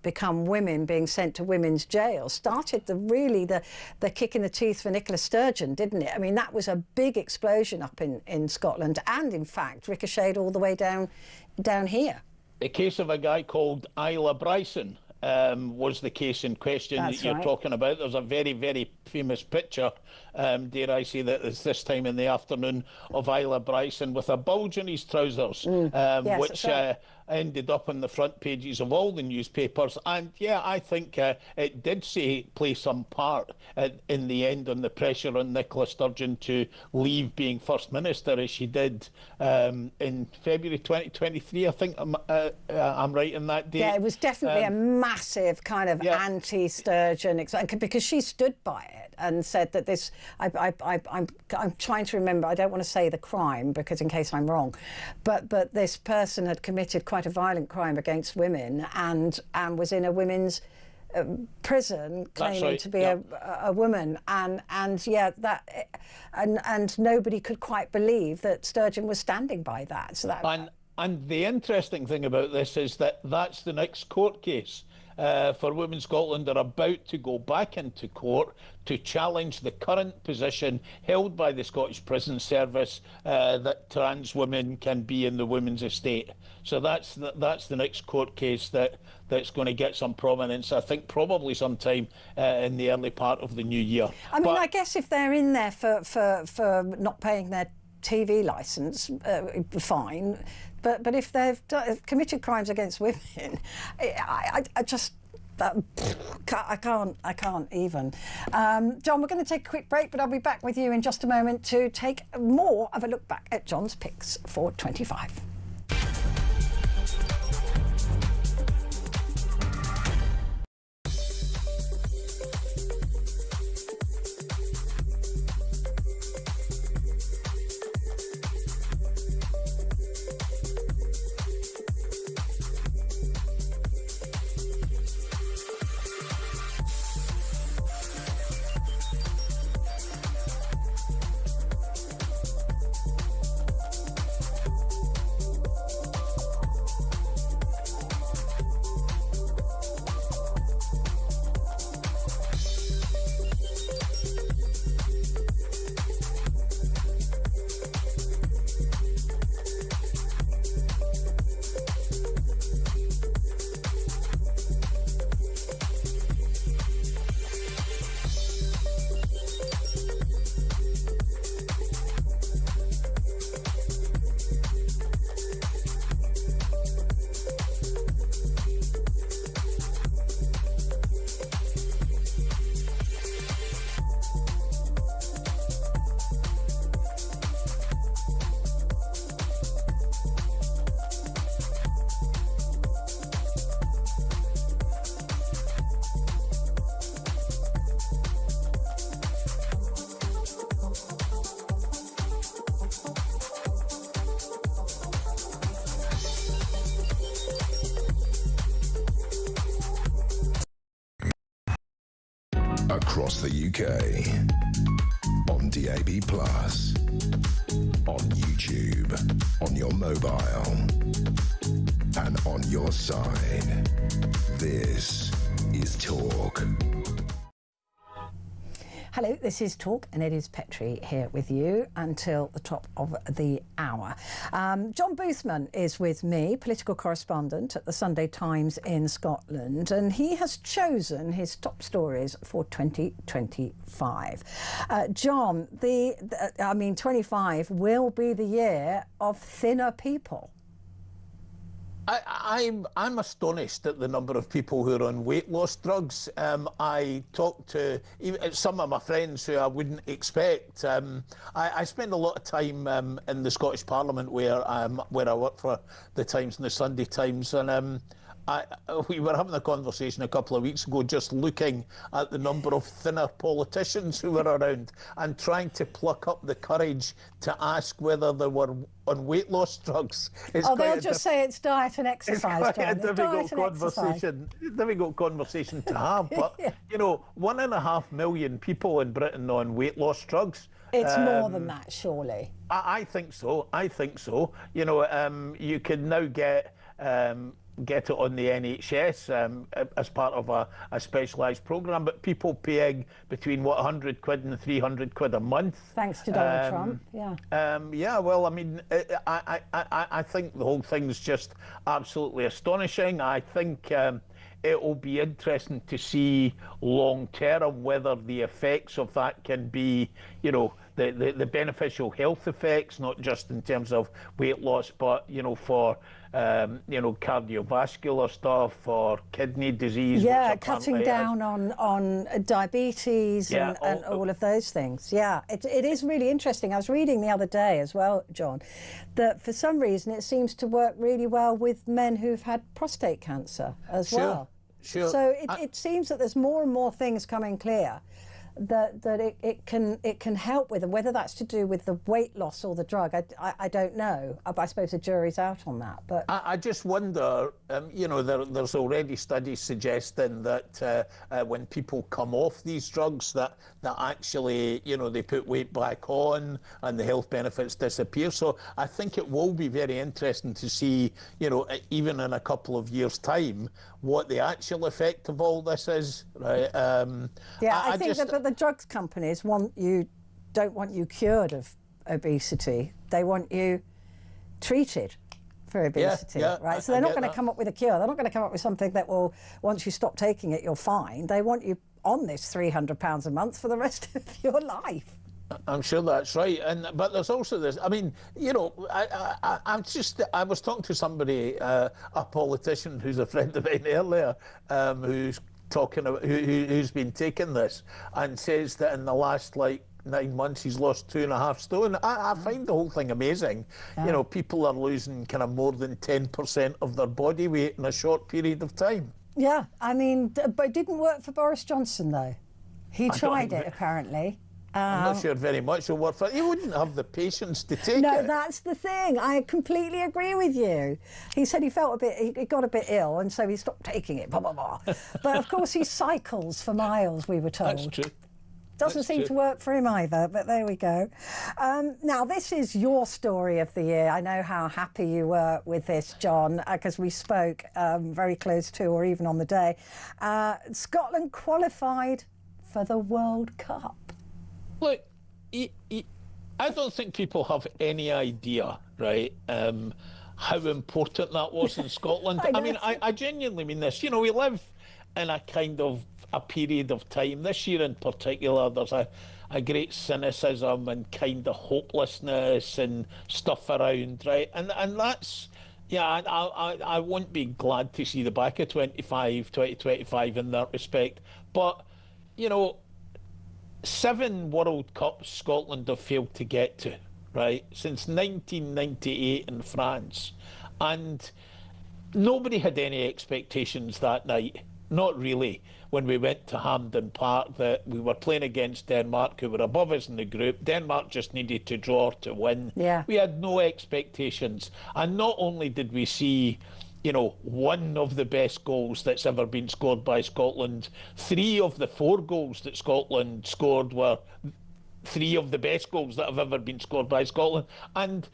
become women being sent to women's jail started the kick in the teeth for Nicola Sturgeon, didn't it? I mean, that was a big explosion up in Scotland, and in fact ricocheted all the way down here. The case of a guy called Isla Bryson was the case in question that you're talking about. There's a very, very famous picture, dare I say that it's this time in the afternoon, of Isla Bryson with a bulge in his trousers, Yes, which ended up on the front pages of all the newspapers. And yeah, I think it did play some part in the end on the pressure on Nicola Sturgeon to leave being First Minister, as she did in February 2023. I think I'm right in that date. Yeah, it was definitely a massive kind of anti-Sturgeon, because she stood by it and said that this. I'm trying to remember. I don't want to say the crime because in case I'm wrong, but this person had committed quite a violent crime against women and was in a women's prison claiming to be a woman, and nobody could quite believe that Sturgeon was standing by that. So that. And the interesting thing about this is that that's the next court case. For Women Scotland are about to go back into court to challenge the current position held by the Scottish Prison Service that trans women can be in the women's estate. So that's the next court case that's going to get some prominence, I think probably sometime in the early part of the new year. I mean, I guess if they're in there for not paying their TV licence, fine. But if they've committed crimes against women, I just I can't even. John, we're going to take a quick break, but I'll be back with you in just a moment to take more of a look back at John's picks for 25. Across the UK, on DAB+, on YouTube, on your mobile, and on your side. This is Talk. Hello, this is Talk, and it is Petrie here with you until the top of the hour. John Boothman is with me, political correspondent at the Sunday Times in Scotland, and he has chosen his top stories for 2025. John, 25 will be the year of thinner people. I'm astonished at the number of people who are on weight loss drugs. I talk to even some of my friends who I wouldn't expect. I spend a lot of time in the Scottish Parliament where I work for the Times and the Sunday Times, and we were having a conversation a couple of weeks ago just looking at the number of thinner politicians who were around and trying to pluck up the courage to ask whether they were on weight loss drugs. They'll just say it's diet and exercise. It's quite a difficult conversation to have. But, yeah. 1.5 million people in Britain on weight loss drugs. It's more than that, surely. I think so. You can now get get it on the NHS as part of a specialised programme, but people paying between, what, 100 quid and 300 quid a month. Thanks to Donald Trump, yeah. Yeah, well, I mean, I think the whole thing's just absolutely astonishing. I think it will be interesting to see long term whether the effects of that can be, you know, the beneficial health effects, not just in terms of weight loss, but, you know, for, you know, cardiovascular stuff, for kidney disease. Yeah, cutting down on diabetes and all of those things. Yeah, it is really interesting. I was reading the other day as well, John, that for some reason it seems to work really well with men who've had prostate cancer as well. Sure. So it seems that there's more and more things coming clear that it can help with, and whether that's to do with the weight loss or the drug, I don't know. I suppose the jury's out on that. But I just wonder, you know, there's already studies suggesting that when people come off these drugs, that actually, you know, they put weight back on and the health benefits disappear. So I think it will be very interesting to see, you know, even in a couple of years' time, what the actual effect of all this is, right? Yeah, I think that the drugs companies don't want you cured of obesity. They want you treated for obesity, right? So they're not going to come up with a cure. They're not going to come up with something that will, once you stop taking it, you're fine. They want you on this £300 a month for the rest of your life. I'm sure that's right, but there's also this. I mean, you know, I was talking to somebody, a politician who's a friend of mine earlier, who's talking about who's been taking this, and says that in the last 9 months he's lost 2.5 stone. I find the whole thing amazing. Yeah. You know, people are losing kind of more than 10% of their body weight in a short period of time. Yeah, I mean, but it didn't work for Boris Johnson though. He tried it apparently. I'm not sure very much will work for. You wouldn't have the patience to take it. No, that's the thing. I completely agree with you. He said he felt he got a bit ill, and so he stopped taking it. Blah blah blah. But of course, he cycles for miles. We were told. That's true. Doesn't seem to work for him either, but there we go. Now, this is your story of the year. I know how happy you were with this, John, because we spoke very close to, or even on the day. Scotland qualified for the World Cup. Look, I don't think people have any idea, right, how important that was in Scotland. I mean, I genuinely mean this. You know, we live in a kind of a period of time, this year in particular, there's a great cynicism and kind of hopelessness and stuff around, right? And that's, yeah, I won't be glad to see the back of 2025 in that respect. But, you know, 7 World Cups Scotland have failed to get to, right, since 1998 in France. And nobody had any expectations that night, not really, when we went to Hampden Park, that we were playing against Denmark, who were above us in the group. Denmark just needed to draw to win. Yeah. We had no expectations. And not only did we see, you know, one of the best goals that's ever been scored by Scotland, 3 of the 4 goals that Scotland scored were 3 of the best goals that have ever been scored by Scotland. And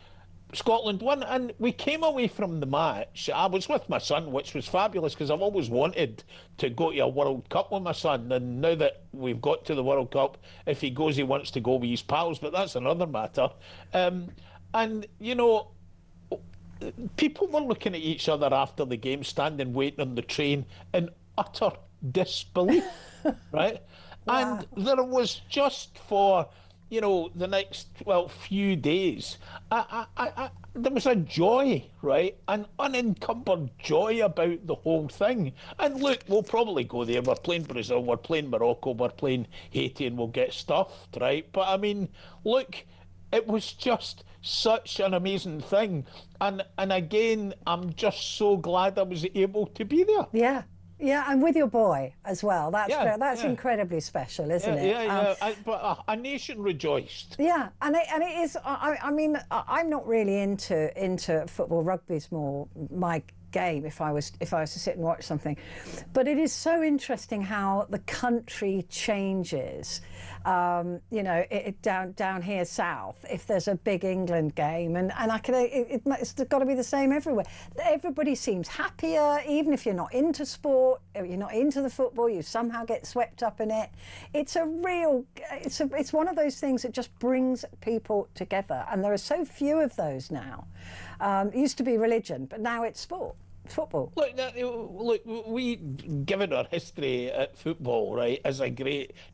Scotland won, and we came away from the match. I was with my son, which was fabulous, because I've always wanted to go to a World Cup with my son, and now that we've got to the World Cup, if he goes, he wants to go with his pals, but that's another matter. And, you know, people were looking at each other after the game, standing waiting on the train in utter disbelief, right? Wow. And there was just for, you know, the next, few days, there was a joy, right? An unencumbered joy about the whole thing. And look, we'll probably go there. We're playing Brazil, we're playing Morocco, we're playing Haiti, and we'll get stuffed, right? But I mean, look, it was just such an amazing thing. And again, I'm just so glad I was able to be there. Yeah. Yeah, and with your boy as well. That's incredibly special, isn't it? Yeah. But a nation rejoiced. Yeah, and it is. I mean, I'm not really into football. Rugby's more my game if I was to sit and watch something. But it is so interesting how the country changes. You know, down here south, if there's a big England game, and it's got to be the same everywhere. Everybody seems happier, even if you're not into sport, you're not into the football, you somehow get swept up in it. It's one of those things that just brings people together, and there are so few of those now. It used to be religion, but now it's sport. Football. Look, we, given our history at football, right, as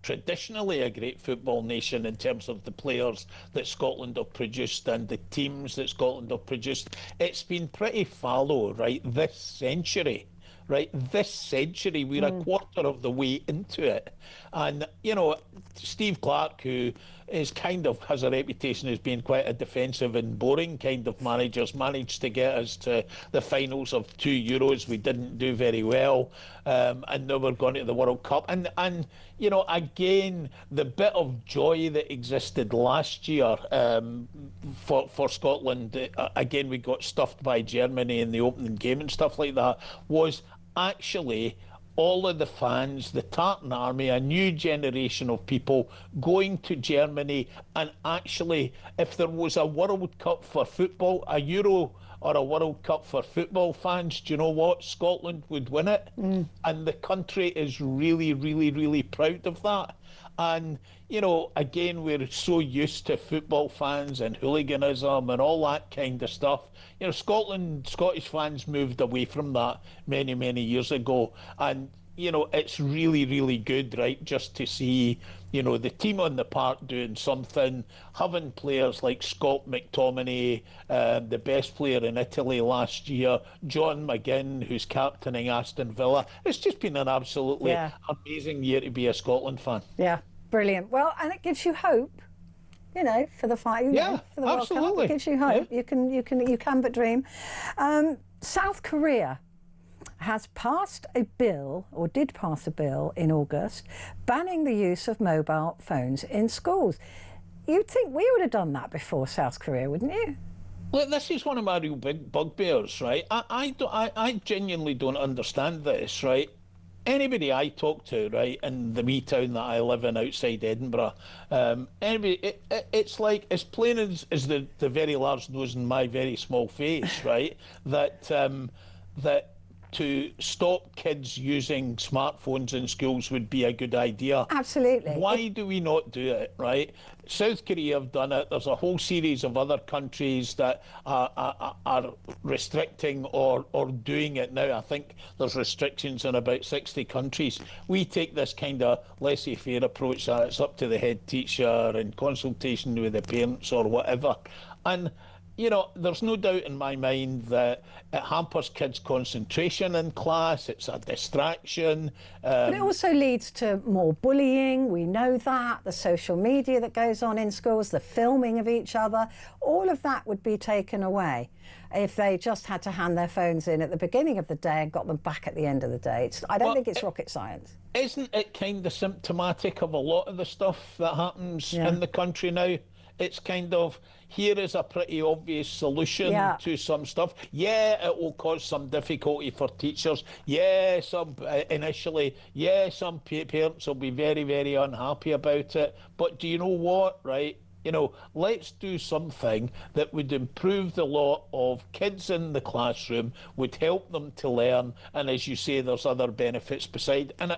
traditionally a great football nation in terms of the players that Scotland have produced and the teams that Scotland have produced, it's been pretty fallow, right, this century. Right, this century, we're a quarter of the way into it. And, you know, Steve Clarke, who is has a reputation as being quite a defensive and boring kind of manager, managed to get us to the finals of 2 Euros. We didn't do very well. And now we're going to the World Cup. And you know, again, the bit of joy that existed last year for Scotland, again, we got stuffed by Germany in the opening game and stuff like that, was actually all of the fans, the Tartan Army, a new generation of people going to Germany. And actually, if there was a World Cup for football, a Euro or a World Cup for football fans, do you know what? Scotland would win it. And the country is really, really, really proud of that. And, you know, again, we're so used to football fans and hooliganism and all that kind of stuff. You know, Scottish fans moved away from that many, many years ago. And, you know, it's really, really good, right, just to see, you know, the team on the park doing something, having players like Scott McTominay, the best player in Italy last year, John McGinn, who's captaining Aston Villa. It's just been an absolutely amazing year to be a Scotland fan. Yeah, brilliant. Well, and it gives you hope, you know, for the fight. Yeah, for the World Cup. It gives you hope. Yeah. You can but dream. South Korea has passed a bill, or did pass a bill in August, banning the use of mobile phones in schools. You'd think we would have done that before South Korea, wouldn't you? Look, this is one of my real big bugbears, right? I genuinely don't understand this, right? Anybody I talk to, right, in the wee town that I live in outside Edinburgh, it's like as plain as the very large nose and my very small face, right? that to stop kids using smartphones in schools would be a good idea. Absolutely. Why do we not do it, right? South Korea have done it. There's a whole series of other countries that are restricting or doing it now. I think there's restrictions in about 60 countries. We take this kind of laissez-faire approach that it's up to the head teacher in consultation with the parents or whatever. And you know, there's no doubt in my mind that it hampers kids' concentration in class. It's a distraction. But it also leads to more bullying. We know that. The social media that goes on in schools, the filming of each other, all of that would be taken away if they just had to hand their phones in at the beginning of the day and got them back at the end of the day. I don't think it's rocket science. Isn't it kind of symptomatic of a lot of the stuff that happens in the country now? It's kind of, here is a pretty obvious solution to some stuff. Yeah, it will cause some difficulty for teachers. Yeah, initially, some parents will be very, very unhappy about it. But do you know what, right? You know, let's do something that would improve the lot of kids in the classroom, would help them to learn, and as you say, there's other benefits beside. And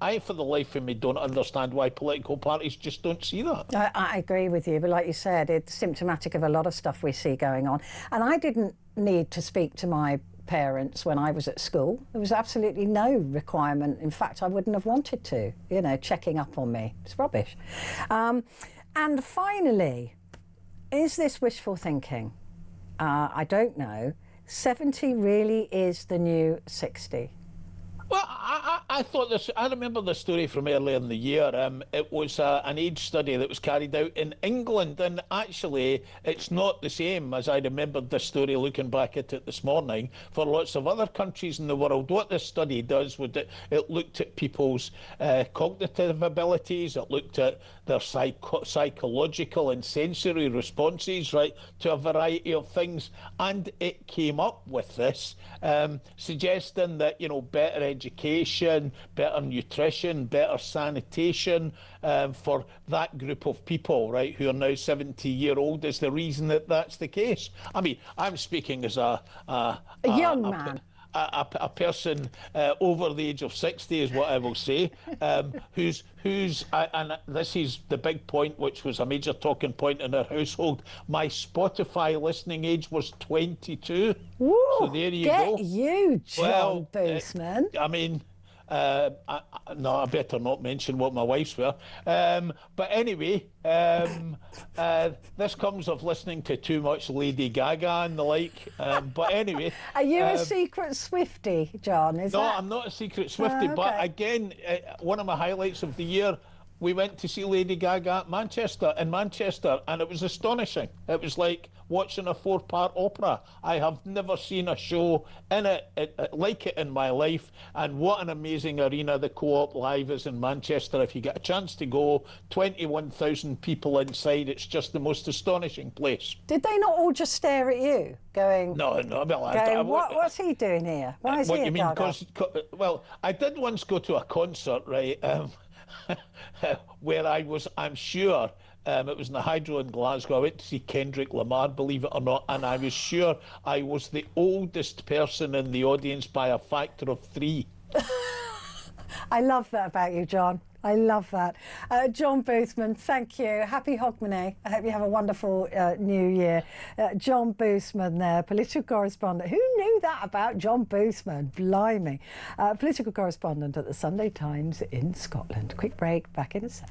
I, for the life of me, don't understand why political parties just don't see that. I agree with you, but like you said, it's symptomatic of a lot of stuff we see going on. And I didn't need to speak to my parents when I was at school. There was absolutely no requirement. In fact, I wouldn't have wanted to, you know, checking up on me. It's rubbish. And finally, is this wishful thinking? I don't know. 70 really is the new 60. Well, I thought this. I remember the story from earlier in the year. It was an age study that was carried out in England, and actually, it's not the same as I remembered the story looking back at it this morning for lots of other countries in the world. What this study does was it looked at people's cognitive abilities, it looked at their psychological and sensory responses, right, to a variety of things, and it came up with this, suggesting that, you know, better education, better nutrition, better sanitation for that group of people, right, who are now 70-year-old is the reason that that's the case. I mean, I'm speaking as a young man. A person over the age of 60 is what I will say, who's and this is the big point, which was a major talking point in our household. My Spotify listening age was 22. Woo, so there you go. Get you, John Boosman. I mean, no, I better not mention what my wife's were. But anyway, this comes of listening to too much Lady Gaga and the like. But anyway. Are you a secret Swiftie, John? No, I'm not a secret Swiftie. Okay. But again, one of my highlights of the year, we went to see Lady Gaga in Manchester, and it was astonishing. It was like watching a 4-part opera. I have never seen a show in it like it in my life, and what an amazing arena the Co-op Live is in Manchester. If you get a chance to go, 21,000 people inside. It's just the most astonishing place. Did they not all just stare at you, going? No. Well, what's he doing here? Why is what he you a mean? Gaga? Well, I did once go to a concert, right? Where I'm sure, it was in the Hydro in Glasgow. I went to see Kendrick Lamar, believe it or not, and I was sure I was the oldest person in the audience by a factor of 3. I love that about you, John. I love that. John Boosman, thank you. Happy Hogmanay. I hope you have a wonderful new year. John Boosman there, political correspondent. Who knew that about John Boosman? Blimey. Political correspondent at the Sunday Times in Scotland. Quick break, back in a sec.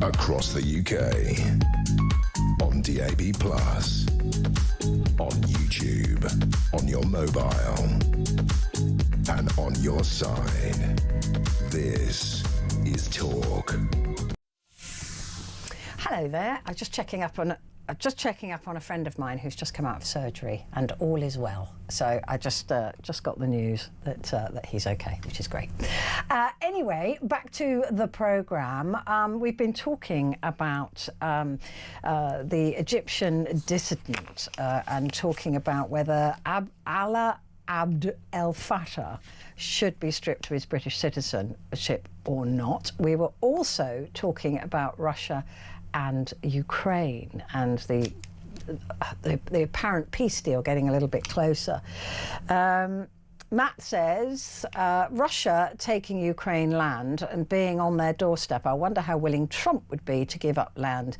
Across the UK, on DAB+, on YouTube, on your mobile, and on your side. This is Talk. Hello there. I'm just checking up on a friend of mine who's just come out of surgery, and all is well. So I just got the news that he's okay, which is great. Anyway, back to the programme. We've been talking about the Egyptian dissident and talking about whether Alaa Abd El Fattah should be stripped of his British citizenship or not. We were also talking about Russia and Ukraine and the apparent peace deal getting a little bit closer. Matt says, Russia taking Ukraine land and being on their doorstep. I wonder how willing Trump would be to give up land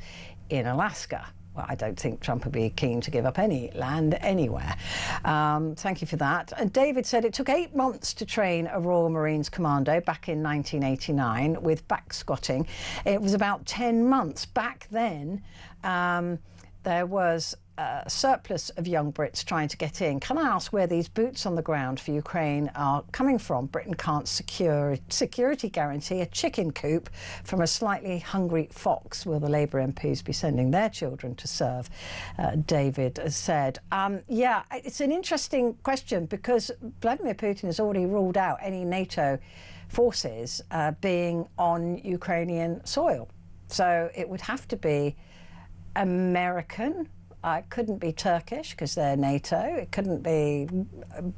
in Alaska. Well, I don't think Trump would be keen to give up any land anywhere. Thank you for that. And David said it took 8 months to train a Royal Marines commando back in 1989 with backsquatting. It was about 10 months. Back then, there was a surplus of young Brits trying to get in. Can I ask where these boots on the ground for Ukraine are coming from? Britain can't security guarantee a chicken coop from a slightly hungry fox. Will the Labour MPs be sending their children to serve? David has said. Yeah, it's an interesting question because Vladimir Putin has already ruled out any NATO forces being on Ukrainian soil. So it would have to be American. It couldn't be Turkish because they're NATO. It couldn't be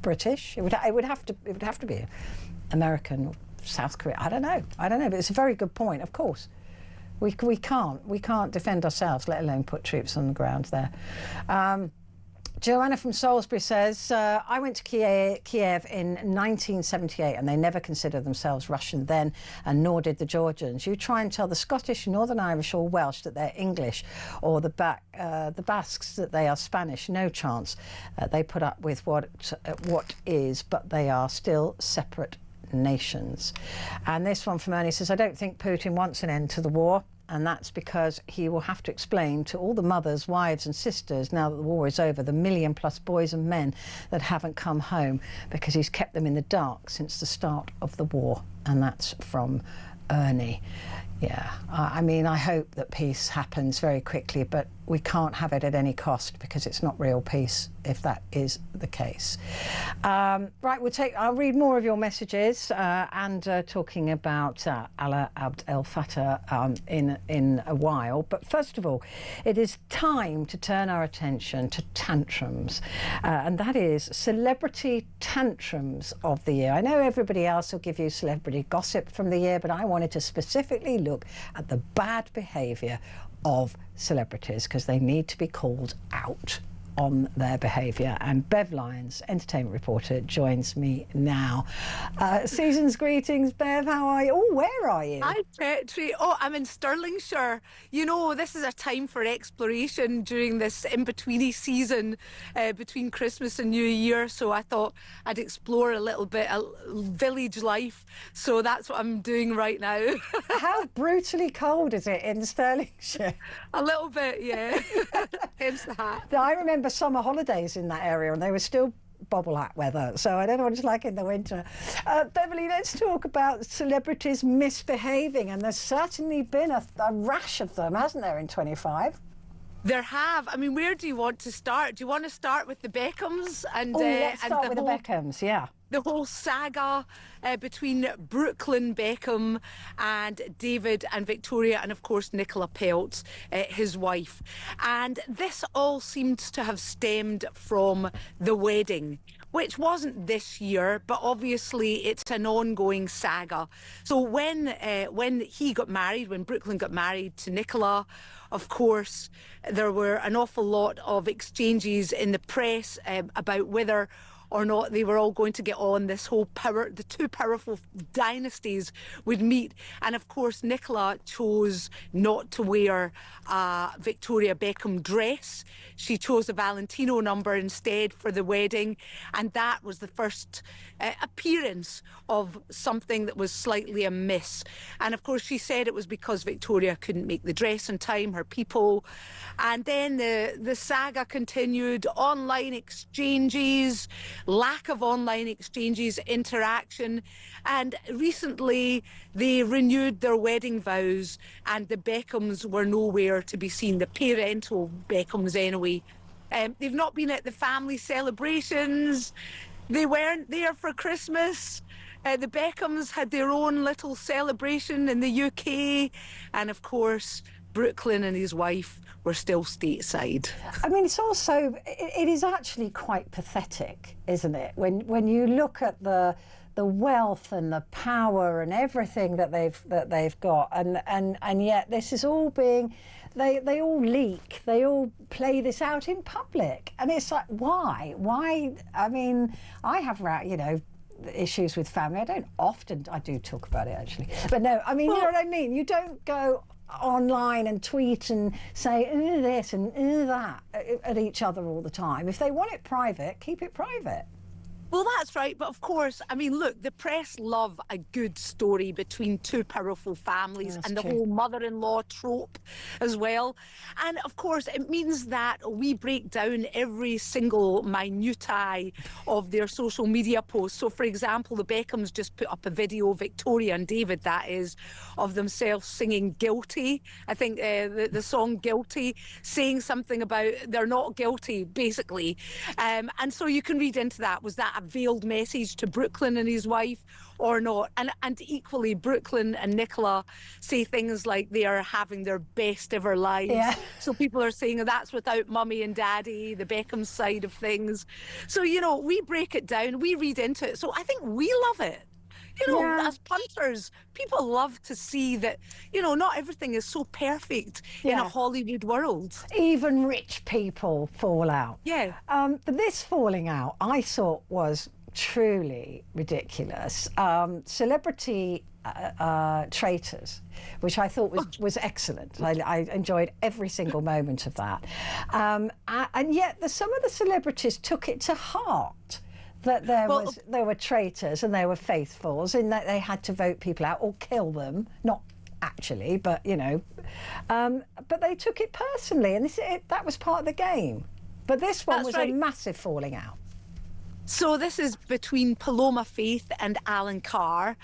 British. It would have to be American or South Korea. I don't know. But it's a very good point. Of course, we can't defend ourselves, let alone put troops on the ground there. Joanna from Salisbury says, I went to Kiev in 1978 and they never considered themselves Russian then, and nor did the Georgians. You try and tell the Scottish, Northern Irish or Welsh that they're English, or the Basques that they are Spanish. No chance. They put up with what is, but they are still separate nations. And this one from Ernie says, I don't think Putin wants an end to the war. And that's because he will have to explain to all the mothers, wives and sisters, now that the war is over, the 1 million+ boys and men that haven't come home, because he's kept them in the dark since the start of the war. And that's from Ernie. Yeah, I mean, I hope that peace happens very quickly, but we can't have it at any cost because it's not real peace if that is the case. Right, I'll read more of your messages and talking about Alaa Abd El Fattah in a while. But first of all, it is time to turn our attention to tantrums, and that is celebrity tantrums of the year. I know everybody else will give you celebrity gossip from the year, but I wanted to specifically look at the bad behaviour of celebrities because they need to be called out on their behaviour. And Bev Lyons, entertainment reporter, joins me now. Season's greetings, Bev. How are you? Oh, where are you? Hi, Petrie. Oh, I'm in Stirlingshire. You know, this is a time for exploration during this in-betweeny season between Christmas and New Year. So I thought I'd explore a little bit of village life. So that's what I'm doing right now. How brutally cold is it in Stirlingshire? A little bit, yeah. Hence the hat. I remember summer holidays in that area and they were still bobble hat weather, so I don't know what it's like in the winter. Beverly, let's talk about celebrities misbehaving, and there's certainly been a rash of them, hasn't there, in 25? There have. I mean, where do you want to start? Do you want to start with the Beckhams? And let's start with the Beckhams, yeah. The whole saga between Brooklyn Beckham and David and Victoria, and of course Nicola Peltz, his wife. And this all seems to have stemmed from the wedding, which wasn't this year, but obviously it's an ongoing saga. So when he got married, when Brooklyn got married to Nicola, of course, there were an awful lot of exchanges in the press about whether or not they were all going to get on. This whole the two powerful dynasties would meet. And of course, Nicola chose not to wear a Victoria Beckham dress. She chose a Valentino number instead for the wedding. And that was the first appearance of something that was slightly amiss. And of course, she said it was because Victoria couldn't make the dress in time, her people. And then the saga continued, online exchanges, lack of online exchanges, interaction, and recently they renewed their wedding vows and the Beckhams were nowhere to be seen, the parental Beckhams anyway. They've not been at the family celebrations, they weren't there for Christmas. The Beckhams had their own little celebration in the UK, and of course Brooklyn and his wife were still stateside. I mean, it's also, it is actually quite pathetic, isn't it? When you look at the wealth and the power and everything that they've got, and yet this is all being, they all leak, they all play this out in public, and it's like, why? I mean, I have, issues with family. I do talk about it actually, but no, I mean, you know what I mean? You don't go online and tweet and say this and that at each other all the time. If they want it private, keep it private. Well, that's right. But of course, I mean, look, the press love a good story between two powerful families, That's and the true. whole mother-in-law trope as well. And of course, it means that we break down every single minutiae of their social media posts. So, for example, the Beckhams just put up a video, Victoria and David, that is, of themselves singing Guilty. I think the song Guilty, saying something about they're not guilty, basically. And so you can read into that. Was that a veiled message to Brooklyn and his wife or not? And equally, Brooklyn and Nicola say things like they are having their best ever lives. Yeah. So people are saying that's without mummy and daddy, the Beckham side of things. So, you know, we break it down, we read into it. So I think we love it. You know, Yeah. as punters, people love to see that, you know, not everything is so perfect in a Hollywood world. Even rich people fall out. Yeah. But this falling out, I thought, was truly ridiculous. Celebrity traitors, which I thought was excellent. I enjoyed every single moment of that. And yet some of the celebrities took it to heart that there were traitors and there were faithfuls, in that they had to vote people out or kill them. Not actually, but you know. But they took it personally, and that was part of the game. But this one was a massive falling out. So this is between Paloma Faith and Alan Carr.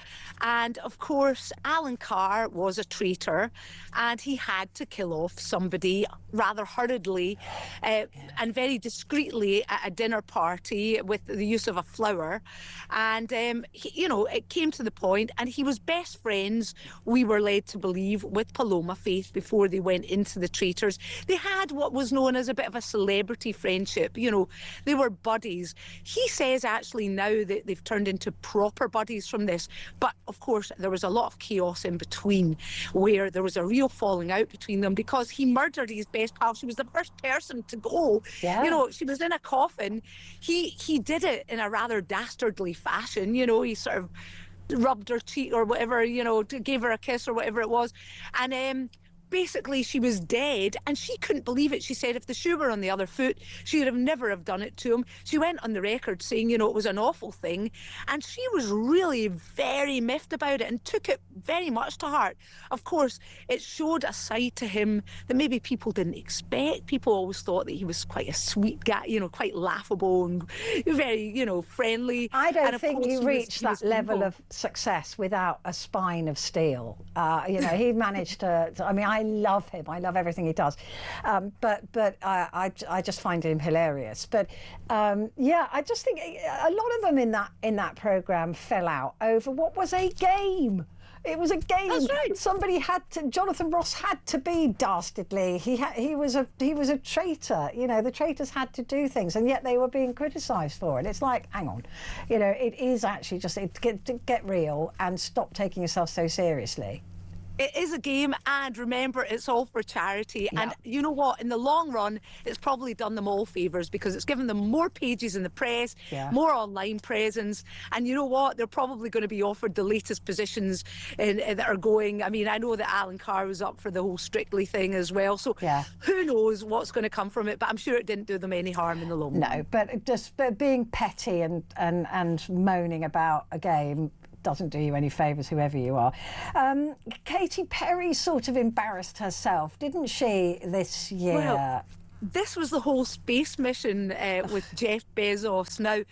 And of course, Alan Carr was a traitor, and he had to kill off somebody rather hurriedly and very discreetly at a dinner party with the use of a flower. And, you know, it came to the point, and he was best friends, we were led to believe, with Paloma Faith before they went into the traitors. They had what was known as a bit of a celebrity friendship. You know, they were buddies. He says actually now that they've turned into proper buddies from this, but of course there was a lot of chaos in between, where there was a real falling out between them because he murdered his best pal. She was the first person to go. Yeah. You know, she was in a coffin. He did it in a rather dastardly fashion. You know, he sort of rubbed her cheek or whatever, you know, gave her a kiss or whatever it was, and basically she was dead, and she couldn't believe it. She said if the shoe were on the other foot, she would have never have done it to him. She went on the record saying, you know, it was an awful thing, and she was really very miffed about it and took it very much to heart. Of course, it showed a side to him that maybe people didn't expect. People always thought that he was quite a sweet guy, you know, quite laughable and very, you know, friendly. I don't think course, you reach that level of success without a spine of steel. You know, he managed to. I mean, I love him. I love everything he does. But I just find him hilarious. But yeah, I just think a lot of them in that programme fell out over what was a game. It was a game. That's right. Somebody had to. Jonathan Ross had to be dastardly. He was a traitor. You know, the traitors had to do things, and yet they were being criticised for it. It's like, hang on, you know, it is actually just get real and stop taking yourself so seriously. It is a game, and remember, it's all for charity. And you know what? In the long run, it's probably done them all favours because it's given them more pages in the press, more online presence. And you know what? They're probably going to be offered the latest positions that are going. I mean, I know that Alan Carr was up for the whole Strictly thing as well. So who knows what's going to come from it? But I'm sure it didn't do them any harm in the long run. No, but being petty and moaning about a game doesn't do you any favours, whoever you are. Katy Perry sort of embarrassed herself, didn't she, this year? Well, this was the whole space mission with Jeff Bezos. Now,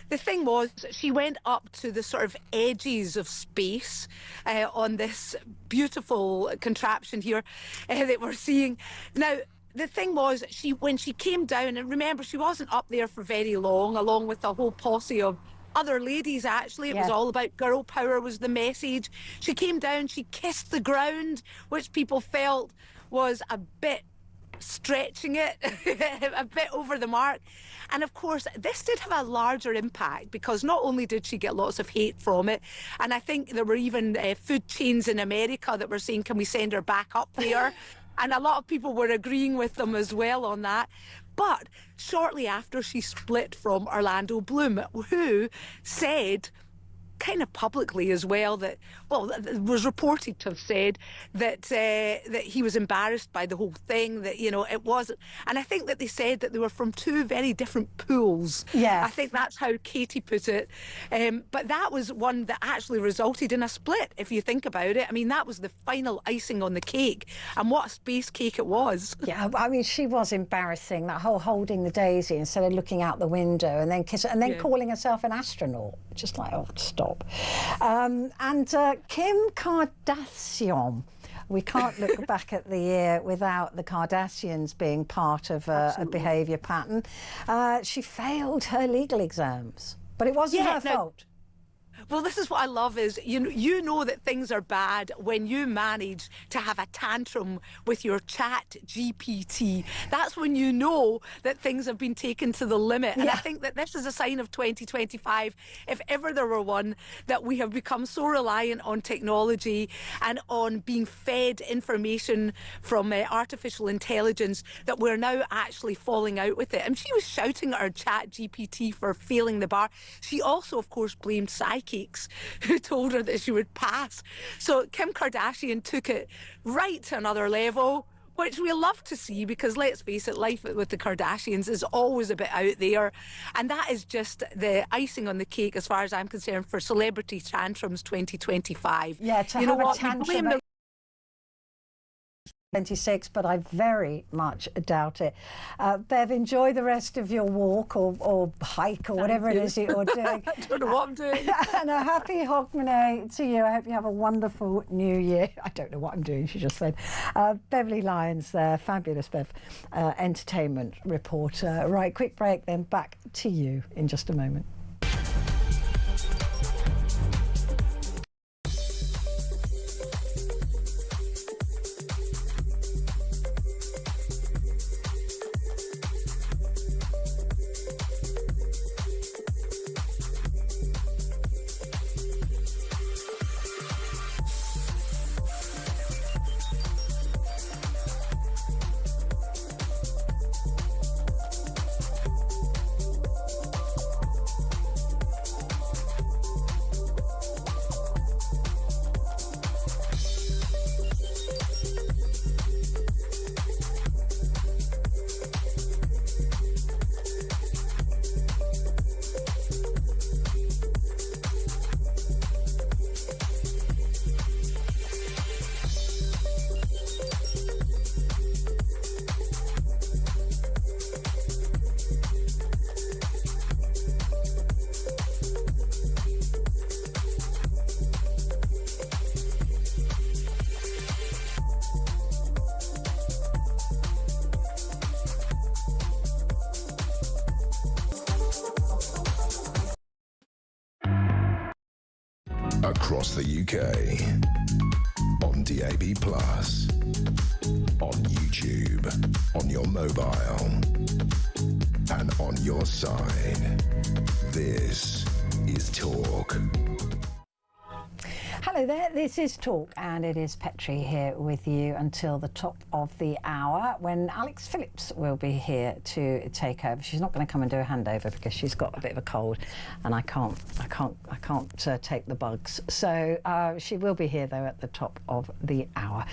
the thing was, she went up to the sort of edges of space on this beautiful contraption here that we're seeing. Now, the thing was, when she came down, and remember, she wasn't up there for very long, along with a whole posse of other ladies, actually. It was all about girl power was the message. She came down, she kissed the ground, which people felt was a bit stretching it, a bit over the mark. And of course, this did have a larger impact because not only did she get lots of hate from it, and I think there were even food chains in America that were saying, can we send her back up there? And a lot of people were agreeing with them as well on that. But shortly after, she split from Orlando Bloom, who said kind of publicly as well, that, well, it was reported to have said that that he was embarrassed by the whole thing, that, you know, it wasn't. And I think that they said that they were from two very different pools. Yeah. I think that's how Katie put it. But that was one that actually resulted in a split, if you think about it. I mean, that was the final icing on the cake. And what a space cake it was. Yeah, I mean, she was embarrassing, that whole holding the daisy instead of looking out the window and then kiss, and then calling herself an astronaut. Just like, oh, stop. And Kim Kardashian. We can't look back at the year without the Kardashians being part of a behaviour pattern. She failed her legal exams, but it wasn't her fault. Well, this is what I love is, you know that things are bad when you manage to have a tantrum with your chat GPT. That's when you know that things have been taken to the limit. And I think that this is a sign of 2025, if ever there were one, that we have become so reliant on technology and on being fed information from artificial intelligence that we're now actually falling out with it. And she was shouting at her chat GPT for failing the bar. She also, of course, blamed psychics who told her that she would pass. So Kim Kardashian took it right to another level, which we love to see, because let's face it, life with the Kardashians is always a bit out there. And that is just the icing on the cake, as far as I'm concerned, for Celebrity Tantrums 2025. Yeah, to have a tantrum 26, but I very much doubt it. Bev, enjoy the rest of your walk or hike or whatever it is that you're doing. I don't know what I'm doing. And a happy Hogmanay to you. I hope you have a wonderful new year. I don't know what I'm doing, she just said. Beverly Lyons there, fabulous Bev, entertainment reporter. Right, quick break, then back to you in just a moment. Across the UK, on DAB+, on YouTube, on your mobile, and on your side. This is Talk. Hello there, this is Talk, and it is Petrie here with you until the top of the hour, when Alex Phillips will be here to take over. She's not going to come and do a handover because she's got a bit of a cold, and I can't take the bugs. So she will be here though at the top of the hour.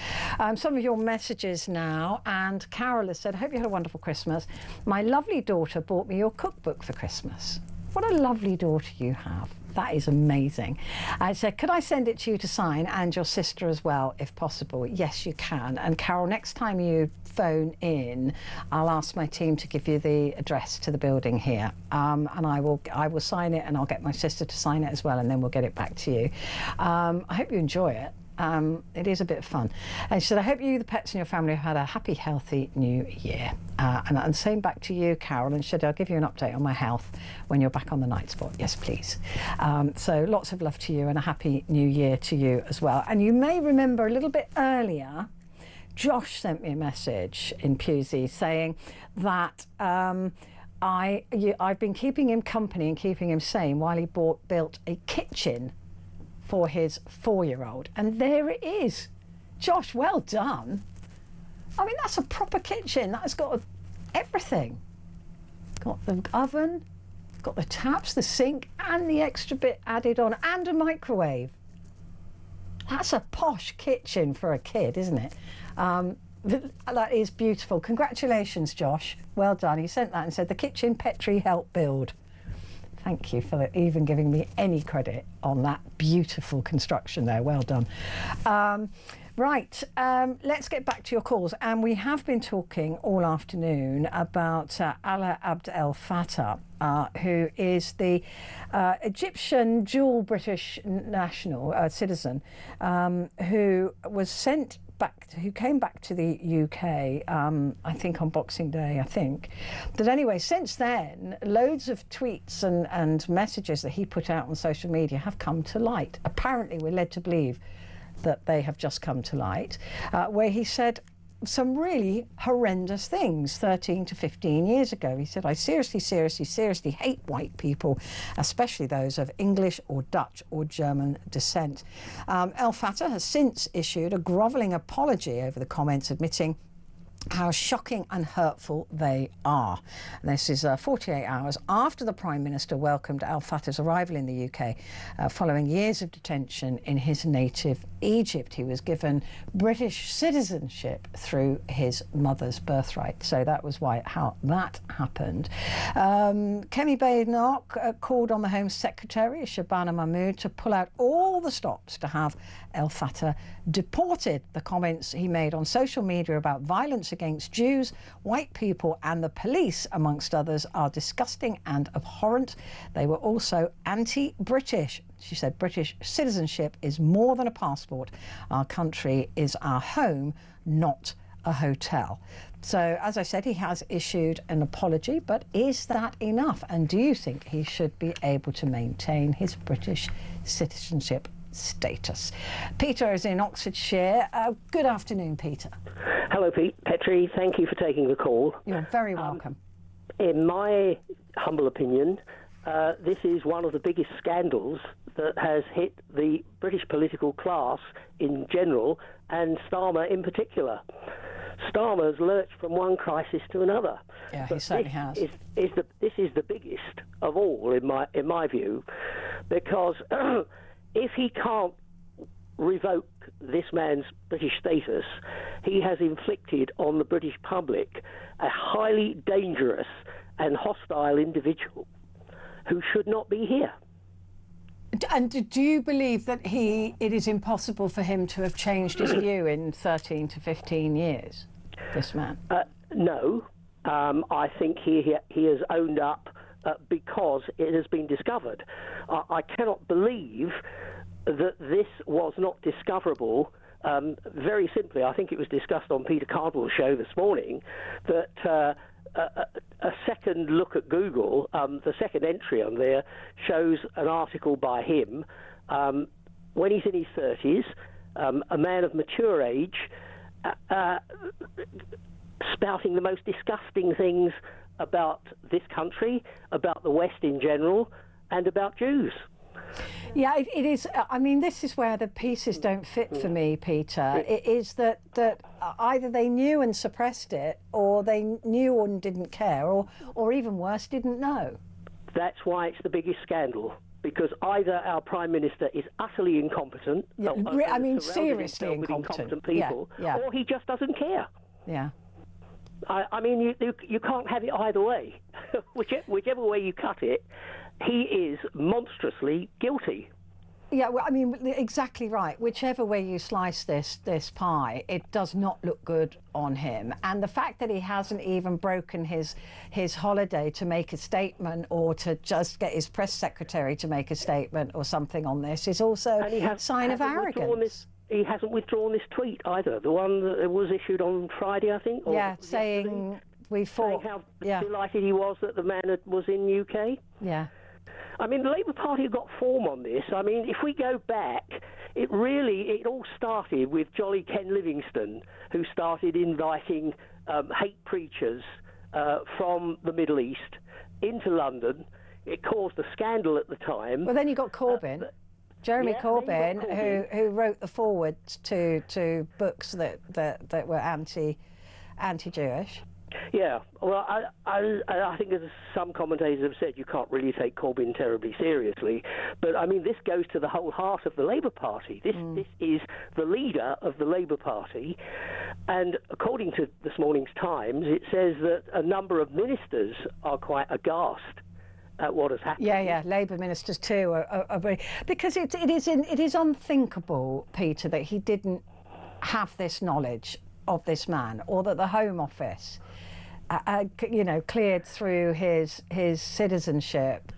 Some of your messages now, and Carol has said, "I hope you had a wonderful Christmas. My lovely daughter bought me your cookbook for Christmas." What a lovely daughter you have. That is amazing. I said, could I send it to you to sign, and your sister as well, if possible? Yes, you can. And Carol, next time you phone in, I'll ask my team to give you the address to the building here, and I will sign it, and I'll get my sister to sign it as well, and then we'll get it back to you. I hope you enjoy it. It is a bit of fun. And she said, I hope you, the pets in your family, have had a happy, healthy new year. And same back to you, Carol. And she said, I'll give you an update on my health when you're back on the night spot. Yes, please. So lots of love to you, and a happy new year to you as well. And you may remember a little bit earlier, Josh sent me a message in Pewsey saying that I've been keeping him company and keeping him sane while he built a kitchen for his 4-year-old, and there it is. Josh, well done. I mean, that's a proper kitchen. That's got everything. Got the oven, got the taps, the sink, and the extra bit added on, and a microwave. That's a posh kitchen for a kid, isn't it? That is beautiful. Congratulations, Josh. Well done. He sent that and said, the kitchen Petrie helped build. Thank you for even giving me any credit on that beautiful construction there. Well done. Right, let's get back to your calls. And we have been talking all afternoon about Alaa Abd El Fattah, who is the Egyptian dual British national citizen who was sent back, who came back to the UK, I think on Boxing Day, But anyway, since then, loads of tweets and messages that he put out on social media have come to light. Apparently, we're led to believe that they have just come to light, where he said some really horrendous things 13 to 15 years ago. He said, I seriously hate white people, especially those of English or Dutch or German descent. El Fattah has since issued a grovelling apology over the comments, admitting how shocking and hurtful they are. And this is 48 hours after the Prime Minister welcomed El Fattah's arrival in the UK following years of detention in his native Egypt. He was given British citizenship through his mother's birthright. So that was how that happened. Kemi Badenoch called on the Home Secretary, Shabana Mahmood, to pull out all the stops to have El Fattah deported. The comments he made on social media about violence against Jews, white people and the police, amongst others, are disgusting and abhorrent. They were also anti-British. She said British citizenship is more than a passport. Our country is our home, not a hotel. So, as I said, he has issued an apology, but is that enough? And do you think he should be able to maintain his British citizenship status? Peter is in Oxfordshire. Good afternoon, Peter. Hello, Petrie. Thank you for taking the call. You're very welcome. In my humble opinion, this is one of the biggest scandals that has hit the British political class in general and Starmer in particular. Starmer's lurched from one crisis to another. Yeah, he certainly has. This is the biggest of all, in my view, because if he can't revoke this man's British status, he has inflicted on the British public a highly dangerous and hostile individual who should not be here. And do you believe that it is impossible for him to have changed his view in 13 to 15 years, this man? No. I think he has owned up because it has been discovered. I cannot believe that this was not discoverable. Very simply, I think it was discussed on Peter Cardwell's show this morning that a second look at Google, the second entry on there, shows an article by him when he's in his 30s, a man of mature age, spouting the most disgusting things about this country, about the West in general, and about Jews. Yeah, it is. I mean, this is where the pieces don't fit for me, Peter. It is that either they knew and suppressed it, or they knew and didn't care, or even worse, didn't know. That's why it's the biggest scandal, because either our Prime Minister is utterly incompetent, I mean, seriously incompetent people, yeah. or he just doesn't care. Yeah. I mean, you can't have it either way. Whichever way you cut it, he is monstrously guilty. Yeah, well, I mean, exactly right. Whichever way you slice this pie, it does not look good on him. And the fact that he hasn't even broken his holiday to make a statement, or to just get his press secretary to make a statement or something on this, is also a sign of arrogance. He hasn't withdrawn this tweet either, the one that was issued on Friday, I think. Or saying we fought. Saying how delighted he was that the man was in UK. Yeah. I mean, the Labour Party have got form on this. I mean, if we go back, it all started with Jolly Ken Livingstone, who started inviting hate preachers from the Middle East into London. It caused a scandal at the time. Well, then you got Corbyn. Jeremy Corbyn, who wrote the foreword to books that were anti-Jewish. Yeah, well, I think as some commentators have said, you can't really take Corbyn terribly seriously. But, I mean, this goes to the whole heart of the Labour Party. This is the leader of the Labour Party. And according to this morning's Times, it says that a number of ministers are quite aghast at what has happened. Yeah, Labour ministers too are very... Because it is unthinkable, Peter, that he didn't have this knowledge of this man, or that the Home Office, cleared through his citizenship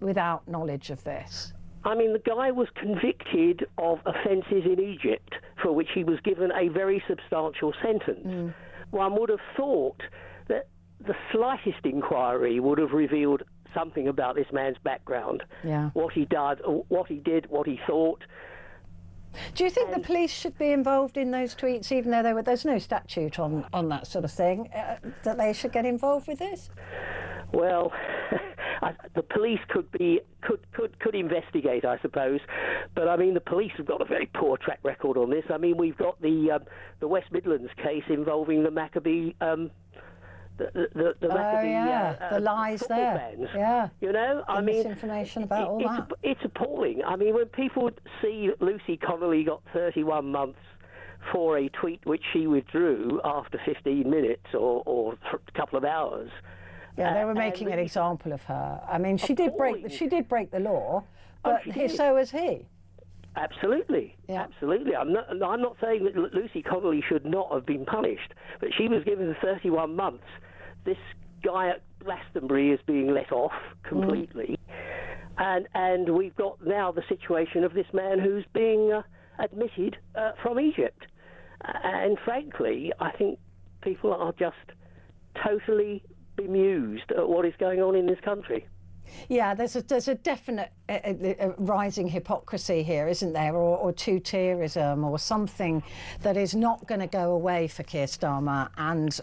without knowledge of this. I mean, the guy was convicted of offences in Egypt for which he was given a very substantial sentence. One would have thought that the slightest inquiry would have revealed something about this man's background, what he did, what he thought. Do you think the police should be involved in those tweets, even though there's no statute on that sort of thing, that they should get involved with this? Well, the police could investigate, I suppose, but I mean the police have got a very poor track record on this. I mean, we've got the West Midlands case involving the Maccabee. The lies there. Bans. Yeah. You know, I mean, misinformation about all that. It's appalling. I mean, when people see Lucy Connolly got 31 months for a tweet which she withdrew after 15 minutes or a couple of hours. Yeah, they were making an example of her. I mean, she did break the law, but so has he. Absolutely, absolutely. I'm not saying that Lucy Connolly should not have been punished, but she was given 31 months. This guy at Glastonbury is being let off completely, and we've got now the situation of this man who's being admitted from Egypt. And frankly, I think people are just totally bemused at what is going on in this country. Yeah, there's a definite rising hypocrisy here, isn't there, or two-tierism, or something that is not going to go away for Keir Starmer, and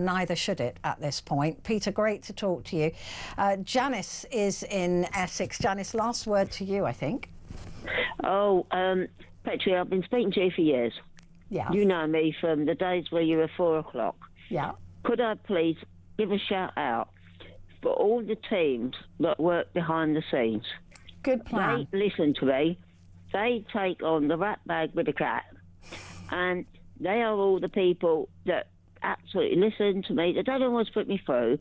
neither should it at this point. Peter, great to talk to you. Janice is in Essex. Janice, last word to you, I think. Oh, Petrie, I've been speaking to you for years. Yeah. You know me from the days where you were 4 o'clock. Yeah. Could I please give a shout out for all the teams that work behind the scenes? Good plan. They listen to me. They take on the rat bag with the cat. And they are all the people that absolutely listen to me. They don't always put me through,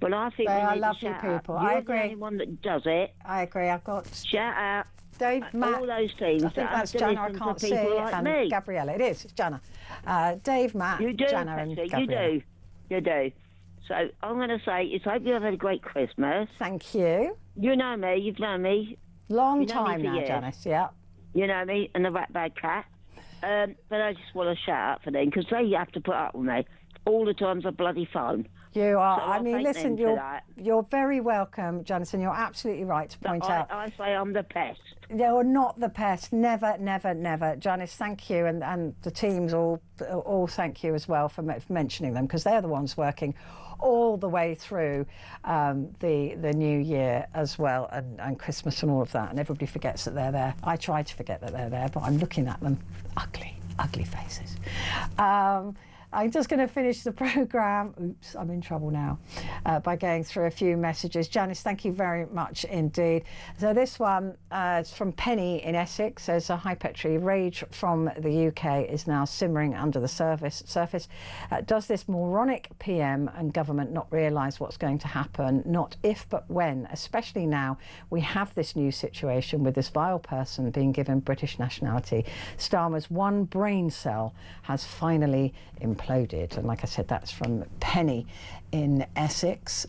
but I think they we are need lovely to shout people. out. You're I agree. the only one that does it. I agree. I've got... Shout out. Dave, Matt, all those teams. I think that's Jana, I can't see, like and me. Gabriella. It is, it's Jana. Dave, Matt, You do, Jana and Petrie, Gabriella. You do. So I'm going to say, I hope you have had a great Christmas. Thank you. You know me, you've known me. Long you know time me for now, years. Janice, yeah. You know me, and the rat bag cat. But I just want to shout out for them, because they have to put up with me all the times I bloody phone. You are. So I mean, listen, you're very welcome, Janice, and you're absolutely right to point out. I say I'm the pest. You're not the pest. Never, never, never. Janice, thank you, and the teams all thank you as well for mentioning them, because they're the ones working all the way through the new year as well, and Christmas and all of that, and everybody forgets that they're there. I try to forget that they're there, but I'm looking at them. Ugly faces. I'm just going to finish the programme. Oops, I'm in trouble now. By going through a few messages. Janice, thank you very much indeed. So this one is from Penny in Essex. Says, hi Petrie, rage from the UK is now simmering under the surface. Does this moronic PM and government not realise what's going to happen? Not if, but when. Especially now we have this new situation with this vile person being given British nationality. Starmer's one brain cell has finally imploded. And like I said, that's from Penny in Essex.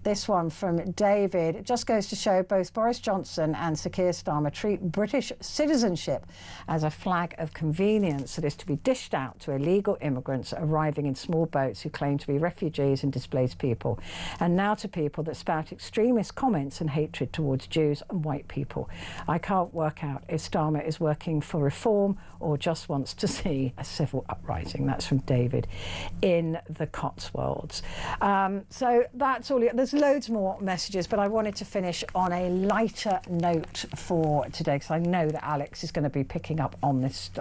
This one from David. It just goes to show both Boris Johnson and Sir Keir Starmer treat British citizenship as a flag of convenience that is to be dished out to illegal immigrants arriving in small boats who claim to be refugees and displaced people, and now to people that spout extremist comments and hatred towards Jews and white people. I can't work out if Starmer is working for reform or just wants to see a civil uprising. That's from David in the Cotswolds. So that's all. There's loads more messages, but I wanted to finish on a lighter note for today, because I know that Alex is going to be picking up on this story.